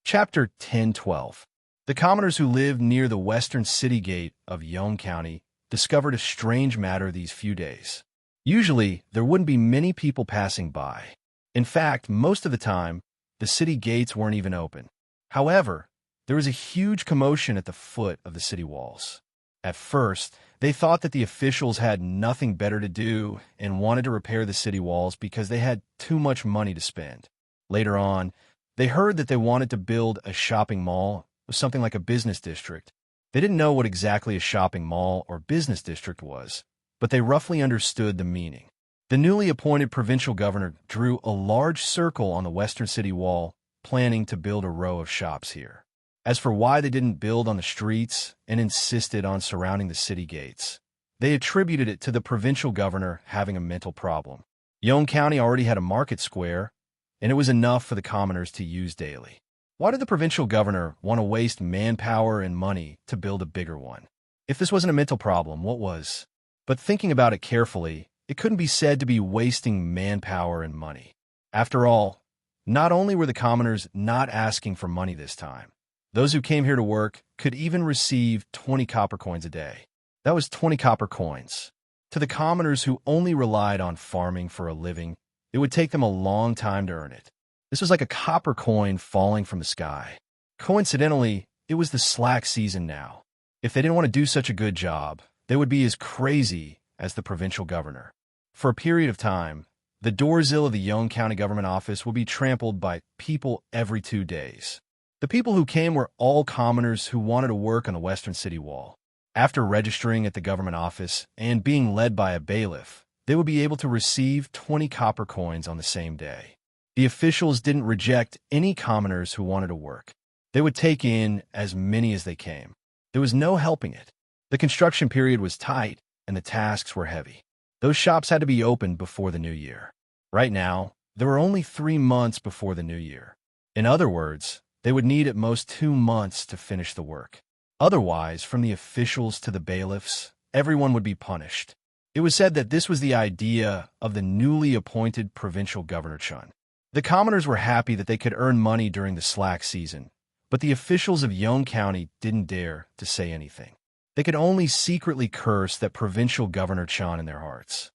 Chapter 10-12. The commoners who lived near the western city gate of Yonge County discovered a strange matter these few days. Usually, there wouldn't be many people passing by. In fact, most of the time, the city gates weren't even open. However, there was a huge commotion at the foot of the city walls. At first, they thought that the officials had nothing better to do and wanted to repair the city walls because they had too much money to spend. Later on, they heard that they wanted to build a shopping mall, something like a business district. They didn't know what exactly a shopping mall or business district was, but they roughly understood the meaning. The newly appointed provincial governor drew a large circle on the western city wall, planning to build a row of shops here. As for why they didn't build on the streets and insisted on surrounding the city gates, they attributed it to the provincial governor having a mental problem. Yonge County already had a market square, and it was enough for the commoners to use daily. Why did the provincial governor want to waste manpower and money to build a bigger one? If this wasn't a mental problem, what was? But thinking about it carefully, it couldn't be said to be wasting manpower and money. After all, not only were the commoners not asking for money this time, those who came here to work could even receive 20 copper coins a day. That was 20 copper coins. To the commoners who only relied on farming for a living, it would take them a long time to earn it. This was like a copper coin falling from the sky. Coincidentally, it was the slack season now. If they didn't want to do such a good job, they would be as crazy as the provincial governor. For a period of time, the doorsill of the Yonge County government office will be trampled by people every 2 days. The people who came were all commoners who wanted to work on the western city wall. After registering at the government office and being led by a bailiff, they would be able to receive 20 copper coins on the same day. The officials didn't reject any commoners who wanted to work. They would take in as many as they came. There was no helping it. The construction period was tight, and the tasks were heavy. Those shops had to be opened before the new year. Right now, there were only 3 months before the new year. In other words, they would need at most 2 months to finish the work. Otherwise, from the officials to the bailiffs, everyone would be punished. It was said that this was the idea of the newly appointed provincial governor Chun. The commoners were happy that they could earn money during the slack season, but the officials of Yong County didn't dare to say anything. They could only secretly curse that provincial governor Chun in their hearts.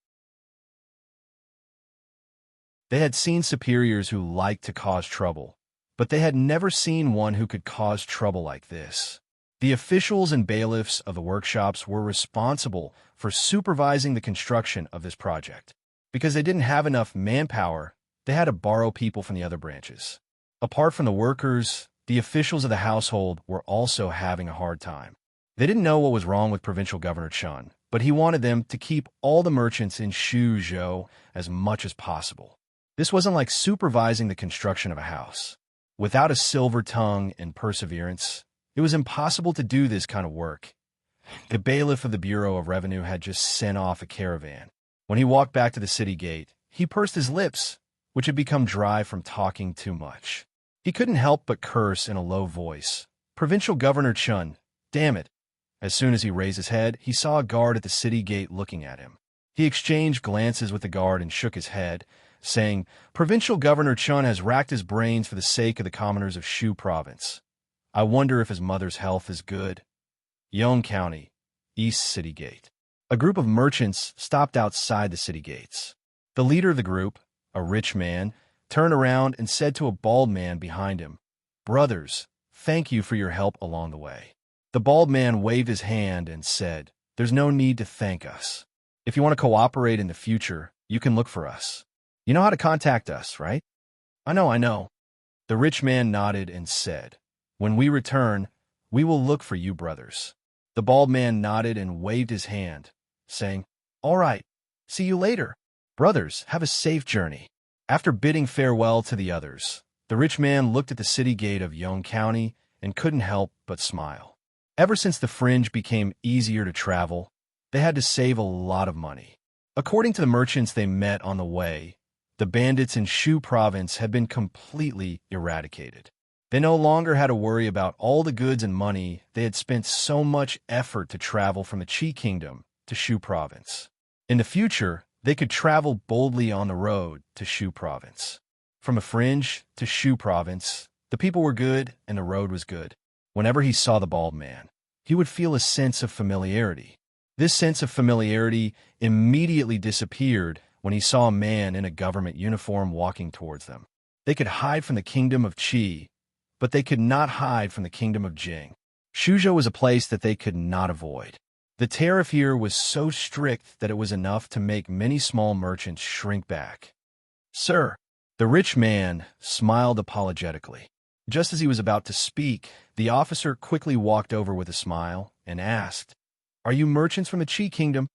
They had seen superiors who liked to cause trouble, but they had never seen one who could cause trouble like this. The officials and bailiffs of the workshops were responsible for supervising the construction of this project. Because they didn't have enough manpower, they had to borrow people from the other branches. Apart from the workers, the officials of the household were also having a hard time. They didn't know what was wrong with Provincial Governor Chun, but he wanted them to keep all the merchants in Shuzhou as much as possible. This wasn't like supervising the construction of a house. Without a silver tongue and perseverance, it was impossible to do this kind of work. The bailiff of the Bureau of Revenue had just sent off a caravan. When he walked back to the city gate, he pursed his lips, which had become dry from talking too much. He couldn't help but curse in a low voice. Provincial Governor Chun, damn it. As soon as he raised his head, he saw a guard at the city gate looking at him. He exchanged glances with the guard and shook his head, saying, Provincial Governor Chun has racked his brains for the sake of the commoners of Shu Province. I wonder if his mother's health is good. Yong County, East City Gate. A group of merchants stopped outside the city gates. The leader of the group, a rich man, turned around and said to a bald man behind him, Brothers, thank you for your help along the way. The bald man waved his hand and said, There's no need to thank us. If you want to cooperate in the future, you can look for us. You know how to contact us, right? I know. The rich man nodded and said, When we return, we will look for you, brothers. The bald man nodded and waved his hand, saying, All right, see you later. Brothers, have a safe journey. After bidding farewell to the others, the rich man looked at the city gate of Yong County and couldn't help but smile. Ever since the fringe became easier to travel, they had to save a lot of money. According to the merchants they met on the way, the bandits in Shu Province had been completely eradicated. They no longer had to worry about all the goods and money they had spent so much effort to travel from the Qi Kingdom to Shu Province. In the future, they could travel boldly on the road to Shu Province. From the fringe to Shu Province, the people were good and the road was good. Whenever he saw the bald man, he would feel a sense of familiarity. This sense of familiarity immediately disappeared when he saw a man in a government uniform walking towards them. They could hide from the kingdom of Qi, but they could not hide from the kingdom of Jing. Shuzhou was a place that they could not avoid. The tariff here was so strict that it was enough to make many small merchants shrink back. Sir, the rich man smiled apologetically. Just as he was about to speak, the officer quickly walked over with a smile and asked, Are you merchants from the Qi Kingdom?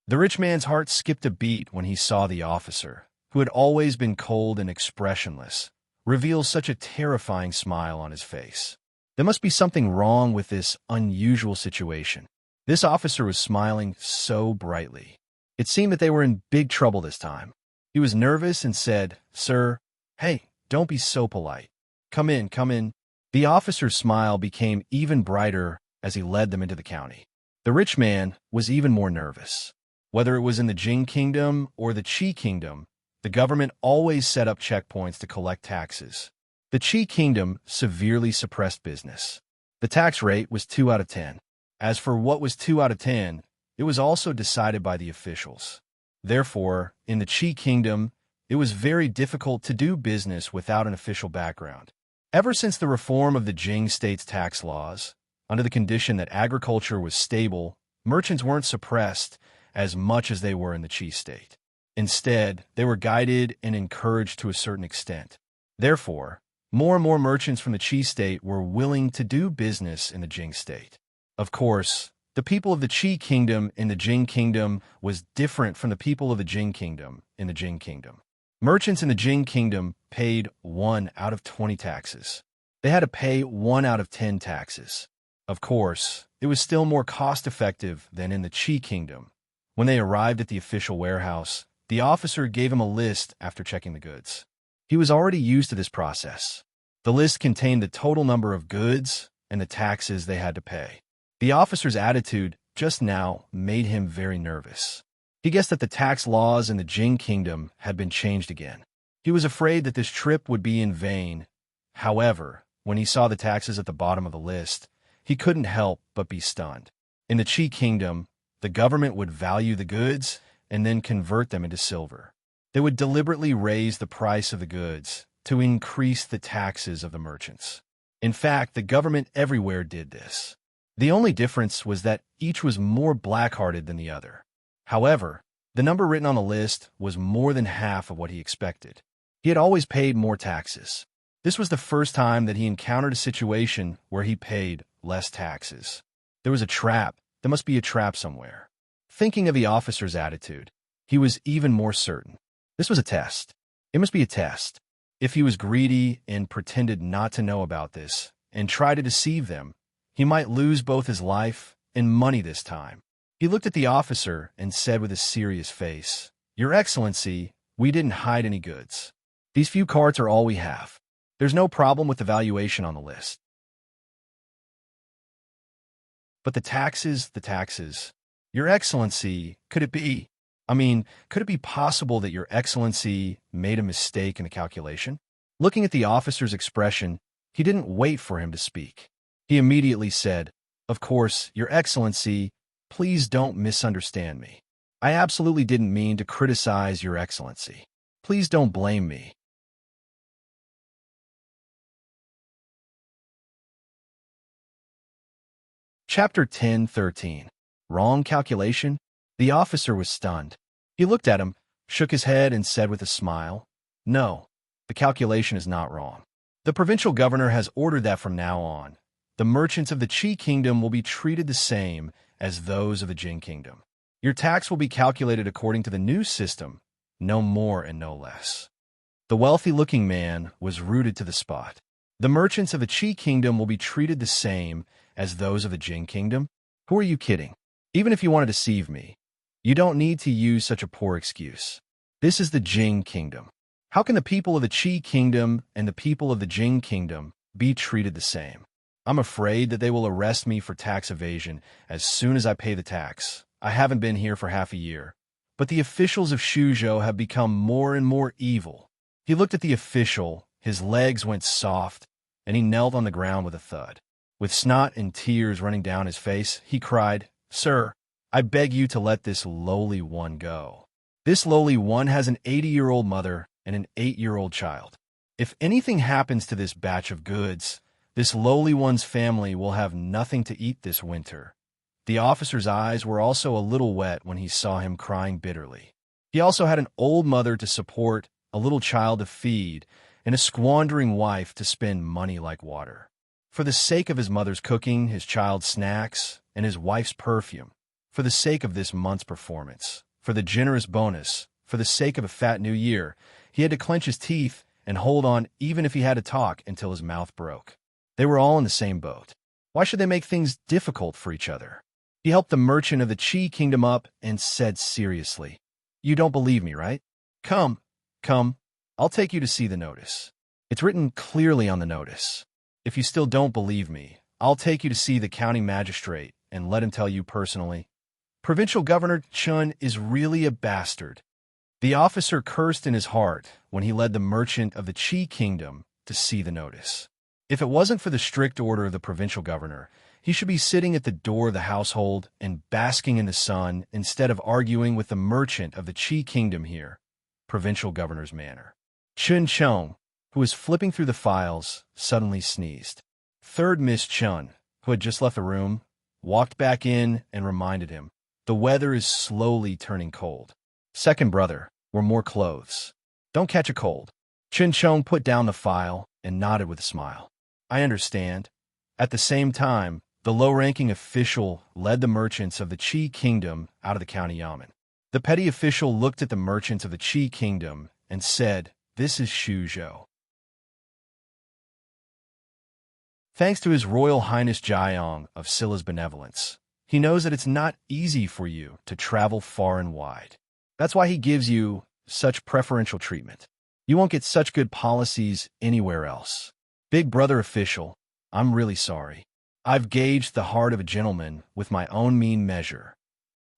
The rich man's heart skipped a beat when he saw the officer, who had always been cold and expressionless, reveal such a terrifying smile on his face. There must be something wrong with this unusual situation. This officer was smiling so brightly. It seemed that they were in big trouble this time. He was nervous and said, Sir, hey, don't be so polite. Come in. The officer's smile became even brighter as he led them into the county. The rich man was even more nervous. Whether it was in the Jing Kingdom or the Qi Kingdom, the government always set up checkpoints to collect taxes. The Qi Kingdom severely suppressed business. The tax rate was 2 out of 10. As for what was 2 out of 10, it was also decided by the officials. Therefore, in the Qi Kingdom, it was very difficult to do business without an official background. Ever since the reform of the Jing state's tax laws, under the condition that agriculture was stable, merchants weren't suppressed as much as they were in the Qi state. Instead, they were guided and encouraged to a certain extent. Therefore, more and more merchants from the Qi state were willing to do business in the Jing state. Of course, The people of the Qi Kingdom in the Jing Kingdom was different from the people of the Jing Kingdom in the Jing Kingdom. Merchants in the Jing Kingdom paid 1 out of 20 taxes. They had to pay 1 out of 10 taxes. Of course, it was still more cost-effective than in the Qi Kingdom. When they arrived at the official warehouse, the officer gave him a list after checking the goods. He was already used to this process. The list contained the total number of goods and the taxes they had to pay. The officer's attitude just now made him very nervous. He guessed that the tax laws in the Jing Kingdom had been changed again. He was afraid that this trip would be in vain. However, when he saw the taxes at the bottom of the list, he couldn't help but be stunned. In the Qi Kingdom, the government would value the goods and then convert them into silver. They would deliberately raise the price of the goods to increase the taxes of the merchants. In fact, the government everywhere did this. The only difference was that each was more black-hearted than the other. However, the number written on the list was more than half of what he expected. He had always paid more taxes. This was the first time that he encountered a situation where he paid less taxes. There was a trap. There must be a trap somewhere. Thinking of the officer's attitude, he was even more certain. This was a test. It must be a test. If he was greedy and pretended not to know about this and tried to deceive them, he might lose both his life and money this time. He looked at the officer and said with a serious face, "Your Excellency, we didn't hide any goods. These few carts are all we have. There's no problem with the valuation on the list. But the taxes. Your Excellency, could it be possible that Your Excellency made a mistake in the calculation?" Looking at the officer's expression, he didn't wait for him to speak. He immediately said, "Of course, Your Excellency, please don't misunderstand me. I absolutely didn't mean to criticize Your Excellency. Please don't blame me." Chapter 10:13. Wrong calculation? The officer was stunned. He looked at him, shook his head, and said with a smile, "No, the calculation is not wrong. The provincial governor has ordered that from now on, the merchants of the Qi Kingdom will be treated the same as those of the Jing Kingdom. Your tax will be calculated according to the new system, no more and no less." The wealthy-looking man was rooted to the spot. The merchants of the Qi Kingdom will be treated the same as those of the Jing Kingdom? Who are you kidding? Even if you want to deceive me, you don't need to use such a poor excuse. This is the Jing Kingdom. How can the people of the Qi Kingdom and the people of the Jing Kingdom be treated the same? I'm afraid that they will arrest me for tax evasion as soon as I pay the tax. I haven't been here for half a year, but the officials of Shuzhou have become more and more evil. He looked at the official, his legs went soft, and he knelt on the ground with a thud. With snot and tears running down his face, he cried, "Sir, I beg you to let this lowly one go. This lowly one has an 80-year-old mother and an 8-year-old child. If anything happens to this batch of goods, this lowly one's family will have nothing to eat this winter." The officer's eyes were also a little wet when he saw him crying bitterly. He also had an old mother to support, a little child to feed, and a squandering wife to spend money like water. For the sake of his mother's cooking, his child's snacks, and his wife's perfume, for the sake of this month's performance, for the generous bonus, for the sake of a fat new year, he had to clench his teeth and hold on even if he had to talk until his mouth broke. They were all in the same boat. Why should they make things difficult for each other? He helped the merchant of the Qi Kingdom up and said seriously, "You don't believe me, right? Come, I'll take you to see the notice. It's written clearly on the notice. If you still don't believe me, I'll take you to see the county magistrate and let him tell you personally. Provincial Governor Chun is really a bastard." The officer cursed in his heart when he led the merchant of the Qi Kingdom to see the notice. If it wasn't for the strict order of the provincial governor, he should be sitting at the door of the household and basking in the sun instead of arguing with the merchant of the Qi Kingdom here. Provincial governor's manner. Chun Chung, who was flipping through the files, suddenly sneezed. Third Miss Chun, who had just left the room, walked back in and reminded him, "The weather is slowly turning cold. Second brother, wear more clothes. Don't catch a cold." Chun Chung put down the file and nodded with a smile. "I understand." At the same time, the low-ranking official led the merchants of the Qi Kingdom out of the county yamen. The petty official looked at the merchants of the Qi Kingdom and said, "This is Shuzhou. Thanks to His Royal Highness Jiang of Silla's benevolence, he knows that it's not easy for you to travel far and wide. That's why he gives you such preferential treatment. You won't get such good policies anywhere else. Big brother official, I'm really sorry. I've gauged the heart of a gentleman with my own mean measure."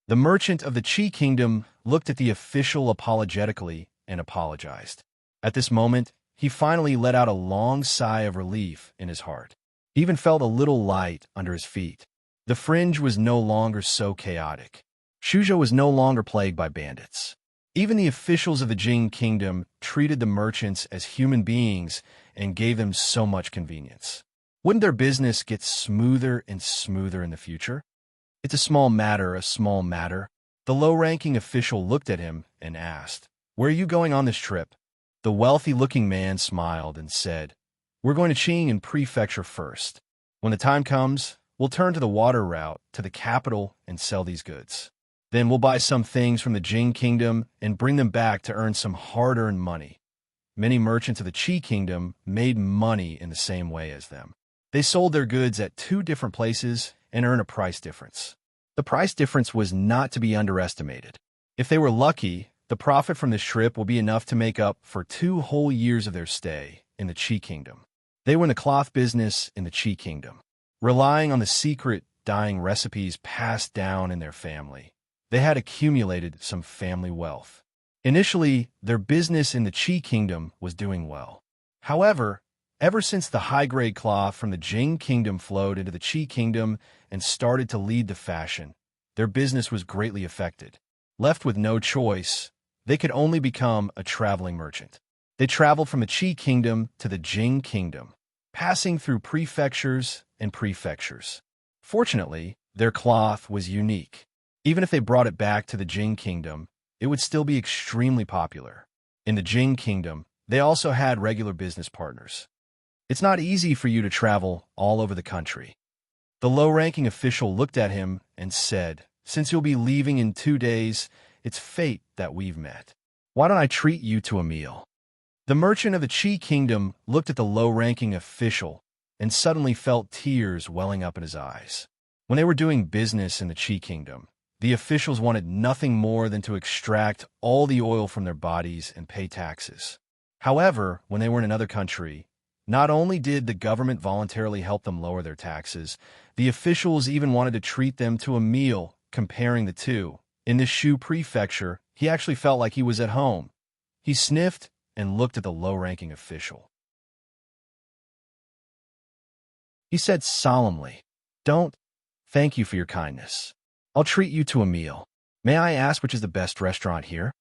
The merchant of the Qi Kingdom looked at the official apologetically and apologized. At this moment, he finally let out a long sigh of relief in his heart. He even felt a little light under his feet. The fringe was no longer so chaotic. Shuzhou was no longer plagued by bandits. Even the officials of the Jing Kingdom treated the merchants as human beings and gave them so much convenience. Wouldn't their business get smoother and smoother in the future? "It's a small matter, a small matter." The low-ranking official looked at him and asked, "Where are you going on this trip?" The wealthy-looking man smiled and said, "We're going to Qing Prefecture first. When the time comes, we'll turn to the water route to the capital and sell these goods. Then we'll buy some things from the Jing Kingdom and bring them back to earn some hard-earned money." Many merchants of the Qi Kingdom made money in the same way as them. They sold their goods at two different places and earned a price difference. The price difference was not to be underestimated. If they were lucky, the profit from this trip will be enough to make up for 2 whole years of their stay in the Qi Kingdom. They were in the cloth business in the Qi Kingdom, relying on the secret dyeing recipes passed down in their family. They had accumulated some family wealth. Initially, their business in the Qi Kingdom was doing well. However, ever since the high-grade cloth from the Jing Kingdom flowed into the Qi Kingdom and started to lead the fashion, their business was greatly affected. Left with no choice, they could only become a traveling merchant. They traveled from the Qi Kingdom to the Jing Kingdom, passing through prefectures and prefectures. Fortunately, their cloth was unique. Even if they brought it back to the Jing Kingdom, it would still be extremely popular. In the Jing Kingdom, they also had regular business partners. It's not easy for you to travel all over the country. The low-ranking official looked at him and said, "Since you'll be leaving in 2 days, it's fate that we've met. Why don't I treat you to a meal?" The merchant of the Qi Kingdom looked at the low-ranking official and suddenly felt tears welling up in his eyes. When they were doing business in the Qi Kingdom, the officials wanted nothing more than to extract all the oil from their bodies and pay taxes. However, when they were in another country, not only did the government voluntarily help them lower their taxes, the officials even wanted to treat them to a meal. Comparing the two, in the Shu Prefecture, he actually felt like he was at home. He sniffed and looked at the low-ranking official. He said solemnly, "Don't. Thank you for your kindness. I'll treat you to a meal. May I ask which is the best restaurant here?"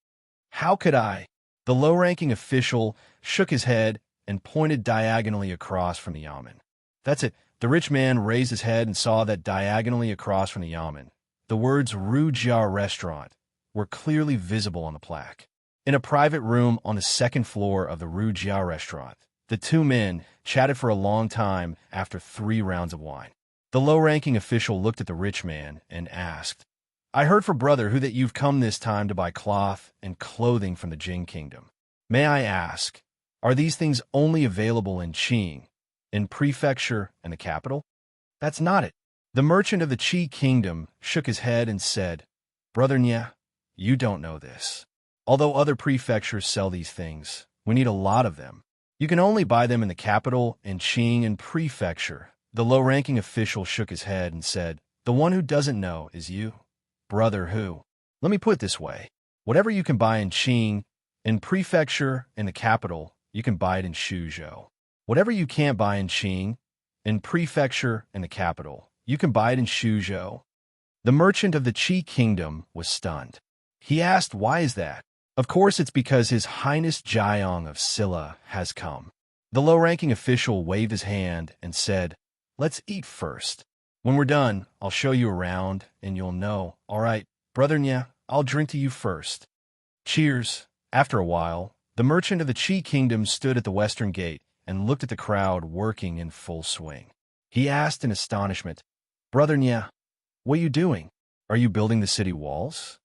"How could I?" The low-ranking official shook his head and pointed diagonally across from the yamen. "That's it." The rich man raised his head and saw that diagonally across from the yamen, the words Rujia Restaurant were clearly visible on the plaque. In a private room on the second floor of the Rujia Restaurant, the two men chatted for a long time after 3 rounds of wine. The low-ranking official looked at the rich man and asked, "I heard from brother who that you've come this time to buy cloth and clothing from the Jing Kingdom. May I ask, are these things only available in Qing, in Prefecture and the capital?" "That's not it." The merchant of the Qi Kingdom shook his head and said, "Brother Nya, you don't know this. Although other prefectures sell these things, we need a lot of them. You can only buy them in the capital, in Qing and Prefecture." The low-ranking official shook his head and said, "The one who doesn't know is you. Brother who? Let me put it this way. Whatever you can buy in Qing, in Prefecture, in the capital, you can buy it in Shuzhou. Whatever you can't buy in Qing, in Prefecture, in the capital, you can buy it in Shuzhou." The merchant of the Qi Kingdom was stunned. He asked, "Why is that?" "Of course it's because His Highness Jiang of Silla has come." The low-ranking official waved his hand and said, "Let's eat first. When we're done, I'll show you around, and you'll know." "All right, Brother Nya, I'll drink to you first." Cheers. After a while, the merchant of the Qi Kingdom stood at the western gate and looked at the crowd working in full swing. He asked in astonishment, Brother Nya, what are you doing? Are you building the city walls?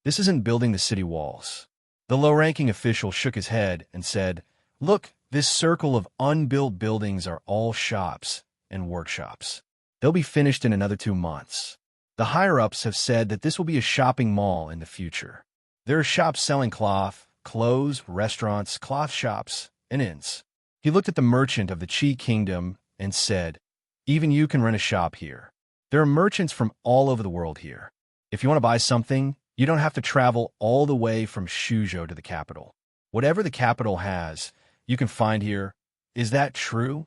This isn't building the city walls. The low-ranking official shook his head and said, Look, this circle of unbuilt buildings are all shops and workshops. They'll be finished in another 2 months. The higher-ups have said that this will be a shopping mall in the future. There are shops selling cloth, clothes, restaurants, cloth shops, and inns. He looked at the merchant of the Qi Kingdom and said, Even you can run a shop here. There are merchants from all over the world here. If you want to buy something, you don't have to travel all the way from Shuzhou to the capital. Whatever the capital has, you can find here. Is that true?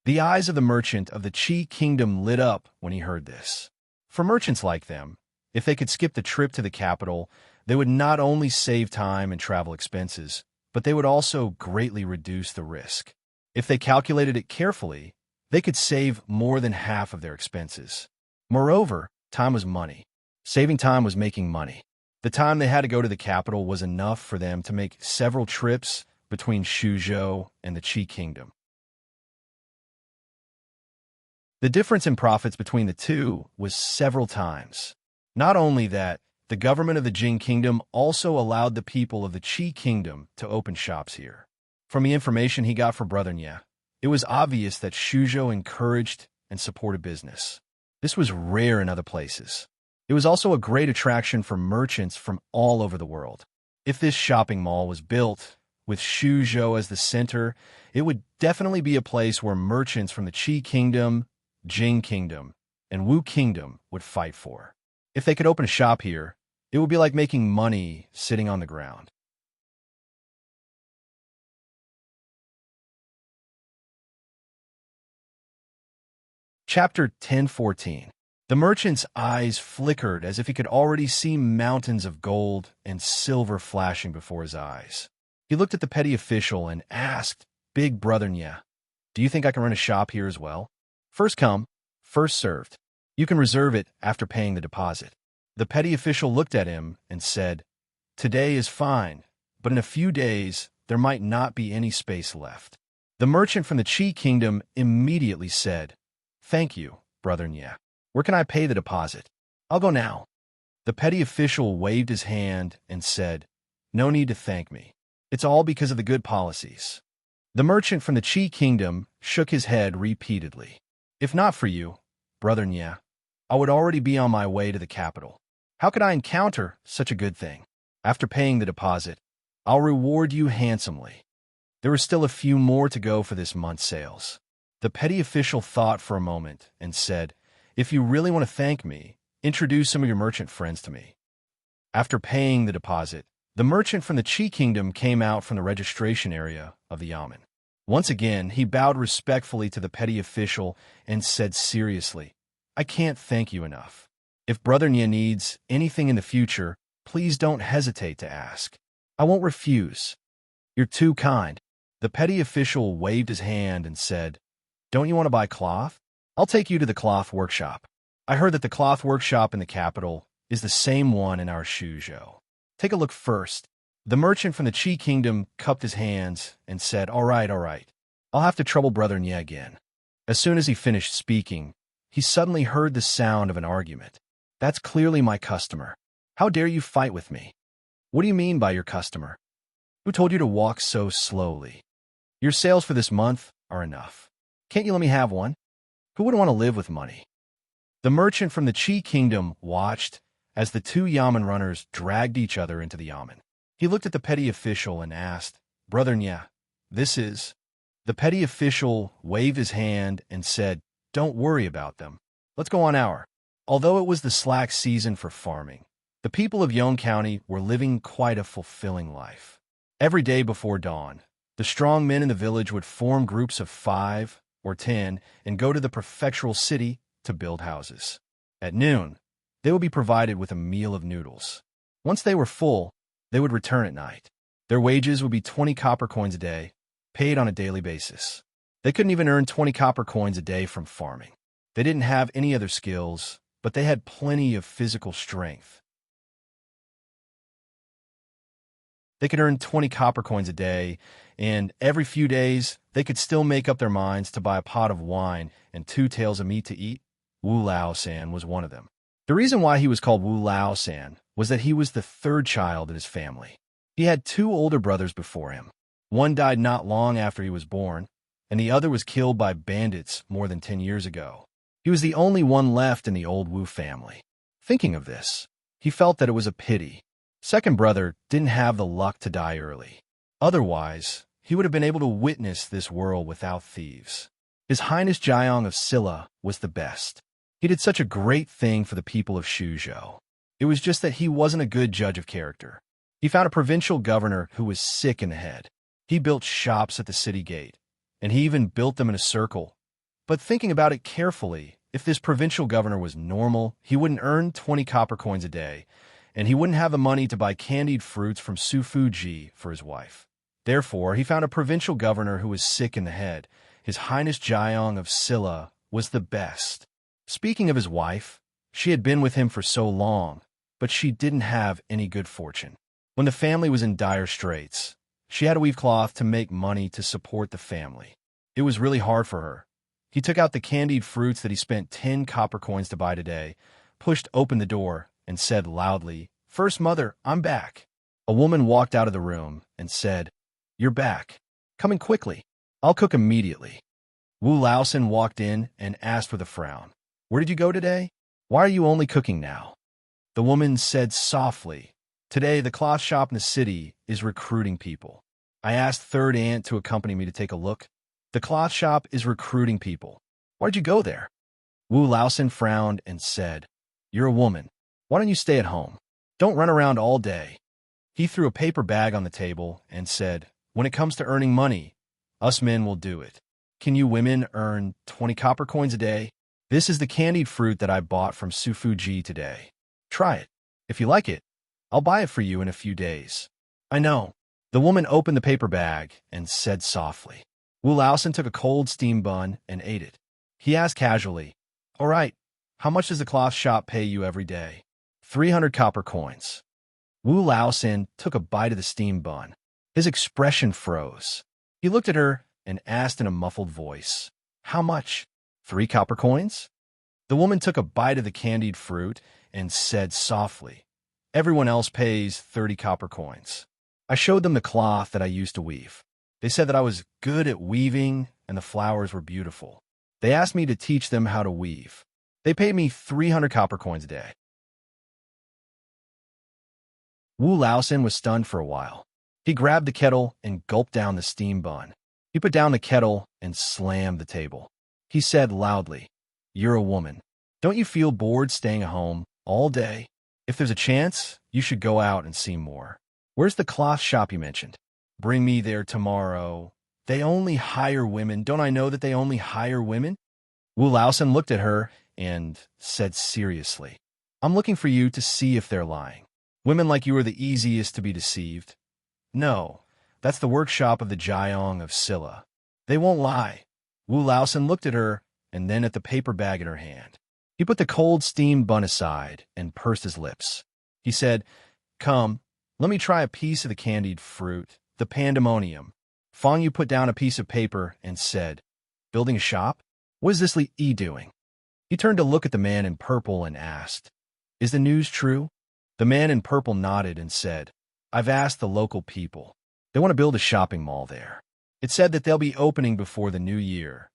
The eyes of the merchant of the Qi Kingdom lit up when he heard this. For merchants like them, if they could skip the trip to the capital, they would not only save time and travel expenses, but they would also greatly reduce the risk. If they calculated it carefully, they could save more than half of their expenses. Moreover, time was money. Saving time was making money. The time they had to go to the capital was enough for them to make several trips between Shuzhou and the Qi Kingdom. The difference in profits between the two was several times. Not only that, the government of the Jing Kingdom also allowed the people of the Qi Kingdom to open shops here. From the information he got from Brother Nya, it was obvious that Shuzhou encouraged and supported business. This was rare in other places. It was also a great attraction for merchants from all over the world. If this shopping mall was built with Shuzhou as the center, it would definitely be a place where merchants from the Qi Kingdom, Jing Kingdom, and Wu Kingdom would fight for. If they could open a shop here, it would be like making money sitting on the ground. Chapter 10:14. The merchant's eyes flickered as if he could already see mountains of gold and silver flashing before his eyes. He looked at the petty official and asked, Big Brother Nya, do you think I can run a shop here as well? First come, first served. You can reserve it after paying the deposit. The petty official looked at him and said, Today is fine, but in a few days there might not be any space left. The merchant from the Qi Kingdom immediately said, Thank you, Brother Nya. Where can I pay the deposit? I'll go now. The petty official waved his hand and said, No need to thank me. It's all because of the good policies. The merchant from the Qi Kingdom shook his head repeatedly. If not for you, Brother Nya, I would already be on my way to the capital. How could I encounter such a good thing? After paying the deposit, I'll reward you handsomely. There were still a few more to go for this month's sales. The petty official thought for a moment and said, If you really want to thank me, introduce some of your merchant friends to me. After paying the deposit, the merchant from the Qi Kingdom came out from the registration area of the yamen. Once again, he bowed respectfully to the petty official and said seriously, I can't thank you enough. If Brother Nya needs anything in the future, please don't hesitate to ask. I won't refuse. You're too kind. The petty official waved his hand and said, Don't you want to buy cloth? I'll take you to the cloth workshop. I heard that the cloth workshop in the capital is the same one in our Shuzhou. Take a look first. The merchant from the Qi Kingdom cupped his hands and said, All right. I'll have to trouble Brother Nya again. As soon as he finished speaking, he suddenly heard the sound of an argument. That's clearly my customer. How dare you fight with me? What do you mean by your customer? Who told you to walk so slowly? Your sales for this month are enough. Can't you let me have one? Who would want to live with money? The merchant from the Qi Kingdom watched as the two yamen runners dragged each other into the yamen. He looked at the petty official and asked, Brother Nya, this is... The petty official waved his hand and said, Don't worry about them. Let's go on our. Although it was the slack season for farming, the people of Yong County were living quite a fulfilling life. Every day before dawn, the strong men in the village would form groups of 5 or 10 and go to the prefectural city to build houses. At noon, they would be provided with a meal of noodles. Once they were full, they would return at night. Their wages would be 20 copper coins a day, paid on a daily basis. They couldn't even earn 20 copper coins a day from farming. They didn't have any other skills, but they had plenty of physical strength. They could earn 20 copper coins a day, and every few days, they could still make up their minds to buy a pot of wine and 2 taels of meat to eat. Wu Lao-san was one of them. The reason why he was called Wu Lao-san was that he was the third child in his family. He had two older brothers before him. One died not long after he was born, and the other was killed by bandits more than 10 years ago. He was the only one left in the old Wu family. Thinking of this, he felt that it was a pity. Second brother didn't have the luck to die early. Otherwise, he would have been able to witness this world without thieves. His Highness Jiang of Silla was the best. He did such a great thing for the people of Shuzhou. It was just that he wasn't a good judge of character. He found a provincial governor who was sick in the head. He built shops at the city gate, and he even built them in a circle. But thinking about it carefully, if this provincial governor was normal, he wouldn't earn 20 copper coins a day, and he wouldn't have the money to buy candied fruits from Sufuji for his wife. Therefore, he found a provincial governor who was sick in the head. His Highness Jiang of Silla was the best. Speaking of his wife, she had been with him for so long, but she didn't have any good fortune. When the family was in dire straits, she had to weave cloth to make money to support the family. It was really hard for her. He took out the candied fruits that he spent 10 copper coins to buy today, pushed open the door, and said loudly, "First Mother, I'm back." A woman walked out of the room and said, "You're back. Coming quickly. I'll cook immediately." Wu Laosan walked in and asked with a frown, "Where did you go today? Why are you only cooking now?" The woman said softly, "Today, the cloth shop in the city is recruiting people. I asked Third Aunt to accompany me to take a look. The cloth shop is recruiting people. Why'd you go there?" Wu Laosan frowned and said, "You're a woman. Why don't you stay at home? Don't run around all day." He threw a paper bag on the table and said, "When it comes to earning money, us men will do it. Can you women earn 20 copper coins a day? This is the candied fruit that I bought from Sufuji today. Try it. If you like it, I'll buy it for you in a few days." "I know." The woman opened the paper bag and said softly. Wu Laosan took a cold steam bun and ate it. He asked casually, "All right, how much does the cloth shop pay you every day?" 300 copper coins. Wu Laosan took a bite of the steam bun. His expression froze. He looked at her and asked in a muffled voice, "How much? 3 copper coins?" The woman took a bite of the candied fruit and said softly, "Everyone else pays 30 copper coins." I showed them the cloth that I used to weave. They said that I was good at weaving and the flowers were beautiful. They asked me to teach them how to weave. They paid me 300 copper coins a day. Wu Laosan was stunned for a while. He grabbed the kettle and gulped down the steam bun. He put down the kettle and slammed the table. He said loudly, "You're a woman. Don't you feel bored staying at home all day? If there's a chance, you should go out and see more. Where's the cloth shop you mentioned? Bring me there tomorrow. They only hire women. Don't I know that they only hire women?" Wu Laosan looked at her and said seriously, "I'm looking for you to see if they're lying. Women like you are the easiest to be deceived. No, that's the workshop of the Jiang of Silla. They won't lie." Wu Laosan looked at her and then at the paper bag in her hand. He put the cold steamed bun aside and pursed his lips. He said, "Come, let me try a piece of the candied fruit, the pandemonium." Fang Yu put down a piece of paper and said, "Building a shop? What is this Li Yi doing?" He turned to look at the man in purple and asked, "Is the news true?" The man in purple nodded and said, "I've asked the local people. They want to build a shopping mall there. It said that they'll be opening before the new year."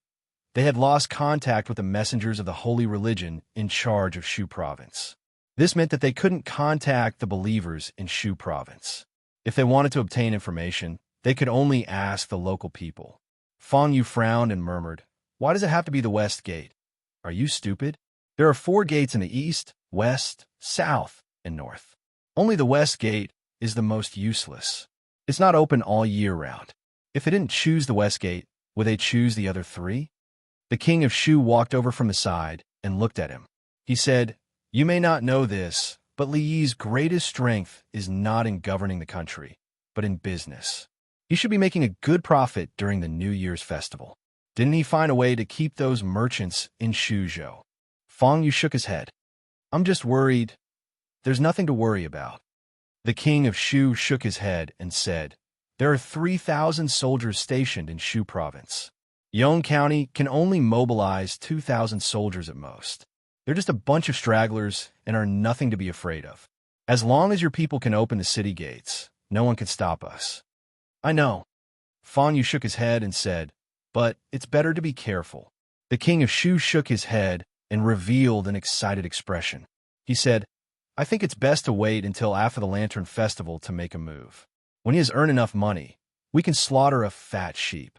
They had lost contact with the messengers of the holy religion in charge of Shu province. This meant that they couldn't contact the believers in Shu province. If they wanted to obtain information, they could only ask the local people. Fang Yu frowned and murmured, "Why does it have to be the West Gate? Are you stupid? There are 4 gates in the East, West, South, and North. Only the West Gate is the most useless. It's not open all year round. If they didn't choose the West Gate, would they choose the other 3? The king of Shu walked over from the side and looked at him. He said, "You may not know this, but Li Yi's greatest strength is not in governing the country, but in business. He should be making a good profit during the New Year's festival. Didn't he find a way to keep those merchants in Shuzhou?" Fang Yu shook his head. "I'm just worried." "There's nothing to worry about." The king of Shu shook his head and said, "There are 3,000 soldiers stationed in Shu province. Yong County can only mobilize 2,000 soldiers at most. They're just a bunch of stragglers and are nothing to be afraid of. As long as your people can open the city gates, no one can stop us. I know. Fan Yu shook his head and said, but it's better to be careful. The king of Shu shook his head and revealed an excited expression. He said, I think it's best to wait until after the Lantern Festival to make a move. When he has earned enough money, we can slaughter a fat sheep.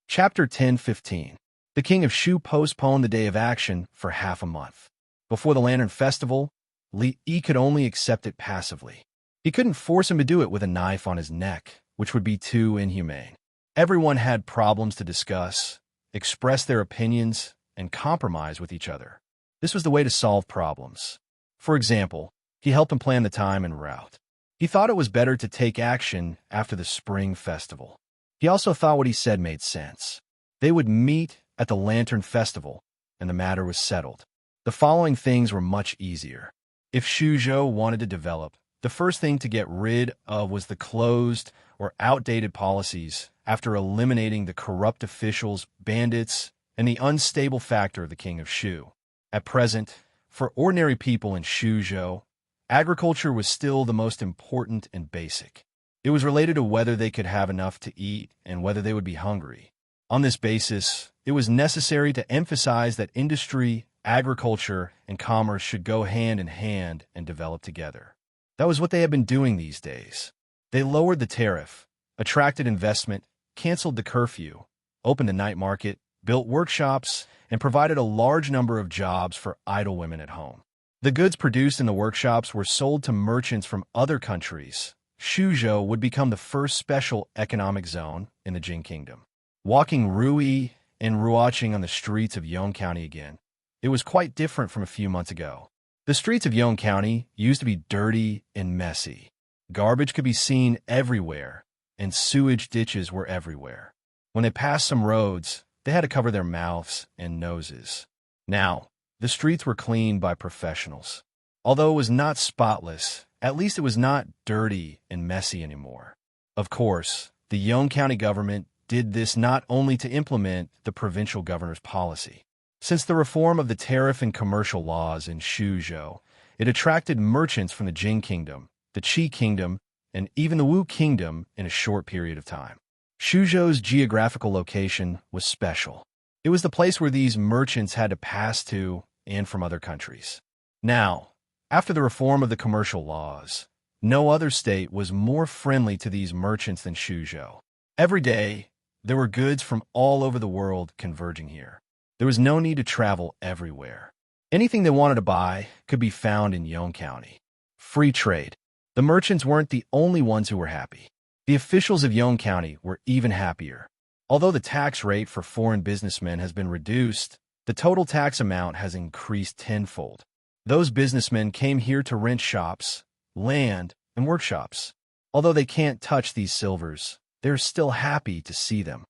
Chapter 10:15. The king of Shu postponed the day of action for half a month. Before the Lantern Festival, Li Yi could only accept it passively. He couldn't force him to do it with a knife on his neck, which would be too inhumane. Everyone had problems to discuss, express their opinions, and compromise with each other. This was the way to solve problems. For example, he helped him plan the time and route. He thought it was better to take action after the spring festival. He also thought what he said made sense. They would meet at the Lantern Festival, and the matter was settled. The following things were much easier. If Shuzhou wanted to develop, the first thing to get rid of was the closed or outdated policies after eliminating the corrupt officials, bandits, and the unstable factor of the king of Shu. At present, for ordinary people in Shuzhou, agriculture was still the most important and basic. It was related to whether they could have enough to eat and whether they would be hungry. On this basis, it was necessary to emphasize that industry, agriculture, and commerce should go hand in hand and develop together. That was what they had been doing these days. They lowered the tariff, attracted investment, canceled the curfew, opened the night market, built workshops, and provided a large number of jobs for idle women at home. The goods produced in the workshops were sold to merchants from other countries. Shuzhou would become the first special economic zone in the Jing Kingdom. Walking Rui and Ruoqing on the streets of Yong County again, it was quite different from a few months ago. The streets of Yong County used to be dirty and messy. Garbage could be seen everywhere, and sewage ditches were everywhere. When they passed some roads, they had to cover their mouths and noses. Now, the streets were cleaned by professionals. Although it was not spotless, at least it was not dirty and messy anymore. Of course, the Yong County government did this not only to implement the provincial governor's policy. Since the reform of the tariff and commercial laws in Shuzhou, it attracted merchants from the Jing Kingdom, the Qi Kingdom, and even the Wu Kingdom in a short period of time. Shuzhou's geographical location was special. It was the place where these merchants had to pass to and from other countries. Now, after the reform of the commercial laws, no other state was more friendly to these merchants than Shuzhou. Every day, there were goods from all over the world converging here. There was no need to travel everywhere. Anything they wanted to buy could be found in Yong County. Free trade. The merchants weren't the only ones who were happy. The officials of Yong County were even happier. Although the tax rate for foreign businessmen has been reduced, the total tax amount has increased tenfold. Those businessmen came here to rent shops, land, and workshops. Although they can't touch these silvers, they're still happy to see them.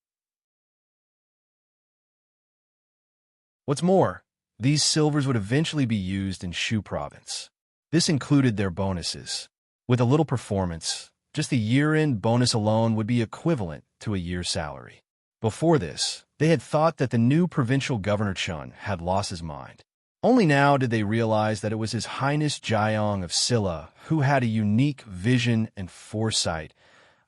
What's more, these silvers would eventually be used in Shu province. This included their bonuses. With a little performance, just the year-end bonus alone would be equivalent to a year's salary. Before this, they had thought that the new provincial governor Chun had lost his mind. Only now did they realize that it was His Highness Jiang of Silla who had a unique vision and foresight.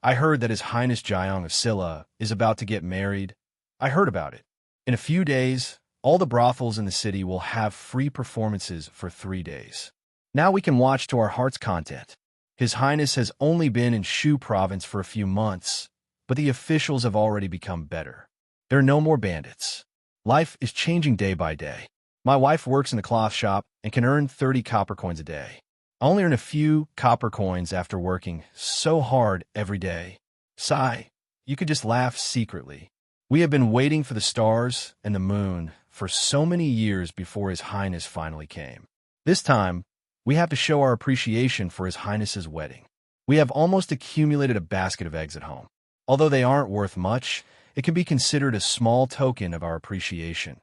I heard that His Highness Jiang of Silla is about to get married. I heard about it. In a few days, all the brothels in the city will have free performances for 3 days. Now we can watch to our heart's content. His Highness has only been in Shu province for a few months, but the officials have already become better. There are no more bandits. Life is changing day by day. My wife works in the cloth shop and can earn 30 copper coins a day. I only earn a few copper coins after working so hard every day. Sigh, you could just laugh secretly. We have been waiting for the stars and the moon for so many years before His Highness finally came. This time, we have to show our appreciation for His Highness's wedding. We have almost accumulated a basket of eggs at home. Although they aren't worth much, it can be considered a small token of our appreciation.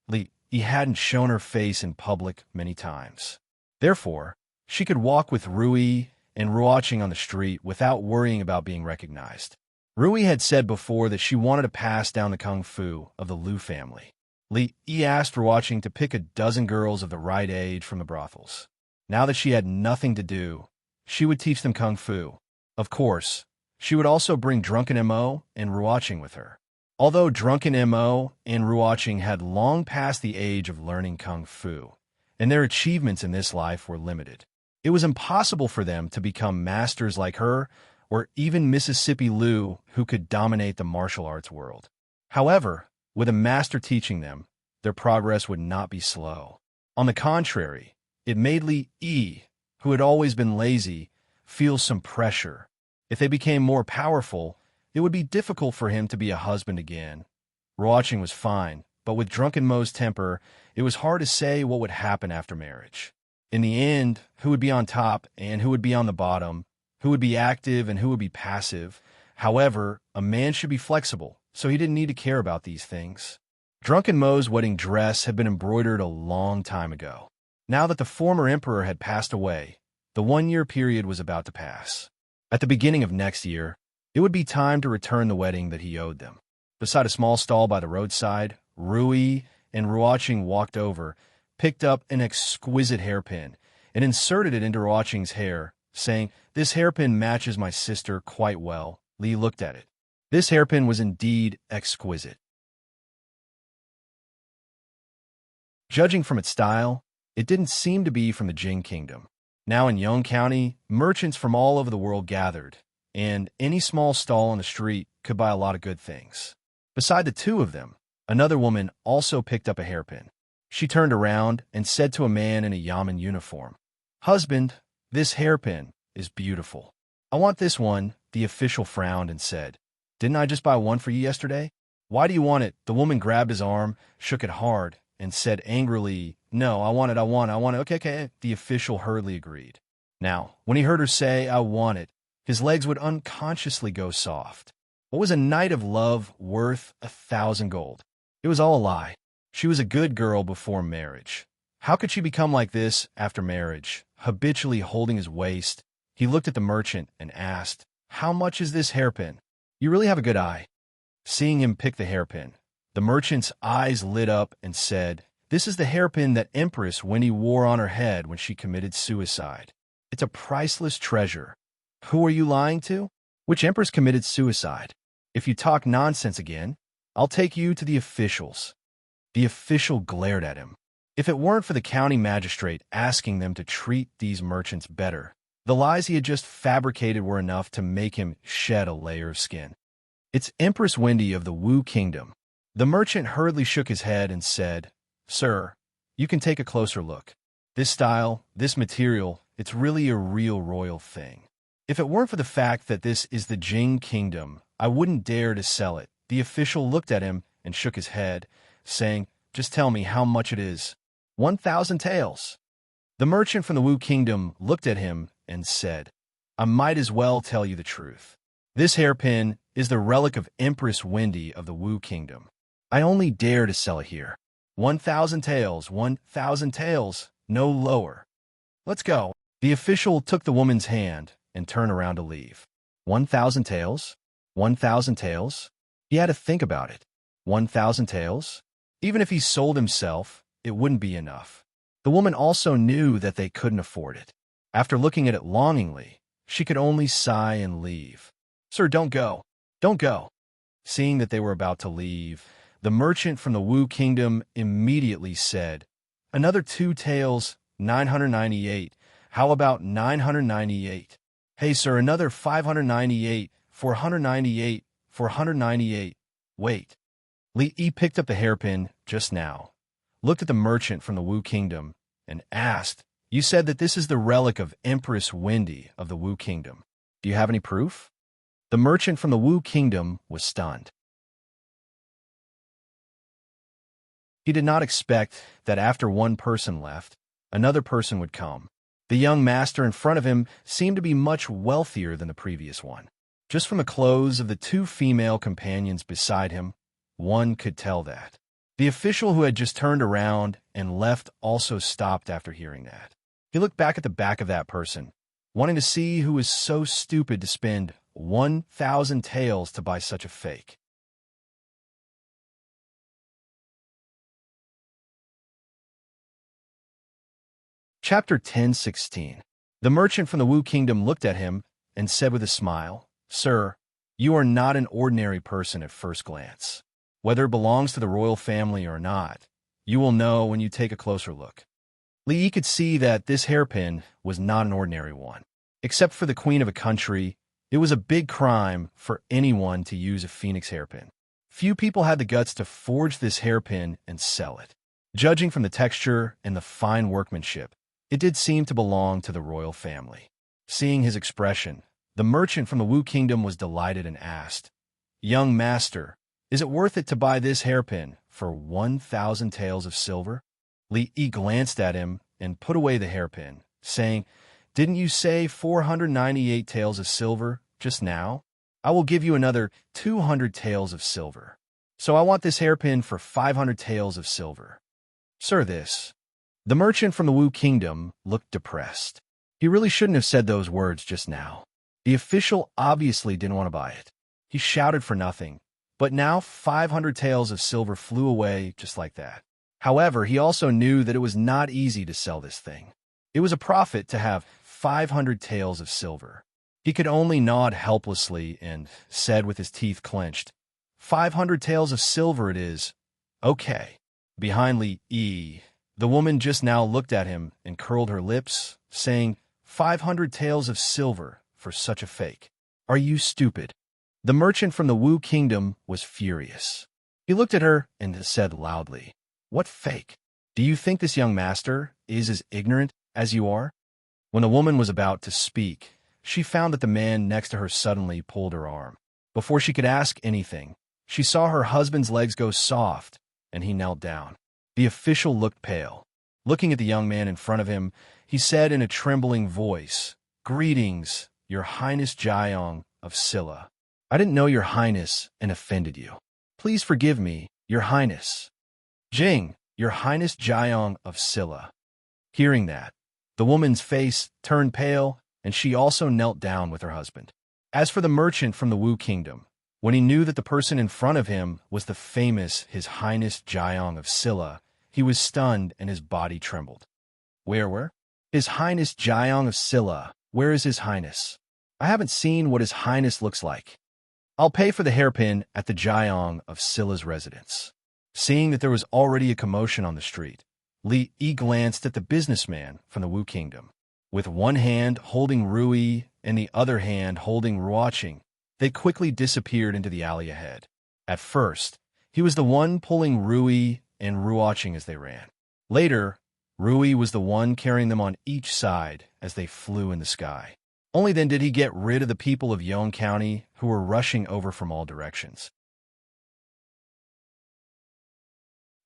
Li hadn't shown her face in public many times. Therefore, she could walk with Rui and Ruoqing on the street without worrying about being recognized. Rui had said before that she wanted to pass down the kung fu of the Liu family. Li asked Ruoqing to pick a dozen girls of the right age from the brothels. Now that she had nothing to do, she would teach them kung fu. Of course, she would also bring Drunken Mo and Ruoqing with her. Although Drunken Mo and Ruoqing had long passed the age of learning kung fu, and their achievements in this life were limited, it was impossible for them to become masters like her or even Mississippi Liu, who could dominate the martial arts world. However, with a master teaching them, their progress would not be slow. On the contrary, it made Li, who had always been lazy, feel some pressure. If they became more powerful, it would be difficult for him to be a husband again. Ruoqing was fine, but with Drunken Mo's temper, it was hard to say what would happen after marriage. In the end, who would be on top and who would be on the bottom, who would be active and who would be passive. However, a man should be flexible, so he didn't need to care about these things. Drunken Mo's wedding dress had been embroidered a long time ago. Now that the former emperor had passed away, the 1-year period was about to pass. At the beginning of next year, it would be time to return the wedding that he owed them. Beside a small stall by the roadside, Rui and Ruoqing walked over, picked up an exquisite hairpin, and inserted it into Ruoqing's hair, saying, "This hairpin matches my sister quite well." Li looked at it. This hairpin was indeed exquisite. Judging from its style, it didn't seem to be from the Jing Kingdom. Now in Yong County, merchants from all over the world gathered, and any small stall on the street could buy a lot of good things. Beside the two of them, another woman also picked up a hairpin. She turned around and said to a man in a yamen uniform, "Husband, this hairpin is beautiful. I want this one." The official frowned and said, "Didn't I just buy one for you yesterday? Why do you want it?" The woman grabbed his arm, shook it hard, and said angrily, "No, I want it. Okay. The official hurriedly agreed. Now, when he heard her say, "I want it," his legs would unconsciously go soft. What was a night of love worth 1,000 gold? It was all a lie. She was a good girl before marriage. How could she become like this after marriage? Habitually holding his waist, he looked at the merchant and asked, "How much is this hairpin? You really have a good eye." Seeing him pick the hairpin, the merchant's eyes lit up and said, "This is the hairpin that Empress Witty wore on her head when she committed suicide. It's a priceless treasure." "Who are you lying to? Which empress committed suicide? If you talk nonsense again, I'll take you to the officials." The official glared at him. If it weren't for the county magistrate asking them to treat these merchants better, the lies he had just fabricated were enough to make him shed a layer of skin. "It's Empress Witty of the Wu Kingdom." The merchant hurriedly shook his head and said, "Sir, you can take a closer look. This style, this material, it's really a real royal thing. If it weren't for the fact that this is the Jing Kingdom, I wouldn't dare to sell it." The official looked at him and shook his head, saying, "Just tell me how much it is." 1,000 taels. The merchant from the Wu Kingdom looked at him and said, "I might as well tell you the truth. This hairpin is the relic of Empress Witty of the Wu Kingdom. I only dare to sell it here. 1,000 taels, 1,000 taels, no lower. Let's go." The official took the woman's hand and turned around to leave. 1,000 taels? 1,000 taels? He had to think about it. 1,000 taels? Even if he sold himself, it wouldn't be enough. The woman also knew that they couldn't afford it. After looking at it longingly, she could only sigh and leave. "Sir, don't go. Don't go." Seeing that they were about to leave, the merchant from the Wu Kingdom immediately said, "Another 2 taels, 998. How about 998? Hey, sir, another 598, 498, 498. Wait." Li picked up the hairpin just now, looked at the merchant from the Wu Kingdom, and asked, "You said that this is the relic of Empress Witty of the Wu Kingdom. Do you have any proof?" The merchant from the Wu Kingdom was stunned. He did not expect that after one person left, another person would come. The young master in front of him seemed to be much wealthier than the previous one. Just from the clothes of the 2 female companions beside him, one could tell that. The official who had just turned around and left also stopped after hearing that. He looked back at the back of that person, wanting to see who was so stupid to spend 1,000 taels to buy such a fake. Chapter 10:16. The merchant from the Wu Kingdom looked at him and said with a smile, "Sir, you are not an ordinary person at first glance. Whether it belongs to the royal family or not, you will know when you take a closer look." Li Yi could see that this hairpin was not an ordinary one. Except for the queen of a country, it was a big crime for anyone to use a phoenix hairpin. Few people had the guts to forge this hairpin and sell it. Judging from the texture and the fine workmanship, it did seem to belong to the royal family. Seeing his expression, the merchant from the Wu Kingdom was delighted and asked, "Young master, is it worth it to buy this hairpin for 1,000 taels of silver?" Li Yi glanced at him and put away the hairpin, saying, "Didn't you say 498 taels of silver just now? I will give you another 200 taels of silver. So I want this hairpin for 500 taels of silver." "Sir, this." The merchant from the Wu Kingdom looked depressed. He really shouldn't have said those words just now. The official obviously didn't want to buy it. He shouted for nothing, but now 500 taels of silver flew away just like that. However, he also knew that it was not easy to sell this thing. It was a profit to have 500 taels of silver. He could only nod helplessly and said with his teeth clenched, 500 taels of silver it is. Okay. Behind Li Yi, the woman just now looked at him and curled her lips, saying, 500 taels of silver for such a fake. Are you stupid? The merchant from the Wu Kingdom was furious. He looked at her and said loudly, "What fake? Do you think this young master is as ignorant as you are?" When the woman was about to speak, she found that the man next to her suddenly pulled her arm. Before she could ask anything, she saw her husband's legs go soft, and he knelt down. The official looked pale. Looking at the young man in front of him, he said in a trembling voice, "Greetings, Your Highness Jiang of Silla. I didn't know Your Highness and offended you. Please forgive me, Your Highness." "Jing, Your Highness Jiang of Silla." Hearing that, the woman's face turned pale, and she also knelt down with her husband. As for the merchant from the Wu Kingdom, when he knew that the person in front of him was the famous His Highness Jiang of Silla, he was stunned and his body trembled. Where? His Highness Jiang of Silla. Where is His Highness? I haven't seen what His Highness looks like. I'll pay for the hairpin at the Jiang of Silla's residence. Seeing that there was already a commotion on the street, Li Yi glanced at the businessman from the Wu Kingdom. With one hand holding Rui and the other hand holding Ruoqing, they quickly disappeared into the alley ahead. At first, he was the one pulling Rui and Ruoqing as they ran. Later, Rui was the one carrying them on each side as they flew in the sky. Only then did he get rid of the people of Yong County who were rushing over from all directions.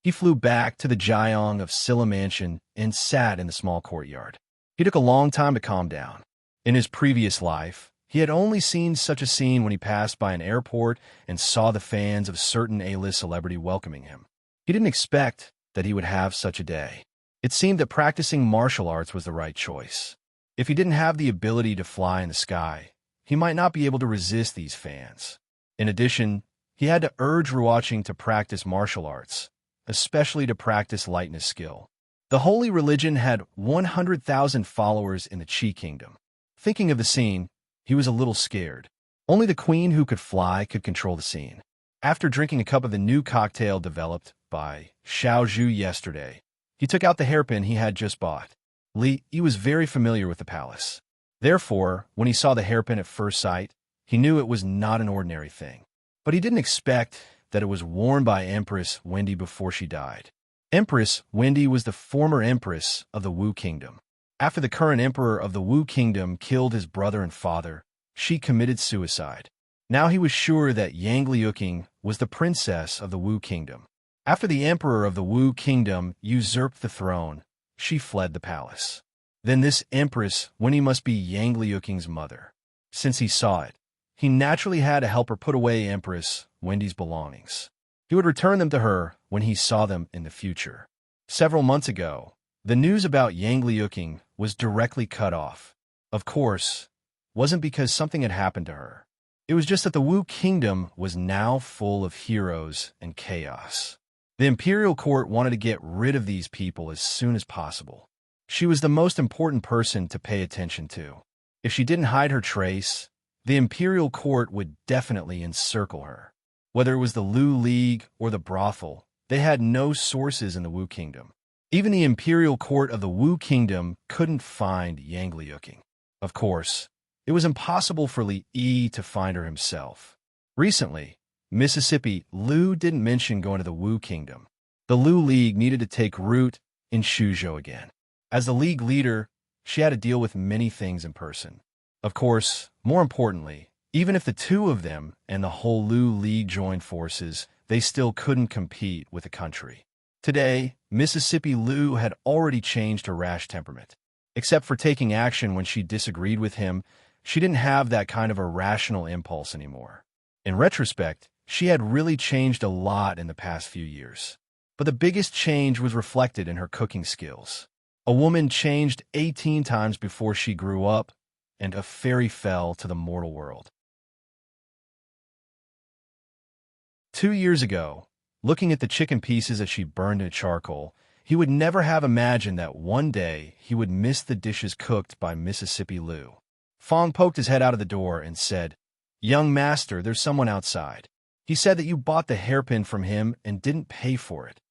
He flew back to the Jiang of Silla mansion and sat in the small courtyard. He took a long time to calm down. In his previous life, he had only seen such a scene when he passed by an airport and saw the fans of a certain A-list celebrity welcoming him. He didn't expect that he would have such a day. It seemed that practicing martial arts was the right choice. If he didn't have the ability to fly in the sky, he might not be able to resist these fans. In addition, he had to urge Ruoqing to practice martial arts, especially to practice lightness skill. The holy religion had 100,000 followers in the Qi Kingdom. Thinking of the scene, he was a little scared. Only the queen who could fly could control the scene. After drinking a cup of the new cocktail developed by Xiao Zhu yesterday, he took out the hairpin he had just bought. Li Yi was very familiar with the palace. Therefore, when he saw the hairpin at first sight, he knew it was not an ordinary thing. But he didn't expect that it was worn by Empress Wendy before she died. Empress Wendy was the former empress of the Wu Kingdom. After the current emperor of the Wu Kingdom killed his brother and father, she committed suicide. Now he was sure that Yang Liuqing was the princess of the Wu Kingdom. After the emperor of the Wu Kingdom usurped the throne, she fled the palace. Then this empress Wendy must be Yang Liuqing's mother. Since he saw it, he naturally had to help her put away Empress Wendy's belongings. He would return them to her when he saw them in the future. Several months ago, the news about Yang Liuqing was directly cut off. Of course, wasn't because something had happened to her. It was just that the Wu Kingdom was now full of heroes and chaos. The imperial court wanted to get rid of these people as soon as possible. She was the most important person to pay attention to. If she didn't hide her trace, the imperial court would definitely encircle her. Whether it was the Lu League or the brothel, they had no sources in the Wu Kingdom. Even the imperial court of the Wu Kingdom couldn't find Yang Liuqing. Of course, it was impossible for Li Yi to find her himself. Recently, Mississippi Lu didn't mention going to the Wu Kingdom. The Lu League needed to take root in Shuzhou again. As the League leader, she had to deal with many things in person. Of course, more importantly, even if the two of them and the whole Lu League joined forces, they still couldn't compete with the country. Today, Mississippi Lu had already changed her rash temperament. Except for taking action when she disagreed with him, she didn't have that kind of irrational impulse anymore. In retrospect, she had really changed a lot in the past few years. But the biggest change was reflected in her cooking skills. A woman changed 18 times before she grew up, and a fairy fell to the mortal world. 2 years ago, looking at the chicken pieces as she burned in charcoal, he would never have imagined that one day he would miss the dishes cooked by Mississippi Lu. Fong poked his head out of the door and said, "Young master, there's someone outside. He said that you bought the hairpin from him and didn't pay for it."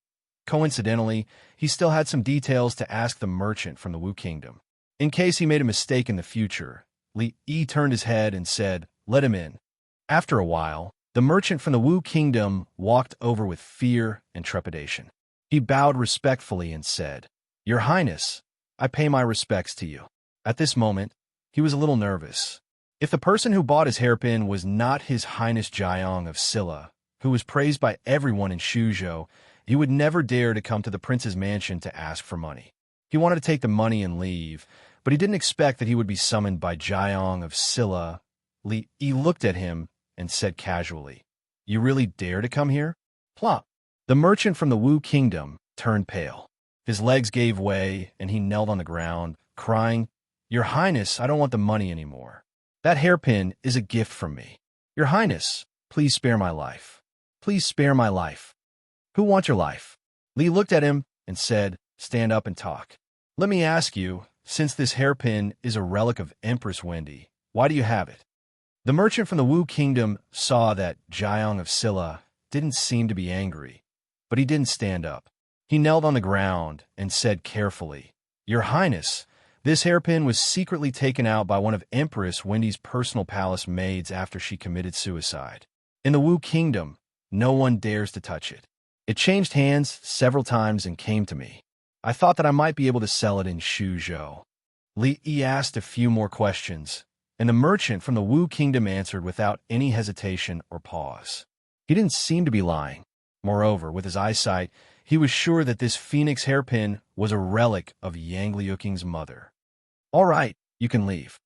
Coincidentally, he still had some details to ask the merchant from the Wu Kingdom. In case he made a mistake in the future, Li Yi turned his head and said, "Let him in." After a while, the merchant from the Wu Kingdom walked over with fear and trepidation. He bowed respectfully and said, "Your Highness, I pay my respects to you." At this moment, he was a little nervous. If the person who bought his hairpin was not His Highness Jiang of Silla, who was praised by everyone in Shuzhou, he would never dare to come to the prince's mansion to ask for money. He wanted to take the money and leave, but he didn't expect that he would be summoned by Jiang of Silla. Li Yi looked at him and said casually, "You really dare to come here?" Plop. The merchant from the Wu Kingdom turned pale. His legs gave way, and he knelt on the ground, crying, "Your Highness, I don't want the money anymore. That hairpin is a gift from me. Your Highness, please spare my life. Please spare my life." "Who wants your life?" Li looked at him and said, "Stand up and talk. Let me ask you, since this hairpin is a relic of Empress Wendy, why do you have it?" The merchant from the Wu Kingdom saw that Jiang of Silla didn't seem to be angry, but he didn't stand up. He knelt on the ground and said carefully, "Your Highness, this hairpin was secretly taken out by one of Empress Wendy's personal palace maids after she committed suicide. In the Wu Kingdom, no one dares to touch it. It changed hands several times and came to me. I thought that I might be able to sell it in Shuzhou." Li Yi asked a few more questions, and the merchant from the Wu Kingdom answered without any hesitation or pause. He didn't seem to be lying. Moreover, with his eyesight, he was sure that this phoenix hairpin was a relic of Yang Liuqing's mother. "All right, you can leave."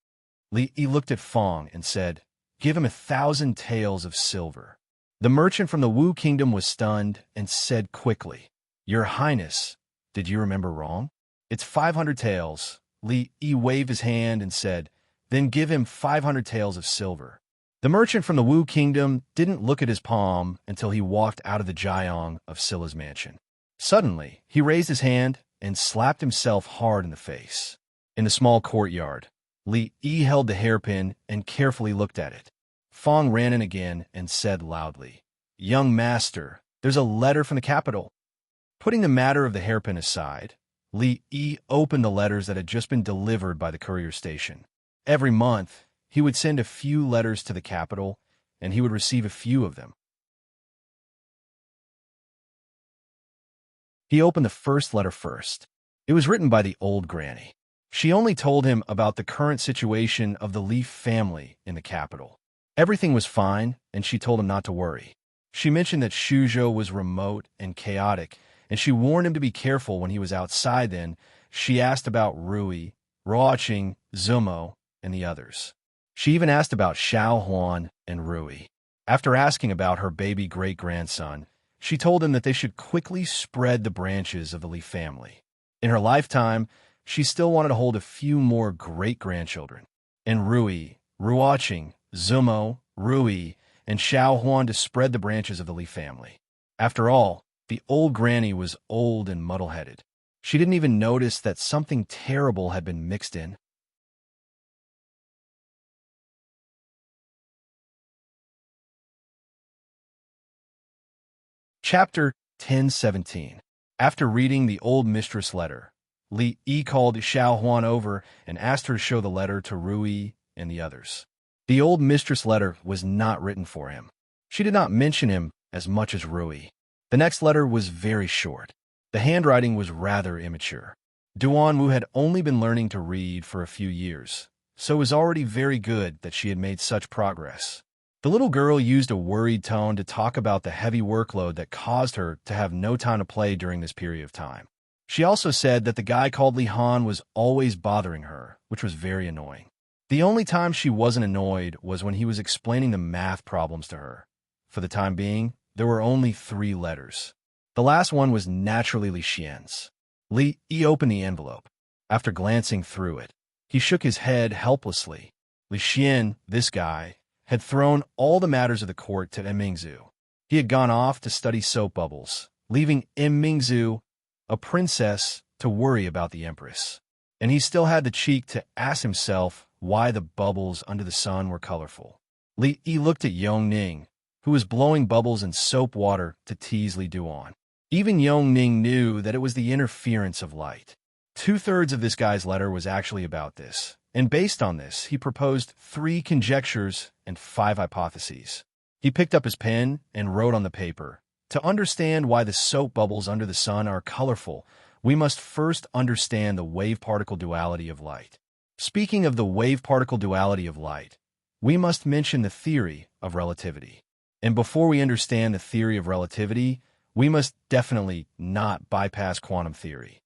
Li Yi looked at Fong and said, "Give him 1,000 taels of silver." The merchant from the Wu Kingdom was stunned and said quickly, "Your Highness, did you remember wrong? It's 500 taels." Li Yi waved his hand and said, "Then give him 500 taels of silver." The merchant from the Wu Kingdom didn't look at his palm until he walked out of the Jiang of Silla's mansion. Suddenly, he raised his hand and slapped himself hard in the face. In the small courtyard, Li Yi held the hairpin and carefully looked at it. Fong ran in again and said loudly, "Young master, there's a letter from the capital." Putting the matter of the hairpin aside, Li Yi opened the letters that had just been delivered by the courier station. Every month, he would send a few letters to the capital, and he would receive a few of them. He opened the first letter first. It was written by the old granny. She only told him about the current situation of the Leaf family in the capital. Everything was fine, and she told him not to worry. She mentioned that Shuzhou was remote and chaotic, and she warned him to be careful when he was outside. Then she asked about Rui, Ruoqing, Zumo, and the others. She even asked about Xiao Huan and Rui. After asking about her baby great-grandson, she told him that they should quickly spread the branches of the Li family. In her lifetime, she still wanted to hold a few more great-grandchildren. And Rui, Ruoqing, Zumo, Rui, and Xiao Huan to spread the branches of the Li family. After all, the old granny was old and muddle-headed. She didn't even notice that something terrible had been mixed in. Chapter 1017. After reading the old mistress letter, Li Yi called Xiao Huan over and asked her to show the letter to Rui and the others. The old mistress letter was not written for him. She did not mention him as much as Rui. The next letter was very short. The handwriting was rather immature. Duanwu had only been learning to read for a few years, so it was already very good that she had made such progress. The little girl used a worried tone to talk about the heavy workload that caused her to have no time to play during this period of time. She also said that the guy called Li Han was always bothering her, which was very annoying. The only time she wasn't annoyed was when he was explaining the math problems to her. For the time being, there were only 3 letters. The last one was naturally Li Xian's. Li Yi opened the envelope. After glancing through it, he shook his head helplessly. Li Xian, this guy, had thrown all the matters of the court to Mingzu. He had gone off to study soap bubbles, leaving Mingzu, a princess, to worry about the empress. And he still had the cheek to ask himself why the bubbles under the sun were colorful. Li Yi looked at Yongning, who was blowing bubbles in soap water to tease Li Duan. Even Yongning knew that it was the interference of light. 2/3 of this guy's letter was actually about this, and based on this, he proposed 3 conjectures and 5 hypotheses. He picked up his pen and wrote on the paper, "To understand why the soap bubbles under the sun are colorful, we must first understand the wave-particle duality of light. Speaking of the wave-particle duality of light, we must mention the theory of relativity. And before we understand the theory of relativity, we must definitely not bypass quantum theory."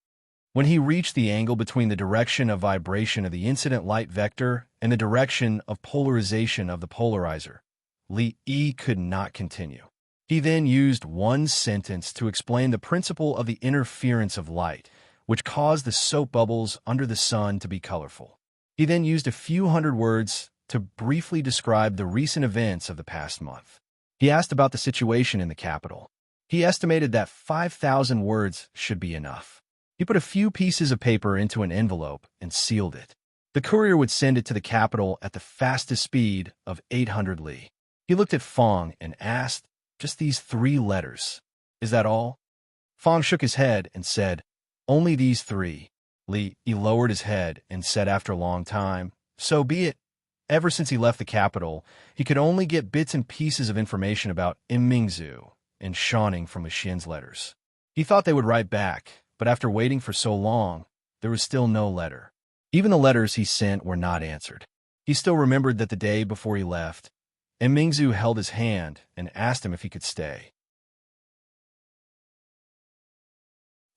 When he reached the angle between the direction of vibration of the incident light vector and the direction of polarization of the polarizer, Li Yi could not continue. He then used one sentence to explain the principle of the interference of light, which caused the soap bubbles under the sun to be colorful. He then used a few hundred words to briefly describe the recent events of the past month. He asked about the situation in the capital. He estimated that 5,000 words should be enough. He put a few pieces of paper into an envelope and sealed it. The courier would send it to the capital at the fastest speed of 800 li. He looked at Fong and asked, "Just these 3 letters. Is that all?" Fong shook his head and said, "Only these 3. Li Yi lowered his head and said after a long time, "So be it." Ever since he left the capital, he could only get bits and pieces of information about Mingzu and Shanning from Li Xian's letters. He thought they would write back, but after waiting for so long, there was still no letter. Even the letters he sent were not answered. He still remembered that the day before he left, Mingzu held his hand and asked him if he could stay.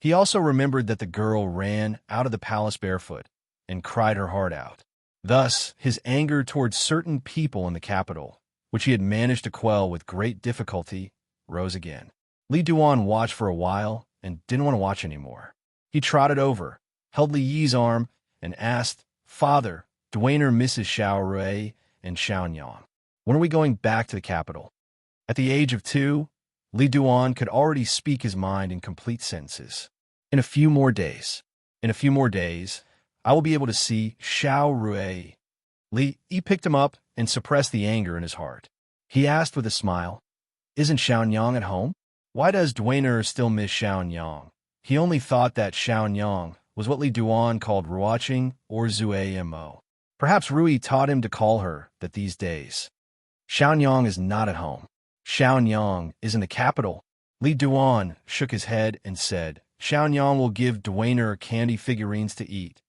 He also remembered that the girl ran out of the palace barefoot and cried her heart out. Thus, his anger towards certain people in the capital, which he had managed to quell with great difficulty, rose again. Li Duan watched for a while and didn't want to watch anymore. He trotted over, held Li Yi's arm, and asked, "Father, Dwayner misses Xiao Rui and Xiaonyang. When are we going back to the capital?" At the age of 2, Li Duan could already speak his mind in complete sentences. "In a few more days. In a few more days, I will be able to see Xiao Rui." Li Yi picked him up and suppressed the anger in his heart. He asked with a smile, "Isn't Xiaonyang at home? Why does Dwayner still miss Xiaonyang?" He only thought that Xiaonyang was what Li Duan called ruaching or zuamo. Perhaps Rui taught him to call her that these days. "Xiaonyang is not at home. Xiaonyang is in the capital." Li Duan shook his head and said, "Xiaonyang will give Dwayner candy figurines to eat."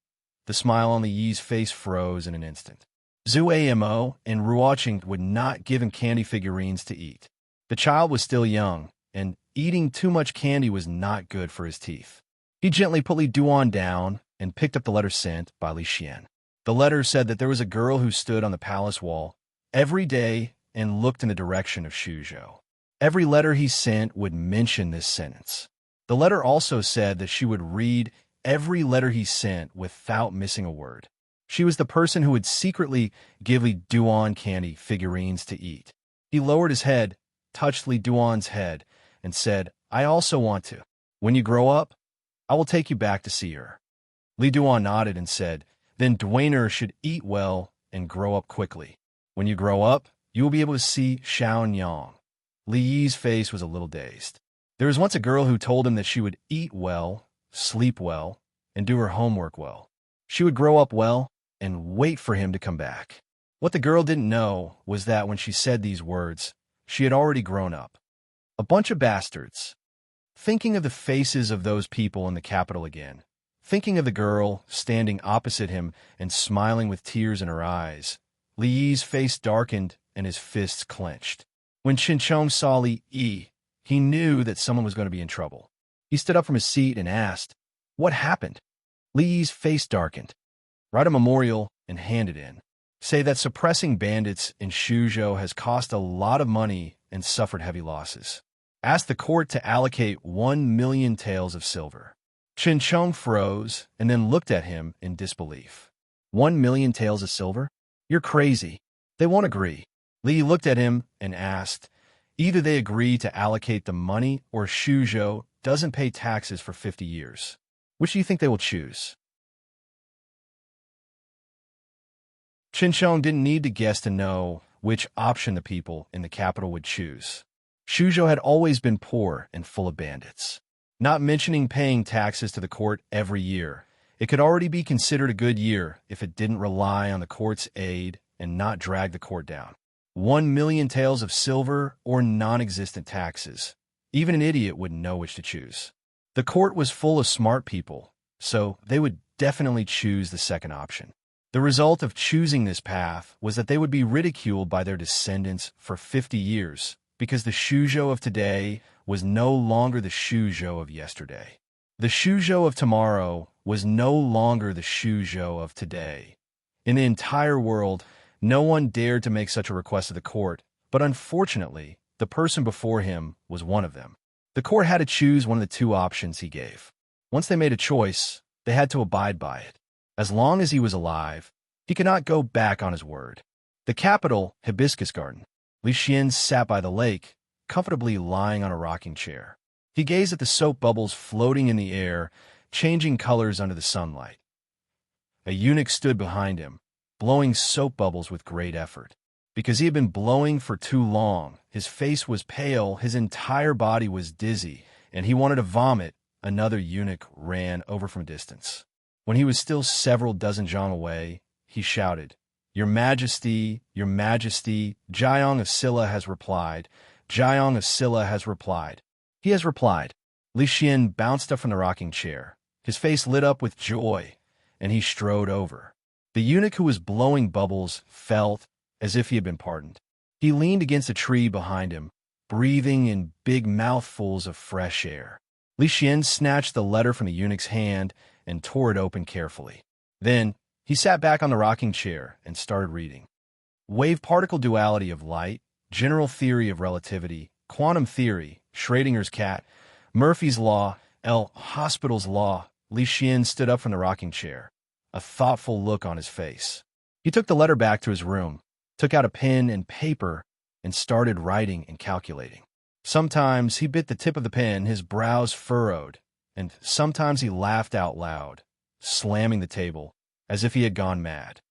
The smile on Li Yi's face froze in an instant. Zuamo and ruaching would not give him candy figurines to eat. The child was still young, and eating too much candy was not good for his teeth. He gently put Li Duan down and picked up the letter sent by Li Xian. The letter said that there was a girl who stood on the palace wall every day and looked in the direction of Shuzhou. Every letter he sent would mention this sentence. The letter also said that she would read every letter he sent without missing a word. She was the person who would secretly give Li Duan candy figurines to eat. He lowered his head, touched Li Duan's head, and said, "I also want to. When you grow up, I will take you back to see her." Li Duan nodded and said, "Then Dwayner should eat well and grow up quickly. When you grow up, you will be able to see Xiao Yang." Li Yi's face was a little dazed. There was once a girl who told him that she would eat well, sleep well, and do her homework well. She would grow up well and wait for him to come back. What the girl didn't know was that when she said these words, she had already grown up. A bunch of bastards. Thinking of the faces of those people in the capital again, thinking of the girl standing opposite him and smiling with tears in her eyes, Li Yi's face darkened and his fists clenched. When Qin saw Li Yi, he knew that someone was going to be in trouble. He stood up from his seat and asked, "What happened?" Li Yi's face darkened. "Write a memorial and hand it in. Say that suppressing bandits in Shuzhou has cost a lot of money and suffered heavy losses. Ask the court to allocate 1,000,000 taels of silver." Qin froze and then looked at him in disbelief. 1,000,000 taels of silver? You're crazy. They won't agree. Li looked at him and asked, "Either they agree to allocate the money or Shuzhou doesn't pay taxes for 50 years. Which do you think they will choose?" Qin didn't need to guess to know which option the people in the capital would choose. Shuzhou had always been poor and full of bandits. Not mentioning paying taxes to the court every year, it could already be considered a good year if it didn't rely on the court's aid and not drag the court down. 1,000,000 taels of silver or non-existent taxes. Even an idiot wouldn't know which to choose. The court was full of smart people, so they would definitely choose the second option. The result of choosing this path was that they would be ridiculed by their descendants for 50 years, because the Shuzhou of today was no longer the Shuzhou of yesterday. The Shuzhou of tomorrow was no longer the Shuzhou of today. In the entire world, no one dared to make such a request to the court, but unfortunately, the person before him was one of them. The court had to choose one of the two options he gave. Once they made a choice, they had to abide by it. As long as he was alive, he could not go back on his word. The capital, Hibiscus Garden. Li Xian sat by the lake, comfortably lying on a rocking chair. He gazed at the soap bubbles floating in the air, changing colors under the sunlight. A eunuch stood behind him, blowing soap bubbles with great effort. Because he had been blowing for too long, his face was pale, his entire body was dizzy, and he wanted to vomit. Another eunuch ran over from a distance. When he was still several dozen zhang away, he shouted, Your Majesty, Jiang of Silla has replied. Jiang of Silla has replied. He has replied. Li Xian bounced up from the rocking chair. His face lit up with joy, and he strode over. The eunuch who was blowing bubbles felt as if he had been pardoned. He leaned against a tree behind him, breathing in big mouthfuls of fresh air. Li Xian snatched the letter from the eunuch's hand and tore it open carefully. Then, he sat back on the rocking chair and started reading. Wave-particle duality of light, general theory of relativity, quantum theory, Schrodinger's cat, Murphy's law, Hospital's law. Li Xian stood up from the rocking chair, a thoughtful look on his face. He took the letter back to his room, took out a pen and paper, and started writing and calculating. Sometimes he bit the tip of the pen, his brows furrowed, and sometimes he laughed out loud, slamming the table, as if he had gone mad.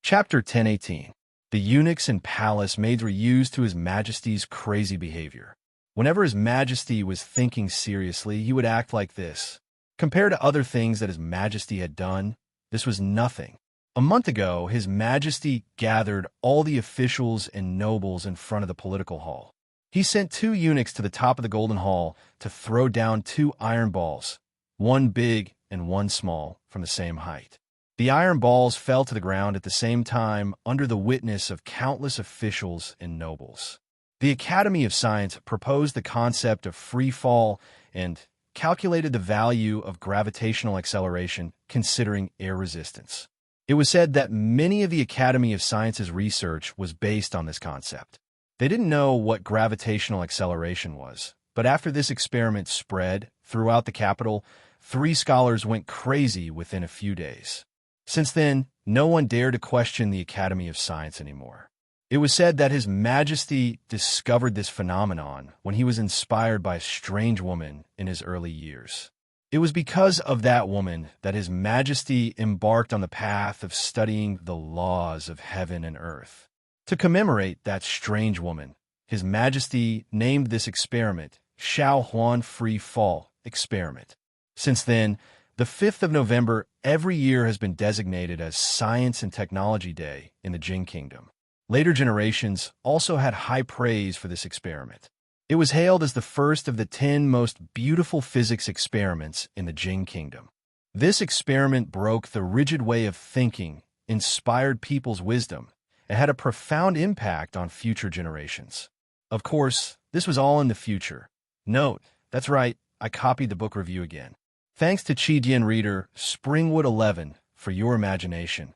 Chapter 1018. The eunuchs and palace maids were used to His Majesty's crazy behavior. Whenever His Majesty was thinking seriously, he would act like this. Compared to other things that His Majesty had done, this was nothing. A month ago, His Majesty gathered all the officials and nobles in front of the political hall. He sent 2 eunuchs to the top of the Golden Hall to throw down 2 iron balls, one big and one small, from the same height. The iron balls fell to the ground at the same time under the witness of countless officials and nobles. The Academy of Science proposed the concept of free fall and calculated the value of gravitational acceleration considering air resistance. It was said that many of the Academy of Science's research was based on this concept. They didn't know what gravitational acceleration was, But after this experiment spread throughout the capital, 3 scholars went crazy within a few days. Since then, no one dared to question the Academy of Science anymore. It was said that His Majesty discovered this phenomenon when he was inspired by a strange woman in his early years. It was because of that woman that His Majesty embarked on the path of studying the laws of heaven and earth. To commemorate that strange woman, His Majesty named this experiment Xiao Huan Free Fall Experiment. Since then, the 5th of November every year has been designated as Science and Technology Day in the Jin Kingdom. Later generations also had high praise for this experiment. It was hailed as the first of the 10 most beautiful physics experiments in the Jin Kingdom. This experiment broke the rigid way of thinking, inspired people's wisdom, and had a profound impact on future generations. Of course, this was all in the future. Note, that's right, I copied the book review again. Thanks to Chidian reader Springwood 11 for your imagination.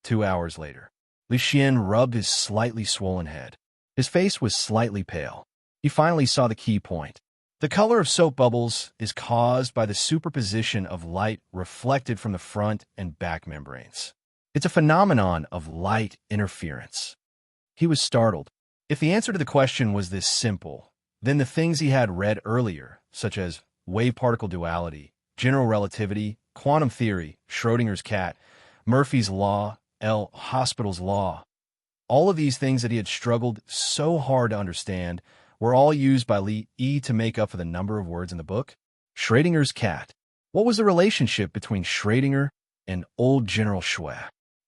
2 hours later, Li Xian rubbed his slightly swollen head. His face was slightly pale. He finally saw the key point. The color of soap bubbles is caused by the superposition of light reflected from the front and back membranes. It's a phenomenon of light interference. He was startled. If the answer to the question was this simple, then the things he had read earlier, such as wave-particle duality, general relativity, quantum theory, Schrödinger's cat, Murphy's law, Hospital's law, all of these things that he had struggled so hard to understand were all used by Li Yi to make up for the number of words in the book. Schrödinger's cat. What was the relationship between Schrödinger and old General Shui?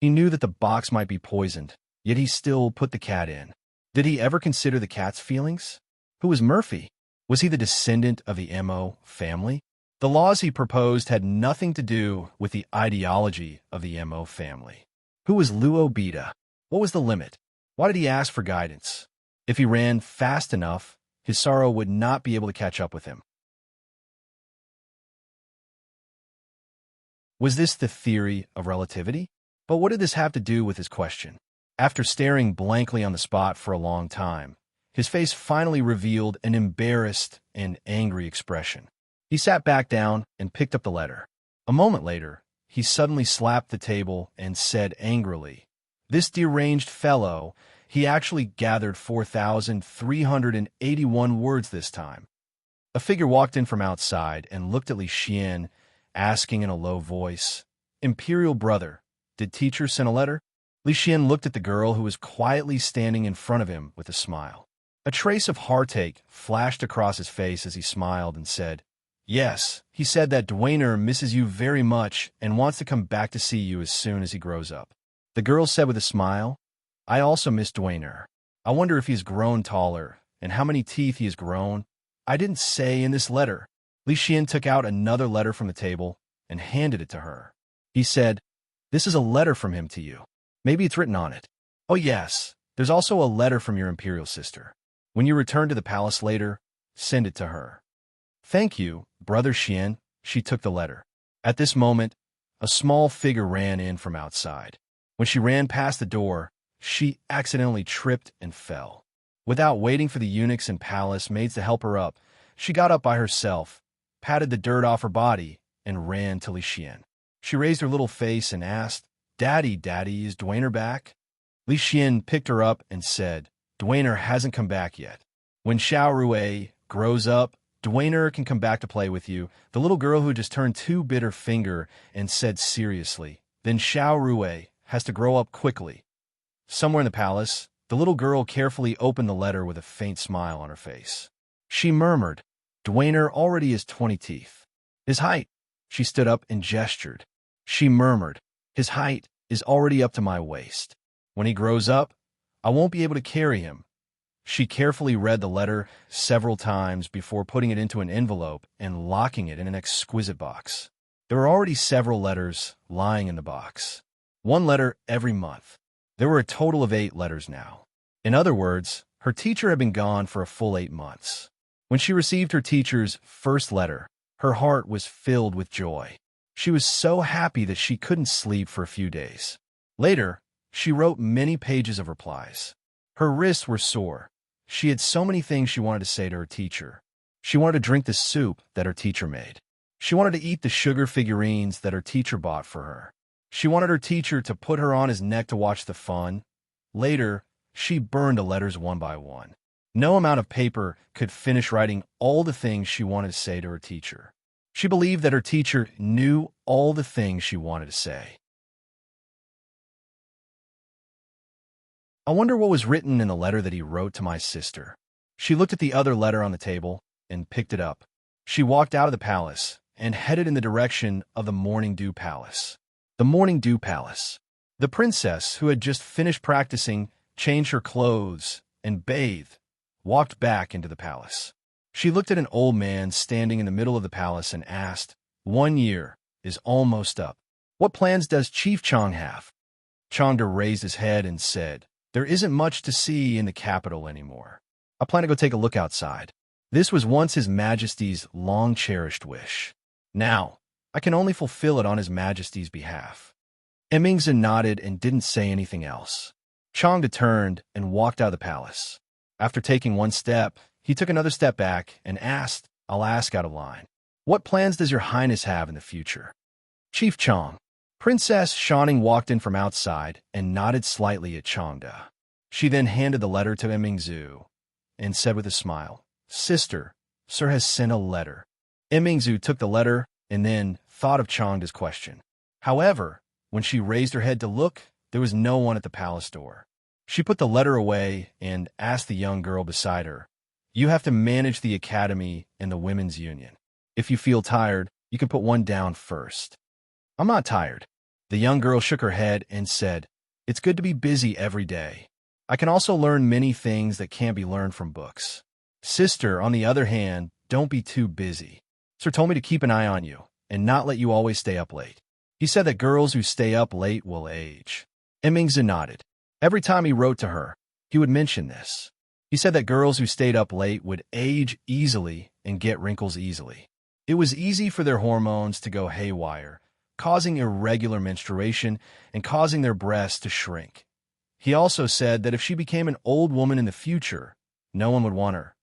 He knew that the box might be poisoned, yet he still put the cat in. Did he ever consider the cat's feelings? Who was Murphy? Was he the descendant of the Mo family? The laws he proposed had nothing to do with the ideology of the Mo family. Who was Luo Beta? What was the limit? Why did he ask for guidance? If he ran fast enough, his sorrow would not be able to catch up with him. Was this the theory of relativity? But what did this have to do with his question? After staring blankly on the spot for a long time, his face finally revealed an embarrassed and angry expression. He sat back down and picked up the letter. A moment later, he suddenly slapped the table and said angrily, "This deranged fellow, he actually gathered 4,381 words this time." A figure walked in from outside and looked at Li Xian, asking in a low voice, "Imperial brother, did teacher send a letter?" Li Xian looked at the girl who was quietly standing in front of him with a smile. A trace of heartache flashed across his face as he smiled and said, "Yes, he said that Dwayner misses you very much and wants to come back to see you as soon as he grows up." The girl said with a smile, "I also miss Dwayner. I wonder if he's grown taller and how many teeth he has grown. I didn't say in this letter." Li Xian took out another letter from the table and handed it to her. He said, "This is a letter from him to you. Maybe it's written on it. Oh yes, there's also a letter from your imperial sister. When you return to the palace later, send it to her." "Thank you, Brother Xian." She took the letter. At this moment, a small figure ran in from outside. When she ran past the door, she accidentally tripped and fell. Without waiting for the eunuchs and palace maids to help her up, she got up by herself, patted the dirt off her body, and ran to Li Xian. She raised her little face and asked, Daddy, is Dwayner back?" Li Xian picked her up and said, "Dwayner hasn't come back yet. When Xiao Rui grows up, Dwayner can come back to play with you." The little girl who just turned 2 bit her finger and said seriously, "Then Xiao Rui has to grow up quickly." Somewhere in the palace, the little girl carefully opened the letter with a faint smile on her face. She murmured, "Dwayner already has 20 teeth. His height." She stood up and gestured. She murmured, "His height is already up to my waist. When he grows up, I won't be able to carry him." She carefully read the letter several times before putting it into an envelope and locking it in an exquisite box. There were already several letters lying in the box. 1 letter every month. There were a total of 8 letters now. In other words, her teacher had been gone for a full 8 months. When she received her teacher's first letter, her heart was filled with joy. She was so happy that she couldn't sleep for a few days. Later, she wrote many pages of replies. Her wrists were sore. She had so many things she wanted to say to her teacher, She wanted to drink the soup that her teacher made. She wanted to eat the sugar figurines that her teacher bought for her. She wanted her teacher to put her on his neck to watch the fun. Later, she burned the letters one by one. No amount of paper could finish writing all the things she wanted to say to her teacher. She believed that her teacher knew all the things she wanted to say. I wonder what was written in the letter that he wrote to my sister. She looked at the other letter on the table and picked it up. She walked out of the palace and headed in the direction of the Morning Dew Palace. The Morning Dew Palace. The princess, who had just finished practicing, changed her clothes, and bathed, walked back into the palace. She looked at an old man standing in the middle of the palace and asked, "1 year is almost up. What plans does Chief Chong have?" Chongda raised his head and said, "There isn't much to see in the capital anymore. I plan to go take a look outside." This was once His Majesty's long-cherished wish. Now, I can only fulfill it on His Majesty's behalf. Emingzi nodded and didn't say anything else. Chongda turned and walked out of the palace. After taking one step, he took another step back and asked, "I'll ask out of line. What plans does your highness have in the future?" "Chief Chong." Princess Shaning walked in from outside and nodded slightly at Chongda. She then handed the letter to Emingzi and said with a smile, "Sister, sir has sent a letter." Emingzi took the letter and then thought of Chongda's question. However, when she raised her head to look, there was no one at the palace door. She put the letter away and asked the young girl beside her, "You have to manage the academy and the women's union. If you feel tired, you can put one down first." "I'm not tired." The young girl shook her head and said, "It's good to be busy every day. I can also learn many things that can't be learned from books. Sister, on the other hand, don't be too busy. Sir told me to keep an eye on you and not let you always stay up late. He said that girls who stay up late will age." Emingzi nodded. Every time he wrote to her, he would mention this. He said that girls who stayed up late would age easily and get wrinkles easily. It was easy for their hormones to go haywire, causing irregular menstruation and causing their breasts to shrink. He also said that if she became an old woman in the future, no one would want her.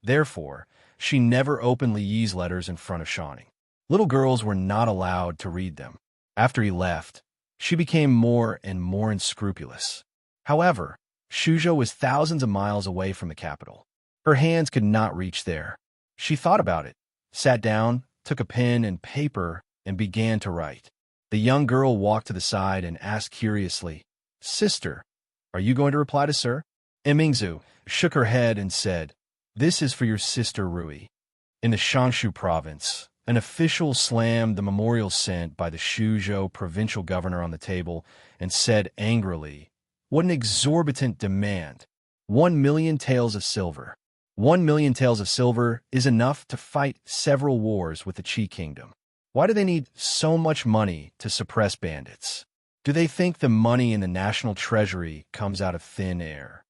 Therefore, she never openly used letters in front of Shaning. Little girls were not allowed to read them. After he left, she became more and more unscrupulous. However, Shuzhou was thousands of miles away from the capital. Her hands could not reach there. She thought about it, sat down, took a pen and paper, and began to write. The young girl walked to the side and asked curiously, "Sister, are you going to reply to sir?" Emingzi shook her head and said, "This is for your sister Rui." In the Shangshu province, an official slammed the memorial sent by the Shuzhou provincial governor on the table and said angrily, "What an exorbitant demand! 1 million taels of silver. 1 million taels of silver is enough to fight several wars with the Qi Kingdom. Why do they need so much money to suppress bandits? Do they think the money in the national treasury comes out of thin air?"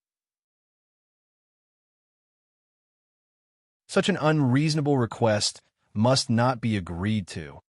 Such an unreasonable request must not be agreed to.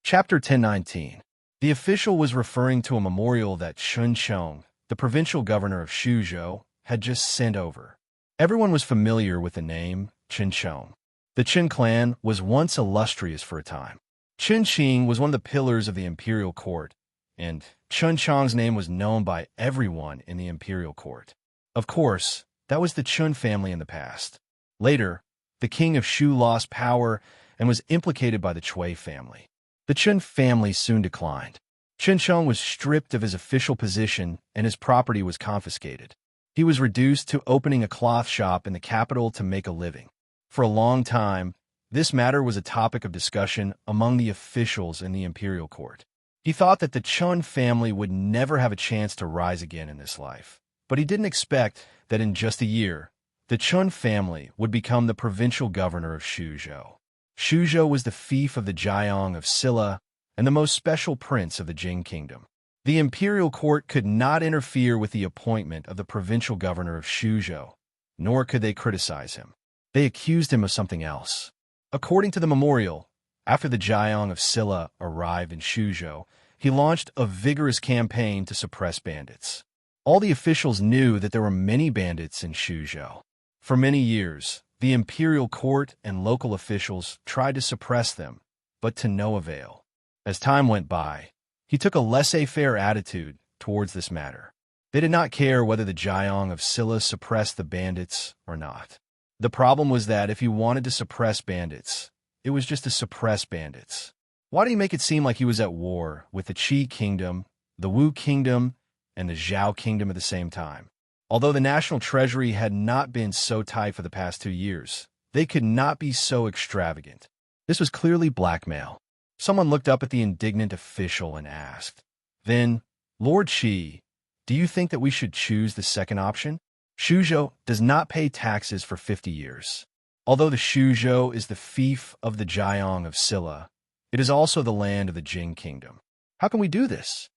Chapter 1019. The official was referring to a memorial that Chun Chong, the provincial governor of Shuzhou, had just sent over. Everyone was familiar with the name Chun Chong. The Chun clan was once illustrious for a time. Chun Qing was one of the pillars of the imperial court, and Chun Chong's name was known by everyone in the imperial court. Of course, that was the Chun family in the past. Later, the king of Shu lost power and was implicated by the Cui family. The Chun family soon declined. Chun Chong was stripped of his official position and his property was confiscated. He was reduced to opening a cloth shop in the capital to make a living. For a long time, this matter was a topic of discussion among the officials in the imperial court. He thought that the Chun family would never have a chance to rise again in this life, but he didn't expect that in just a year, the Chun family would become the provincial governor of Shuzhou. Shuzhou was the fief of the Jiang of Silla and the most special prince of the Jing kingdom. The imperial court could not interfere with the appointment of the provincial governor of Shuzhou, nor could they criticize him. They accused him of something else. According to the memorial, after the Jiang of Silla arrived in Shuzhou, he launched a vigorous campaign to suppress bandits. All the officials knew that there were many bandits in Shuzhou. For many years, the imperial court and local officials tried to suppress them, but to no avail. As time went by, he took a laissez-faire attitude towards this matter. They did not care whether the Jiang of Silla suppressed the bandits or not. The problem was that if he wanted to suppress bandits, it was just to suppress bandits. Why did he make it seem like he was at war with the Qi Kingdom, the Wu Kingdom, and the Zhao Kingdom at the same time? Although the national treasury had not been so tight for the past 2 years, they could not be so extravagant. This was clearly blackmail. Someone looked up at the indignant official and asked, "Then, Lord Qi, do you think that we should choose the second option? Shuzhou does not pay taxes for 50 years. Although the Shuzhou is the fief of the Jiang of Silla, it is also the land of the Jing Kingdom. How can we do this?"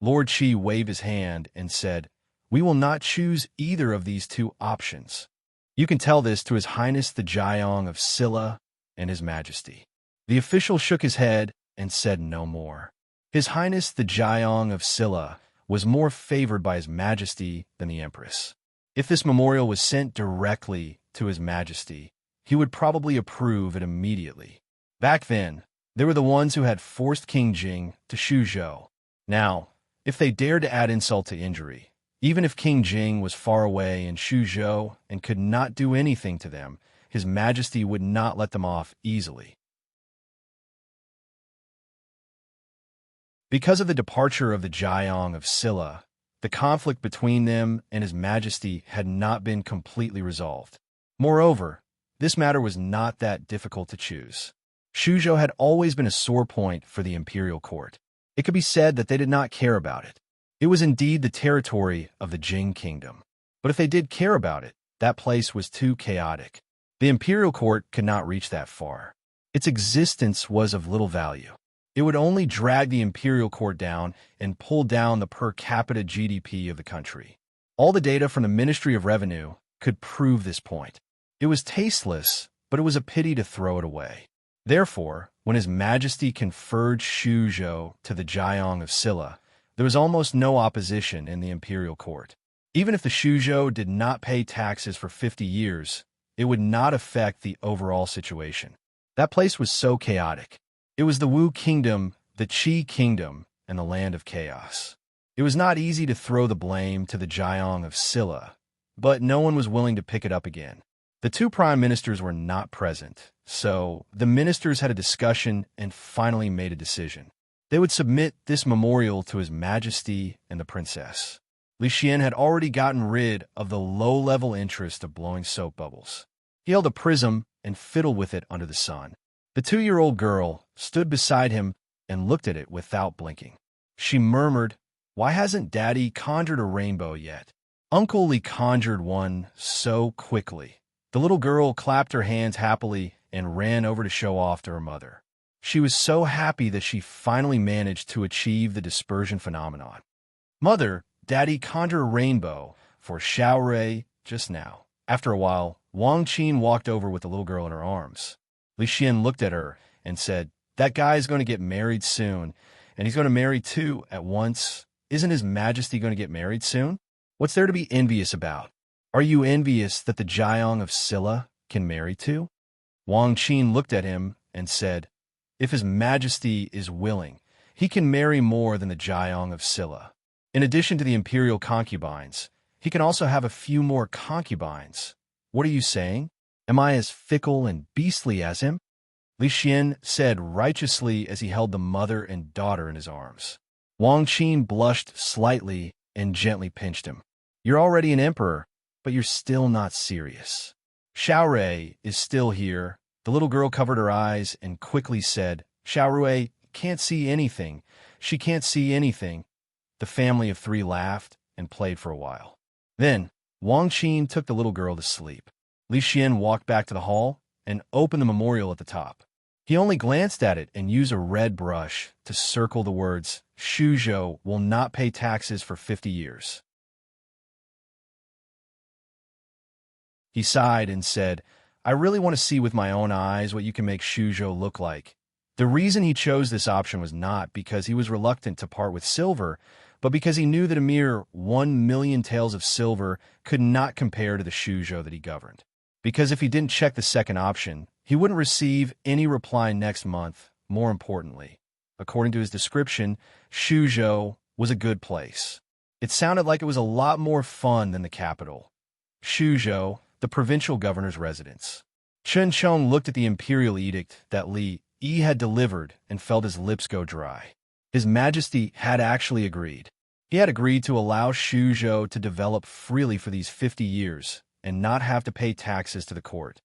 Lord Qi waved his hand and said, "We will not choose either of these two options. You can tell this to His Highness the Jiang of Silla and His Majesty." The official shook his head and said no more. His Highness the Jiang of Silla was more favored by His Majesty than the Empress. If this memorial was sent directly to His Majesty, he would probably approve it immediately. Back then, they were the ones who had forced King Jing to Shuzhou. Now, if they dared to add insult to injury, even if King Jing was far away in Shuzhou and could not do anything to them, His Majesty would not let them off easily. Because of the departure of the Jiang of Silla, the conflict between them and His Majesty had not been completely resolved. Moreover, this matter was not that difficult to choose. Shuzhou had always been a sore point for the imperial court. It could be said that they did not care about it. It was indeed the territory of the Jing Kingdom. But if they did care about it, that place was too chaotic. The imperial court could not reach that far. Its existence was of little value. It would only drag the imperial court down and pull down the per capita GDP of the country. All the data from the Ministry of Revenue could prove this point. It was tasteless, but it was a pity to throw it away. Therefore, when His Majesty conferred Shuzhou to the Jiang of Silla, there was almost no opposition in the imperial court. Even if the Shuzhou did not pay taxes for 50 years, it would not affect the overall situation. That place was so chaotic. It was the Wu Kingdom, the Qi Kingdom, and the land of chaos. It was not easy to throw the blame to the Jiang of Silla, but no one was willing to pick it up again. The two prime ministers were not present, so the ministers had a discussion and finally made a decision. They would submit this memorial to His Majesty and the princess. Li Xian had already gotten rid of the low-level interest of blowing soap bubbles. He held a prism and fiddled with it under the sun. The 2-year-old girl stood beside him and looked at it without blinking. She murmured, "Why hasn't Daddy conjured a rainbow yet?" Uncle Li conjured one so quickly. The little girl clapped her hands happily and ran over to show off to her mother. She was so happy that she finally managed to achieve the dispersion phenomenon. "Mother, Daddy conjured a rainbow for Xiaorui just now." After a while, Wang Qin walked over with the little girl in her arms. Li Xian looked at her and said, "That guy is going to get married soon, and he's going to marry two at once. Isn't His Majesty going to get married soon? What's there to be envious about? Are you envious that the Jiang of Silla can marry two?" Wang Qin looked at him and said, "If His Majesty is willing, he can marry more than the Jiang of Silla. In addition to the imperial concubines, he can also have a few more concubines. What are you saying? Am I as fickle and beastly as him?" Li Xian said righteously as he held the mother and daughter in his arms. Wang Qin blushed slightly and gently pinched him. "You're already an emperor, but you're still not serious." "Xiaorui is still here." The little girl covered her eyes and quickly said, "Xiaorui can't see anything. She can't see anything." The family of 3 laughed and played for a while. Then, Wang Qin took the little girl to sleep. Li Xian walked back to the hall and opened the memorial at the top. He only glanced at it and used a red brush to circle the words, "Shuzhou will not pay taxes for 50 years. He sighed and said, "I really want to see with my own eyes what you can make Shuzhou look like. The reason he chose this option was not because he was reluctant to part with silver, but because he knew that a mere 1,000,000 taels of silver could not compare to the Shuzhou that he governed. Because if he didn't check the second option, he wouldn't receive any reply next month. More importantly, according to his description, Shuzhou was a good place. It sounded like it was a lot more fun than the capital. Shuzhou, the provincial governor's residence. Chen Chong looked at the imperial edict that Li Yi had delivered and felt his lips go dry. His Majesty had actually agreed. He had agreed to allow Shuzhou to develop freely for these 50 years and not have to pay taxes to the court.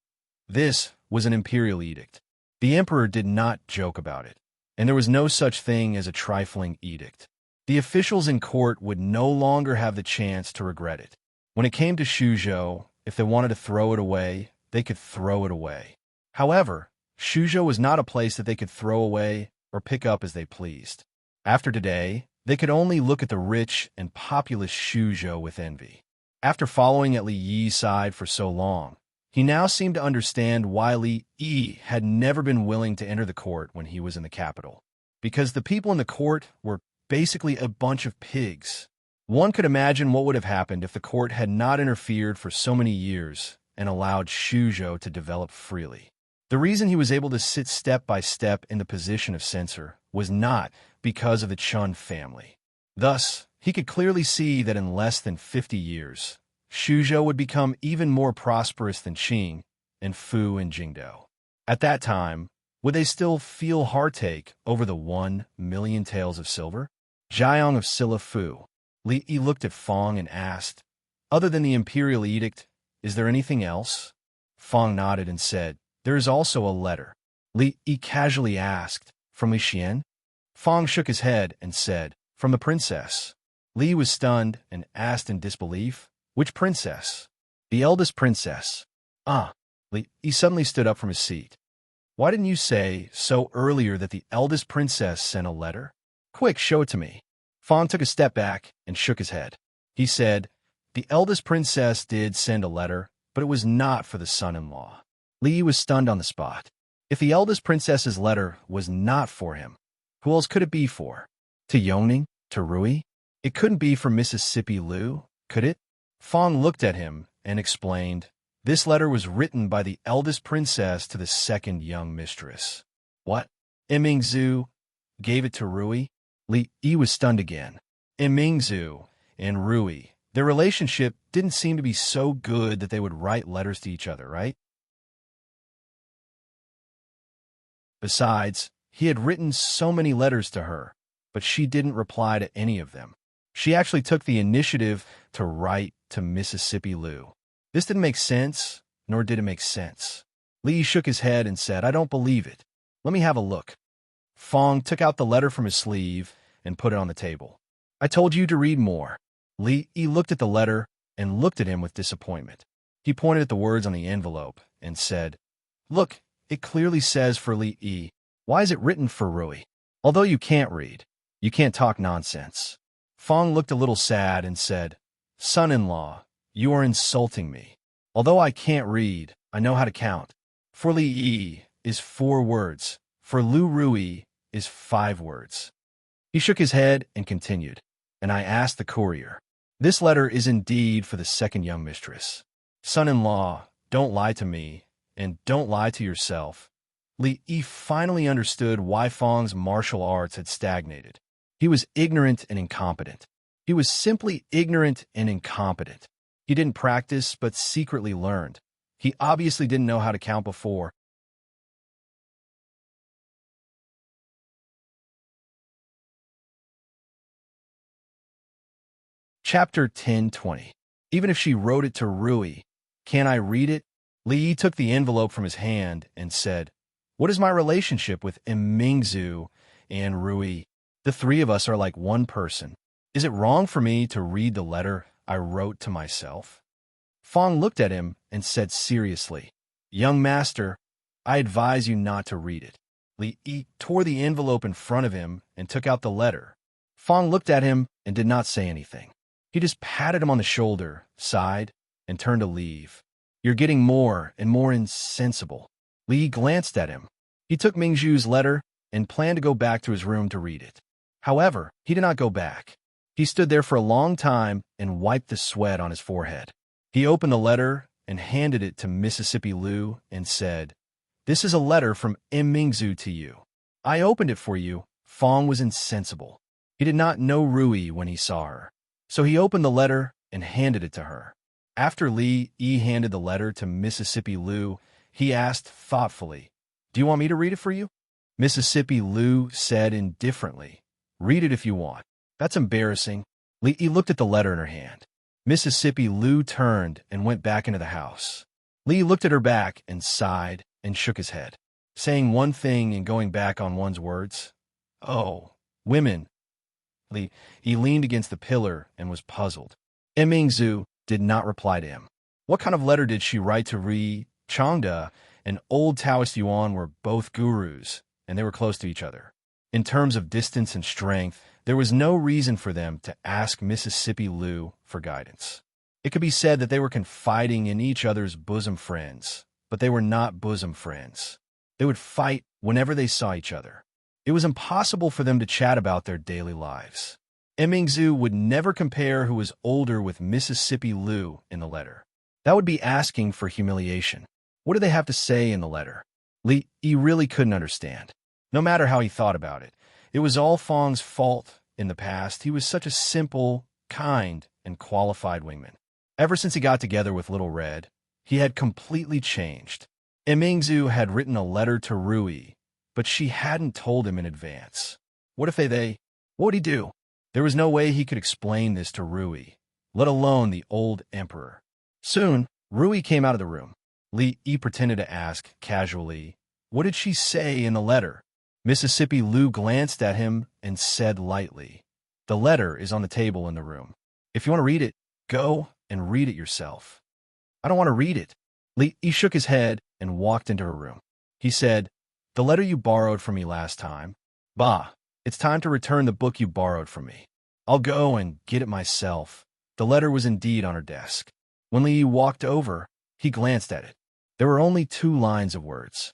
This was an imperial edict. The emperor did not joke about it, and there was no such thing as a trifling edict. The officials in court would no longer have the chance to regret it. When it came to Shuzhou, if they wanted to throw it away, they could throw it away. However, Shuzhou was not a place that they could throw away or pick up as they pleased. After today, they could only look at the rich and populous Shuzhou with envy. After following at Li Yi's side for so long, he now seemed to understand why Li Yi had never been willing to enter the court when he was in the capital. Because the people in the court were basically a bunch of pigs. One could imagine what would have happened if the court had not interfered for so many years and allowed Shuzhou to develop freely. The reason he was able to sit step by step in the position of censor was not because of the Chun family. Thus, he could clearly see that in less than 50 years, Shuzhou would become even more prosperous than Qing and Fu and Jingdou. At that time, would they still feel heartache over the 1,000,000 taels of silver? Jiang of Silla Fu. Li Yi looked at Fong and asked, "Other than the imperial edict, is there anything else?" Fong nodded and said, "There is also a letter." Li Yi casually asked, "From Li Xian?" Fong shook his head and said, "From the princess." Li was stunned and asked in disbelief, "Which princess?" "The eldest princess." "Ah." Li Yi suddenly stood up from his seat. "Why didn't you say so earlier that the eldest princess sent a letter? Quick, show it to me." Fong took a step back and shook his head. He said, "The eldest princess did send a letter, but it was not for the son-in-law." Li Yi was stunned on the spot. If the eldest princess's letter was not for him, who else could it be for? To Yongning? To Rui? It couldn't be for Mississippi Liu, could it? Fong looked at him and explained, "This letter was written by the eldest princess to the second young mistress." "What? Imingzu gave it to Rui?" Li Yi was stunned again. Imingzu and Rui, their relationship didn't seem to be so good that they would write letters to each other, right? Besides, he had written so many letters to her, but she didn't reply to any of them. She actually took the initiative to write to Mississippi Liu. This didn't make sense, nor did it make sense. Li shook his head and said, "I don't believe it. Let me have a look." Fong took out the letter from his sleeve and put it on the table. "I told you to read more." Li looked at the letter and looked at him with disappointment. He pointed at the words on the envelope and said, "Look, it clearly says for Li Yi. Why is it written for Rui? Although you can't read, you can't talk nonsense." Fong looked a little sad and said, "Son-in-law, you are insulting me. Although I can't read, I know how to count. For Li Yi is 4 words. For Lu Rui is 5 words." He shook his head and continued, "And I asked the courier. This letter is indeed for the second young mistress. Son-in-law, don't lie to me, and don't lie to yourself." Li Yi finally understood why Fong's martial arts had stagnated. He was ignorant and incompetent. He was simply ignorant and incompetent. He didn't practice, but secretly learned. He obviously didn't know how to count before. Chapter 10:20. Even if she wrote it to Rui, can I read it? Li Yi took the envelope from his hand and said, "What is my relationship with Mingzu and Rui? The 3 of us are like one person. Is it wrong for me to read the letter I wrote to myself?" Fong looked at him and said seriously, "Young master, I advise you not to read it." Li Yi tore the envelope in front of him and took out the letter. Fong looked at him and did not say anything. He just patted him on the shoulder, sighed, and turned to leave. "You're getting more and more insensible." Li glanced at him. He took Mingzhu's letter and planned to go back to his room to read it. However, he did not go back. He stood there for a long time and wiped the sweat on his forehead. He opened the letter and handed it to Mississippi Lou and said, "This is a letter from Mingzu to you. I opened it for you." Fong was insensible. He did not know Rui when he saw her. So he opened the letter and handed it to her. After Li Yi handed the letter to Mississippi Lou, he asked thoughtfully, "Do you want me to read it for you?" Mississippi Lou said indifferently, "Read it if you want." "That's embarrassing." Li Yi looked at the letter in her hand. Mississippi Lou turned and went back into the house. Li looked at her back and sighed and shook his head, saying one thing and going back on one's words. "Oh, women." He leaned against the pillar and was puzzled. Mingzu did not reply to him. What kind of letter did she write to Ri Changda and old Taoist Yuan were both gurus, and they were close to each other? In terms of distance and strength, there was no reason for them to ask Mississippi Lou for guidance. It could be said that they were confiding in each other's bosom friends, but they were not bosom friends. They would fight whenever they saw each other. It was impossible for them to chat about their daily lives. Mingzu would never compare who was older with Mississippi Lou in the letter. That would be asking for humiliation. What did they have to say in the letter? Li Yi really couldn't understand. No matter how he thought about it, it was all Fong's fault in the past. He was such a simple, kind, and qualified wingman. Ever since he got together with Little Red, he had completely changed. Mingzu had written a letter to Rui, but she hadn't told him in advance. What if what would he do? There was no way he could explain this to Rui, let alone the old emperor. Soon, Rui came out of the room. Li Yi pretended to ask, casually, "What did she say in the letter?" Mississippi Lou glanced at him and said lightly, "The letter is on the table in the room. If you want to read it, go and read it yourself." "I don't want to read it." Li Yi shook his head and walked into her room. He said, "The letter you borrowed from me last time. Bah, it's time to return the book you borrowed from me. I'll go and get it myself." The letter was indeed on her desk. When Li Yi walked over, he glanced at it. There were only 2 lines of words.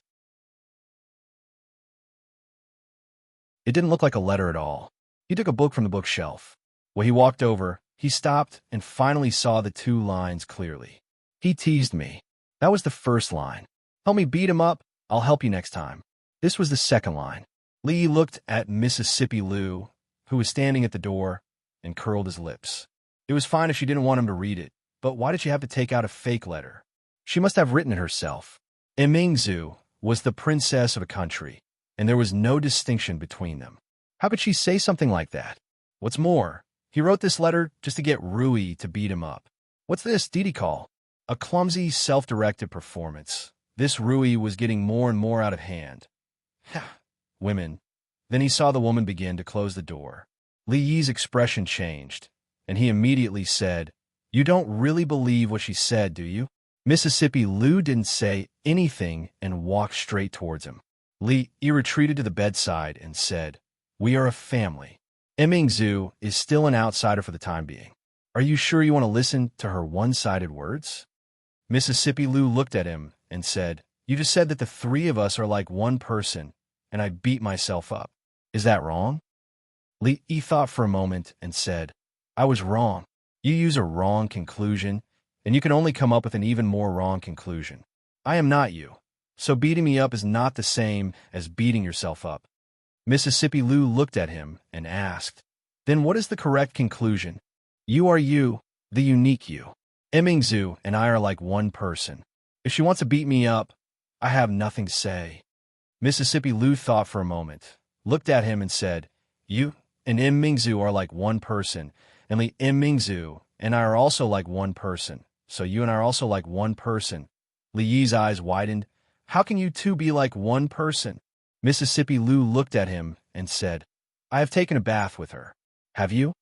It didn't look like a letter at all. He took a book from the bookshelf. When he walked over, he stopped and finally saw the 2 lines clearly. "He teased me." That was the first line. "Help me beat him up. I'll help you next time." This was the second line. Li looked at Mississippi Lou, who was standing at the door, and curled his lips. It was fine if she didn't want him to read it, but why did she have to take out a fake letter? She must have written it herself. Mingzu was the princess of a country, and there was no distinction between them. How could she say something like that? What's more, he wrote this letter just to get Rui to beat him up. What's this Didi call? A clumsy, self-directed performance. This Rui was getting more and more out of hand. Women. Then he saw the woman begin to close the door. Li Yi's expression changed, and he immediately said, "You don't really believe what she said, do you?" Mississippi Lou didn't say anything and walked straight towards him. Li Yi retreated to the bedside and said, "We are a family. Mingzu is still an outsider for the time being. Are you sure you want to listen to her one-sided words?" Mississippi Lou looked at him and said, "You just said that the 3 of us are like one person, and I beat myself up. Is that wrong?" Li Yi thought for a moment and said, "I was wrong. You use a wrong conclusion, and you can only come up with an even more wrong conclusion. I am not you, so beating me up is not the same as beating yourself up." Mississippi Lou looked at him and asked, "Then what is the correct conclusion?" "You are you, the unique you. Mingzu and I are like one person. If she wants to beat me up, I have nothing to say." Mississippi Lou thought for a moment, looked at him and said, "You and Mingzu are like one person, and Mingzu and I are also like one person, so you and I are also like one person." Li Yi's eyes widened. "How can you 2 be like one person?" Mississippi Lou looked at him and said, "I have taken a bath with her." "Have you?"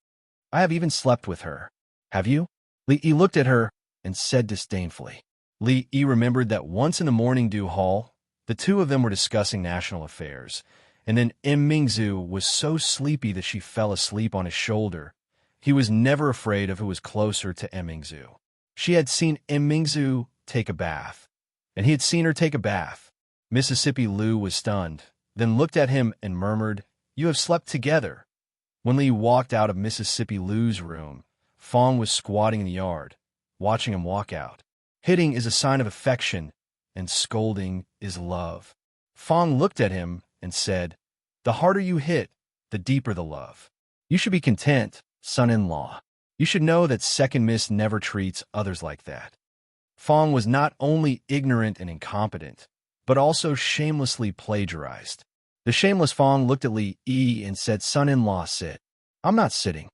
"I have even slept with her." "Have you?" Li Yi looked at her and said disdainfully. Li Yi remembered that once in the morning dew hall, the 2 of them were discussing national affairs, and then Mingzu was so sleepy that she fell asleep on his shoulder. He was never afraid of who was closer to Mingzu. She had seen Mingzu take a bath, and he had seen her take a bath. Mississippi Lou was stunned, then looked at him and murmured, "You have slept together." When Li walked out of Mississippi Lou's room, Fong was squatting in the yard, watching him walk out. Hitting is a sign of affection, and scolding is love. Fong looked at him and said, "The harder you hit, the deeper the love. You should be content, son-in-law. You should know that Second Miss never treats others like that." Fong was not only ignorant and incompetent, but also shamelessly plagiarized. The shameless Fong looked at Li Yi and said, "Son-in-law, sit." "I'm not sitting."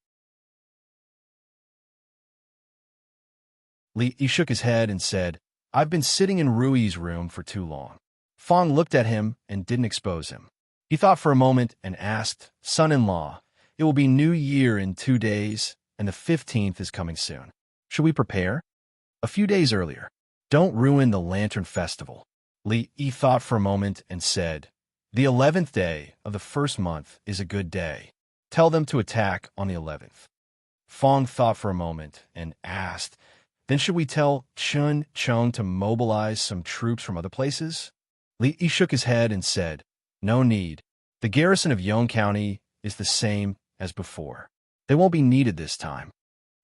Li Yi shook his head and said, "I've been sitting in Rui's room for too long." Fong looked at him and didn't expose him. He thought for a moment and asked, "Son-in-law, it will be New Year in 2 days, and the 15th is coming soon. Should we prepare?" "A few days earlier. Don't ruin the Lantern Festival." Li Yi thought for a moment and said, "The 11th day of the first month is a good day. Tell them to attack on the 11th. Fong thought for a moment and asked, "Then should we tell Chun Chong to mobilize some troops from other places?" Li Yi shook his head and said, "No need. The garrison of Yong County is the same as before. They won't be needed this time."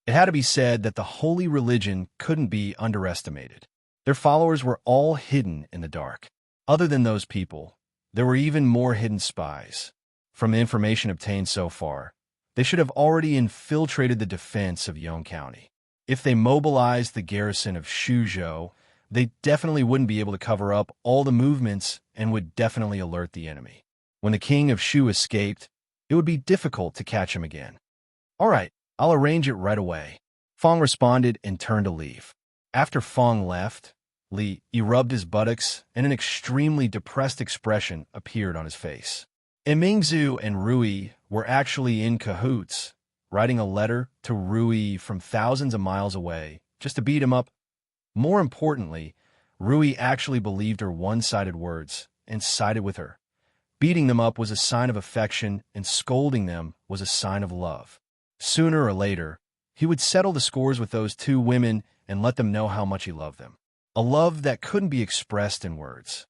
It had to be said that the holy religion couldn't be underestimated. Their followers were all hidden in the dark. Other than those people, there were even more hidden spies. From the information obtained so far, they should have already infiltrated the defense of Yong County. If they mobilized the garrison of Shuzhou, they definitely wouldn't be able to cover up all the movements and would definitely alert the enemy. When the king of Shu escaped, it would be difficult to catch him again. "All right, I'll arrange it right away." Fong responded and turned to leave. After Fong left, Li Yi rubbed his buttocks and an extremely depressed expression appeared on his face. Mingzhu and Rui were actually in cahoots, writing a letter to Rui from thousands of miles away just to beat him up. More importantly, Rui actually believed her one-sided words and sided with her. Beating them up was a sign of affection, and scolding them was a sign of love. Sooner or later, he would settle the scores with those two women and let them know how much he loved them. A love that couldn't be expressed in words.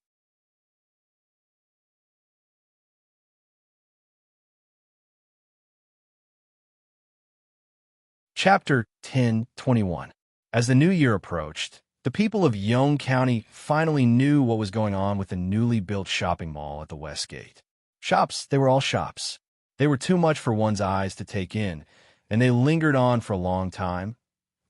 Chapter 10:21. As the new year approached, the people of Yong County finally knew what was going on with the newly built shopping mall at the West Gate. Shops, they were all shops. They were too much for one's eyes to take in, and they lingered on for a long time.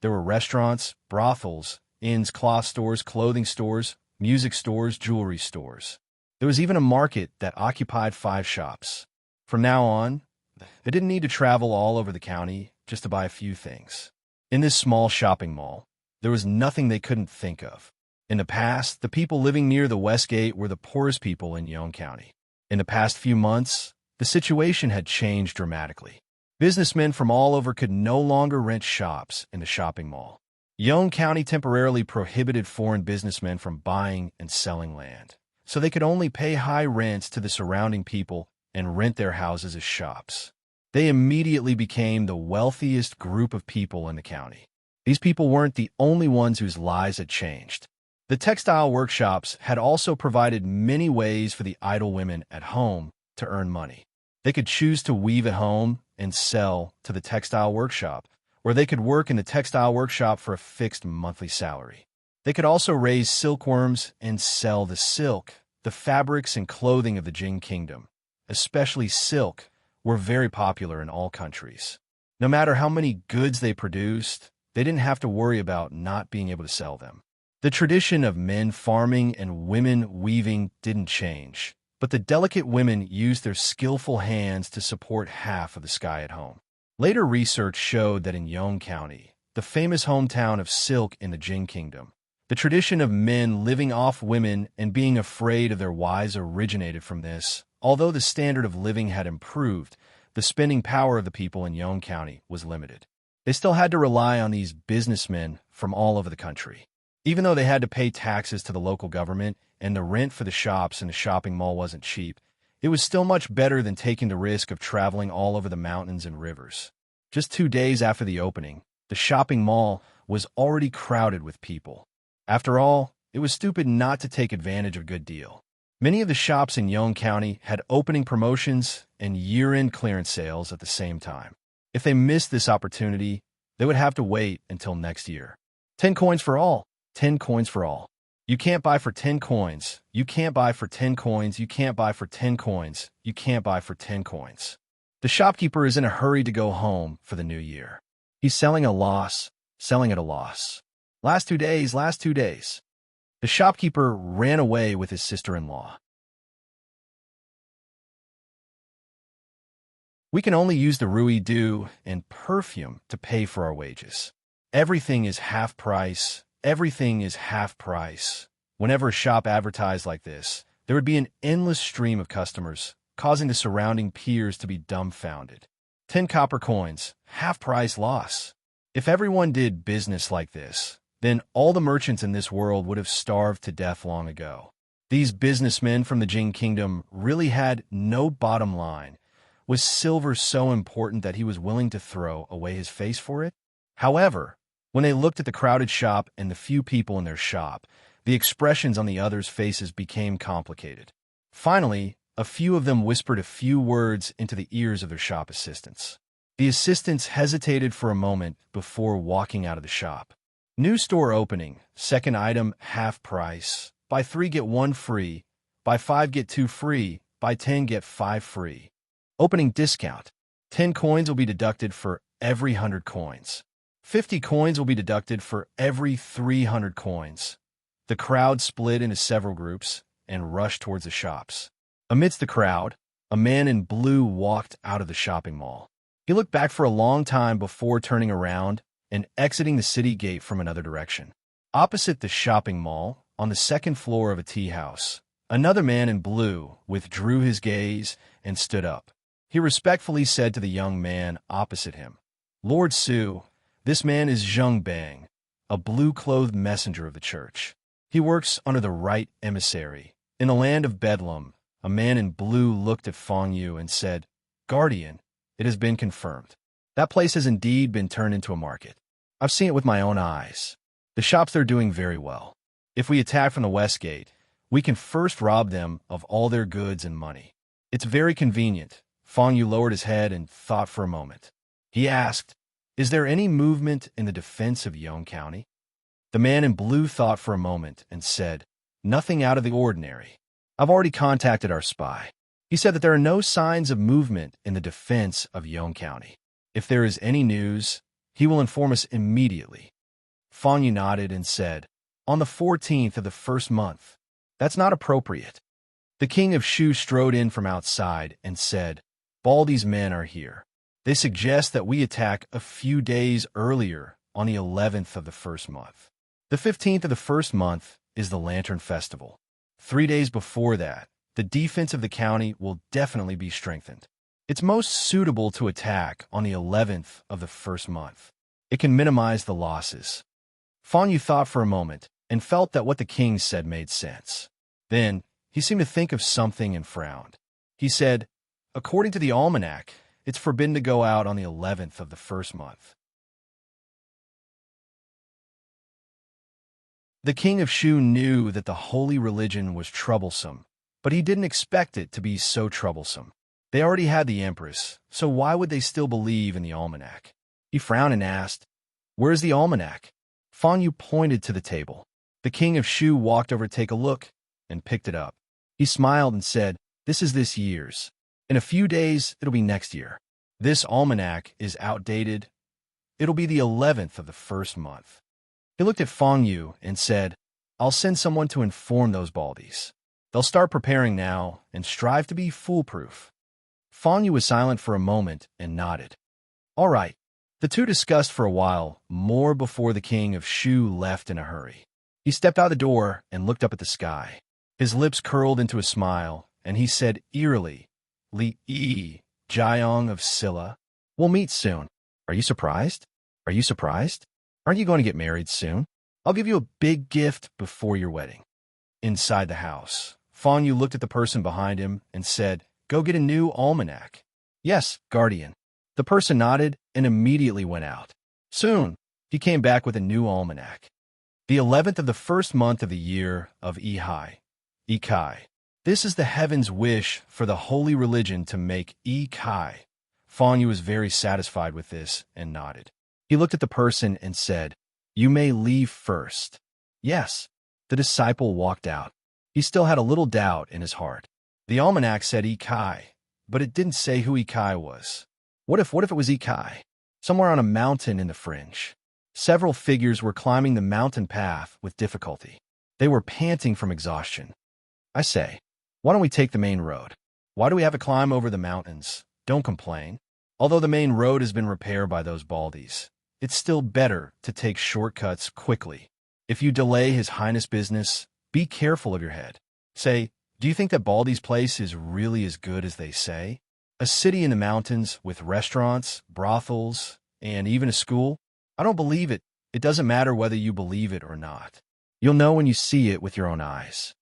There were restaurants, brothels, inns, cloth stores, clothing stores, music stores, jewelry stores. There was even a market that occupied 5 shops. From now on, they didn't need to travel all over the county just to buy a few things. In this small shopping mall, there was nothing they couldn't think of. In the past, the people living near the West Gate were the poorest people in Yong County. In the past few months, the situation had changed dramatically. Businessmen from all over could no longer rent shops in the shopping mall. Yong County temporarily prohibited foreign businessmen from buying and selling land, so they could only pay high rents to the surrounding people and rent their houses as shops. They immediately became the wealthiest group of people in the county. These people weren't the only ones whose lives had changed. The textile workshops had also provided many ways for the idle women at home to earn money. They could choose to weave at home and sell to the textile workshop, or they could work in the textile workshop for a fixed monthly salary. They could also raise silkworms and sell the silk. The fabrics and clothing of the Jin Kingdom, especially silk, were very popular in all countries. No matter how many goods they produced, they didn't have to worry about not being able to sell them. The tradition of men farming and women weaving didn't change, but the delicate women used their skillful hands to support half of the sky at home. Later research showed that in Yong County, the famous hometown of silk in the Jin Kingdom, the tradition of men living off women and being afraid of their wives originated from this. Although the standard of living had improved, the spending power of the people in Yong County was limited. They still had to rely on these businessmen from all over the country. Even though they had to pay taxes to the local government and the rent for the shops in the shopping mall wasn't cheap, it was still much better than taking the risk of traveling all over the mountains and rivers. Just 2 days after the opening, the shopping mall was already crowded with people. After all, it was stupid not to take advantage of a good deal. Many of the shops in Yonge County had opening promotions and year-end clearance sales at the same time. If they missed this opportunity, they would have to wait until next year. 10 coins for all. 10 coins for all. You can't buy for 10 coins. You can't buy for 10 coins. You can't buy for 10 coins. You can't buy for 10 coins. The shopkeeper is in a hurry to go home for the new year. He's selling a loss, selling at a loss. Last 2 days, last 2 days. The shopkeeper ran away with his sister-in-law. We can only use the Rouy Dew and perfume to pay for our wages. Everything is half price. Everything is half price. Whenever a shop advertised like this, there would be an endless stream of customers, causing the surrounding peers to be dumbfounded. 10 copper coins, half price loss. If everyone did business like this, then all the merchants in this world would have starved to death long ago. These businessmen from the Jing Kingdom really had no bottom line. Was silver so important that he was willing to throw away his face for it? However, when they looked at the crowded shop and the few people in their shop, the expressions on the others' faces became complicated. Finally, a few of them whispered a few words into the ears of their shop assistants. The assistants hesitated for a moment before walking out of the shop. New store opening, second item, half price. Buy 3 get 1 free. Buy 5 get 2 free. Buy 10 get 5 free. Opening discount. 10 coins will be deducted for every 100 coins. 50 coins will be deducted for every 300 coins. The crowd split into several groups and rushed towards the shops. Amidst the crowd, a man in blue walked out of the shopping mall. He looked back for a long time before turning around and exiting the city gate from another direction. Opposite the shopping mall, on the second floor of a tea house, another man in blue withdrew his gaze and stood up. He respectfully said to the young man opposite him, "Lord Su, this man is Zheng Bang, a blue-clothed messenger of the church. He works under the right emissary. In the land of Bedlam, a man in blue looked at Fong Yu and said, 'Guardian, it has been confirmed. That place has indeed been turned into a market. I've seen it with my own eyes. The shops there are doing very well. If we attack from the west gate, we can first rob them of all their goods and money. It's very convenient.'" Fong Yu lowered his head and thought for a moment. He asked, "Is there any movement in the defense of Yonge County?" The man in blue thought for a moment and said, "Nothing out of the ordinary. I've already contacted our spy. He said that there are no signs of movement in the defense of Yonge County. If there is any news, he will inform us immediately." Fong Yu nodded and said, "On the 14th of the first month. That's not appropriate." The king of Shu strode in from outside and said, "Baldy's men are here. They suggest that we attack a few days earlier on the 11th of the first month. The 15th of the first month is the Lantern Festival. 3 days before that, the defense of the county will definitely be strengthened. It's most suitable to attack on the 11th of the first month. It can minimize the losses." Fong Yu thought for a moment and felt that what the king said made sense. Then, he seemed to think of something and frowned. He said, "According to the almanac, it's forbidden to go out on the 11th of the first month." The king of Shu knew that the holy religion was troublesome, but he didn't expect it to be so troublesome. They already had the empress, so why would they still believe in the almanac? He frowned and asked, "Where's the almanac?" Fong Yu pointed to the table. The king of Shu walked over to take a look and picked it up. He smiled and said, "This is this year's. In a few days, it'll be next year. This almanac is outdated. It'll be the 11th of the first month." He looked at Fong Yu and said, "I'll send someone to inform those baldies. They'll start preparing now and strive to be foolproof." Fong Yu was silent for a moment and nodded. "All right." The two discussed for a while more before the king of Shu left in a hurry. He stepped out the door and looked up at the sky. His lips curled into a smile, and he said eerily, "Li Yi, Jiang of Silla. We'll meet soon. Are you surprised? Are you surprised? Aren't you going to get married soon? I'll give you a big gift before your wedding." Inside the house, Fong Yu looked at the person behind him and said, "Go get a new almanac." "Yes, guardian." The person nodded and immediately went out. Soon, he came back with a new almanac. The 11th of the first month of the year of Ehi, Ikai. This is the heaven's wish for the holy religion to make Kai. Fang Yu was very satisfied with this and nodded. He looked at the person and said, "You may leave first." Yes. The disciple walked out. He still had a little doubt in his heart. The almanac said Kai, but it didn't say who Kai was. What if it was Kai? Somewhere on a mountain in the fringe. Several figures were climbing the mountain path with difficulty. They were panting from exhaustion. I say, why don't we take the main road? Why do we have to climb over the mountains? Don't complain. Although the main road has been repaired by those baldies, it's still better to take shortcuts quickly. If you delay His Highness business, be careful of your head. Say, do you think that Baldy's place is really as good as they say? A city in the mountains with restaurants, brothels, and even a school? I don't believe it. It doesn't matter whether you believe it or not. You'll know when you see it with your own eyes.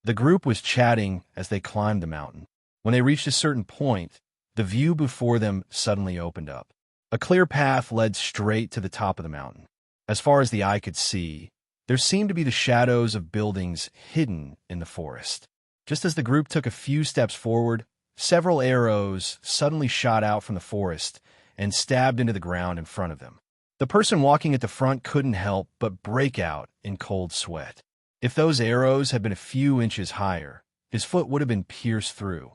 The group was chatting as they climbed the mountain. When they reached a certain point, the view before them suddenly opened up. A clear path led straight to the top of the mountain. As far as the eye could see, there seemed to be the shadows of buildings hidden in the forest. Just as the group took a few steps forward, several arrows suddenly shot out from the forest and stabbed into the ground in front of them. The person walking at the front couldn't help but break out in cold sweat. If those arrows had been a few inches higher, his foot would have been pierced through.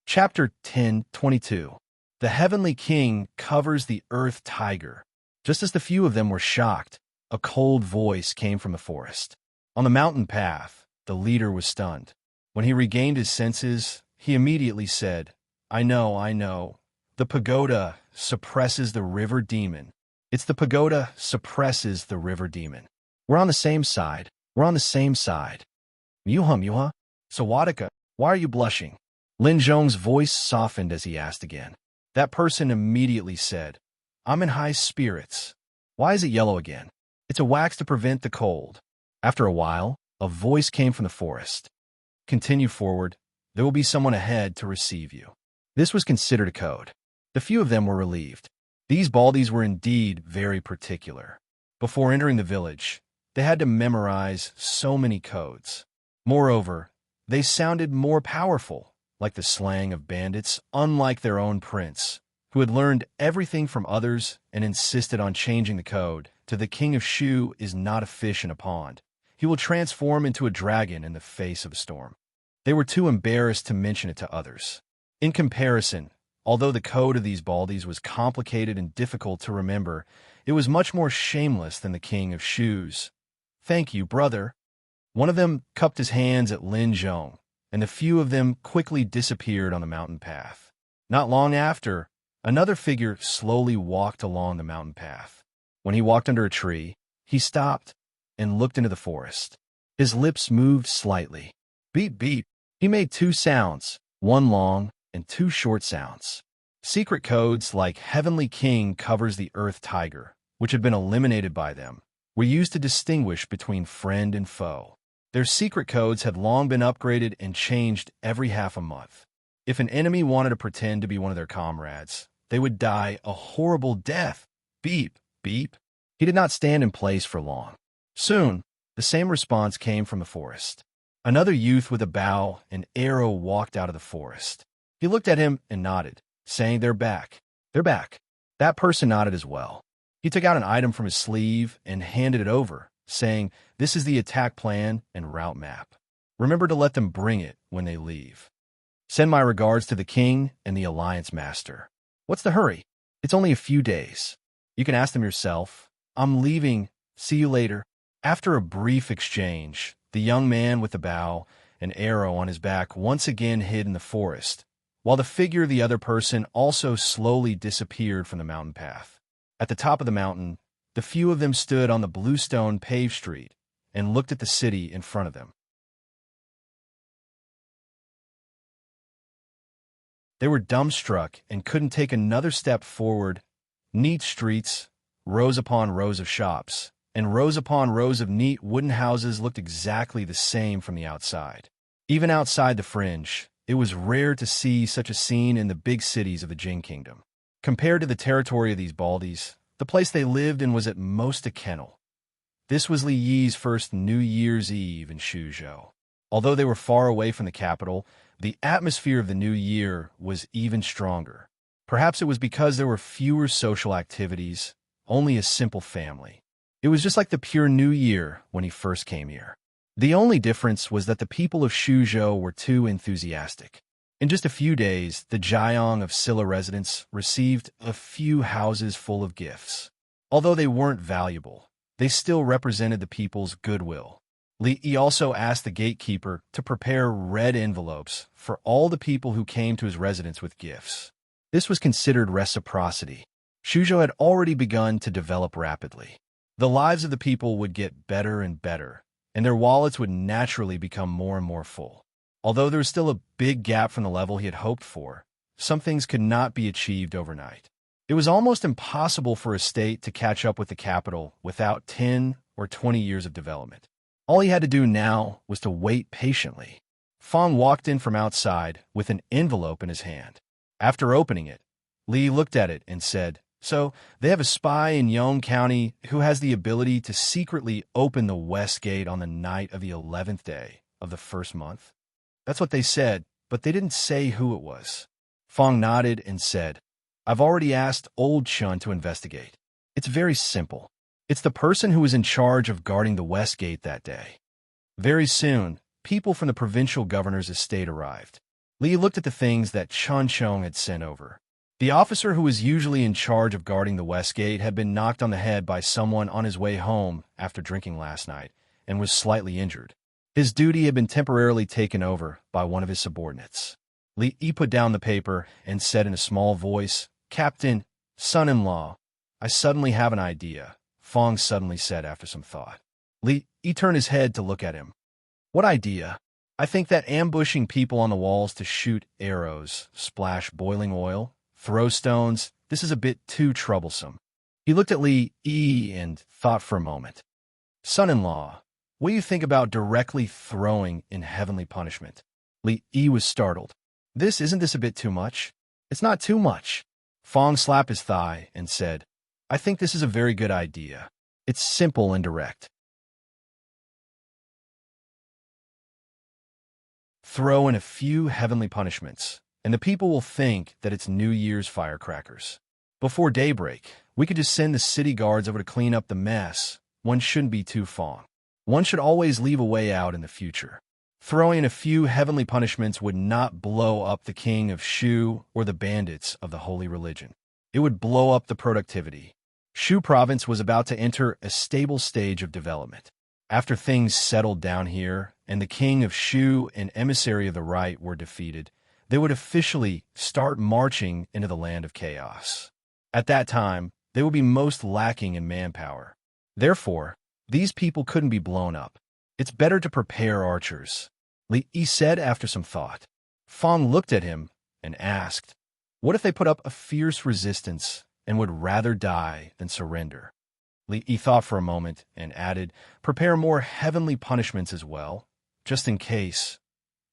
Chapter 10:22. The Heavenly King covers the Earth Tiger. Just as the few of them were shocked, a cold voice came from the forest. On the mountain path, the leader was stunned. When he regained his senses, he immediately said, I know. The pagoda suppresses the river demon. It's the pagoda suppresses the river demon. We're on the same side. Muha. Sawadika, why are you blushing? Lin Zhong's voice softened as he asked again. That person immediately said, I'm in high spirits. Why is it yellow again? It's a wax to prevent the cold. After a while, a voice came from the forest. Continue forward. There will be someone ahead to receive you. This was considered a code. The few of them were relieved. These baldies were indeed very particular. Before entering the village, they had to memorize so many codes. Moreover, they sounded more powerful, like the slang of bandits, unlike their own prince, who had learned everything from others and insisted on changing the code to the king of Shu is not a fish in a pond. He will transform into a dragon in the face of a storm. They were too embarrassed to mention it to others. In comparison, although the code of these baldies was complicated and difficult to remember, it was much more shameless than the king of Shu's. Thank you, brother. One of them cupped his hands at Lin Zhong, and the few of them quickly disappeared on the mountain path. Not long after, another figure slowly walked along the mountain path. When he walked under a tree, he stopped and looked into the forest. His lips moved slightly. Beep, beep. He made two sounds, one long and two short sounds. Secret codes like Heavenly King covers the Earth Tiger, which had been eliminated by them, were used to distinguish between friend and foe. Their secret codes had long been upgraded and changed every half a month. If an enemy wanted to pretend to be one of their comrades, they would die a horrible death. Beep, beep. He did not stand in place for long. Soon, the same response came from the forest. Another youth with a bow and arrow walked out of the forest. He looked at him and nodded, saying, They're back. They're back. That person nodded as well. He took out an item from his sleeve and handed it over, saying, This is the attack plan and route map. Remember to let them bring it when they leave. Send my regards to the king and the alliance master. What's the hurry? It's only a few days. You can ask them yourself. I'm leaving. See you later. After a brief exchange, the young man with the bow and arrow on his back once again hid in the forest, while the figure of the other person also slowly disappeared from the mountain path. At the top of the mountain, the few of them stood on the bluestone paved street and looked at the city in front of them. They were dumbstruck and couldn't take another step forward. Neat streets, rows upon rows of shops, and rows upon rows of neat wooden houses looked exactly the same from the outside. Even outside the fringe, it was rare to see such a scene in the big cities of the Jin Kingdom. Compared to the territory of these baldies, The place they lived in was at most a kennel. This was Li Yi's first New Year's Eve in Shuzhou. Although they were far away from the capital, the atmosphere of the new year was even stronger. Perhaps it was because there were fewer social activities, only a simple family. It was just like the pure New Year when he first came here. The only difference was that the people of Shuzhou were too enthusiastic. In just a few days, the Jiang of Silla residents received a few houses full of gifts. Although they weren't valuable, they still represented the people's goodwill. Li Yi also asked the gatekeeper to prepare red envelopes for all the people who came to his residence with gifts. This was considered reciprocity. Shuzhou had already begun to develop rapidly. The lives of the people would get better and better, and their wallets would naturally become more and more full. Although there was still a big gap from the level he had hoped for, some things could not be achieved overnight. It was almost impossible for a state to catch up with the capital without 10 or 20 years of development. All he had to do now was to wait patiently. Fong walked in from outside with an envelope in his hand. After opening it, Li looked at it and said, "So, they have a spy in Yong County who has the ability to secretly open the West Gate on the night of the 11th day of the first month?" That's what they said, but they didn't say who it was. Fong nodded and said, "I've already asked Old Chun to investigate. It's very simple. It's the person who was in charge of guarding the West Gate that day." Very soon, people from the provincial governor's estate arrived. Li looked at the things that Chun Chong had sent over. The officer who was usually in charge of guarding the West Gate had been knocked on the head by someone on his way home after drinking last night and was slightly injured. His duty had been temporarily taken over by one of his subordinates. Li Yi put down the paper and said in a small voice, "Captain, son-in-law, I suddenly have an idea," Fong suddenly said after some thought. Li Yi turned his head to look at him. "What idea?" "I think that ambushing people on the walls to shoot arrows, splash boiling oil, throw stones, this is a bit too troublesome." He looked at Li Yi and thought for a moment. "Son-in-law, what do you think about directly throwing in heavenly punishment?" Li Yi was startled. Isn't this a bit too much?" "It's not too much." Fong slapped his thigh and said, "I think this is a very good idea. It's simple and direct. Throw in a few heavenly punishments, and the people will think that it's New Year's firecrackers. Before daybreak, we could just send the city guards over to clean up the mess. One shouldn't be too Fong. One should always leave a way out in the future. Throwing in a few heavenly punishments would not blow up the king of Shu or the bandits of the holy religion. It would blow up the productivity. Shu province was about to enter a stable stage of development. After things settled down here, and the king of Shu and emissary of the right were defeated, they would officially start marching into the land of chaos. At that time, they would be most lacking in manpower. Therefore, these people couldn't be blown up. It's better to prepare archers, Li Yi said after some thought. Fong looked at him and asked, "What if they put up a fierce resistance and would rather die than surrender?" Li Yi thought for a moment and added, "Prepare more heavenly punishments as well, just in case."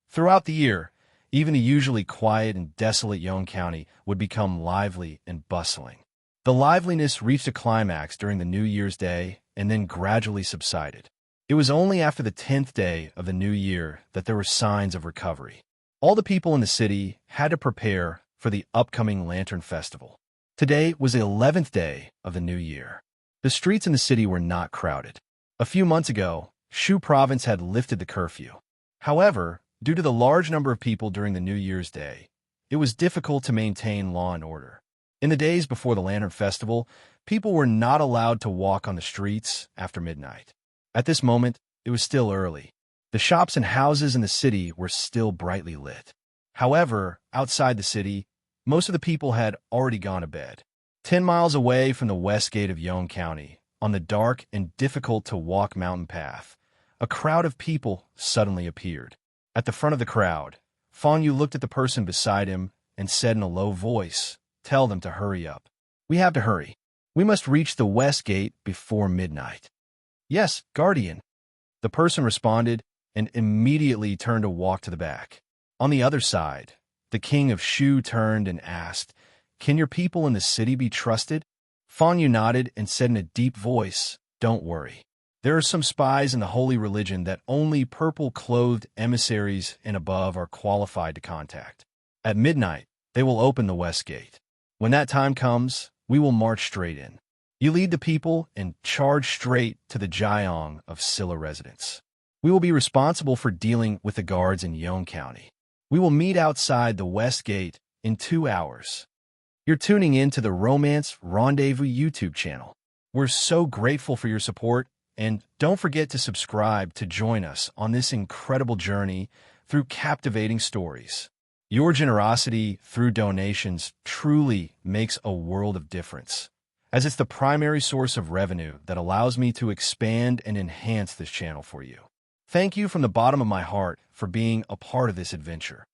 Throughout the year, even the usually quiet and desolate Yong County would become lively and bustling. The liveliness reached a climax during the New Year's Day and then gradually subsided. It was only after the 10th day of the new year that there were signs of recovery. All the people in the city had to prepare for the upcoming Lantern Festival. Today was the 11th day of the new year. The streets in the city were not crowded. A few months ago, Shu province had lifted the curfew. However, due to the large number of people during the New Year's Day, it was difficult to maintain law and order. In the days before the Lantern Festival, people were not allowed to walk on the streets after midnight. At this moment, it was still early. The shops and houses in the city were still brightly lit. However, outside the city, most of the people had already gone to bed. 10 miles away from the west gate of Yong County, on the dark and difficult-to-walk mountain path, a crowd of people suddenly appeared. At the front of the crowd, Fong Yu looked at the person beside him and said in a low voice, "Tell them to hurry up. We have to hurry. We must reach the west gate before midnight." "Yes, Guardian," the person responded and immediately turned to walk to the back. On the other side, the king of Shu turned and asked, "Can your people in the city be trusted?" Fanyu nodded and said in a deep voice, "Don't worry. There are some spies in the holy religion that only purple-clothed emissaries and above are qualified to contact. At midnight, they will open the west gate. When that time comes, we will march straight in. You lead the people and charge straight to the Jiang of Silla residence. We will be responsible for dealing with the guards in Yong County. We will meet outside the west gate in 2 hours." You're tuning in to the Romance Rendezvous YouTube channel. We're so grateful for your support, and don't forget to subscribe to join us on this incredible journey through captivating stories. Your generosity through donations truly makes a world of difference, as it's the primary source of revenue that allows me to expand and enhance this channel for you. Thank you from the bottom of my heart for being a part of this adventure.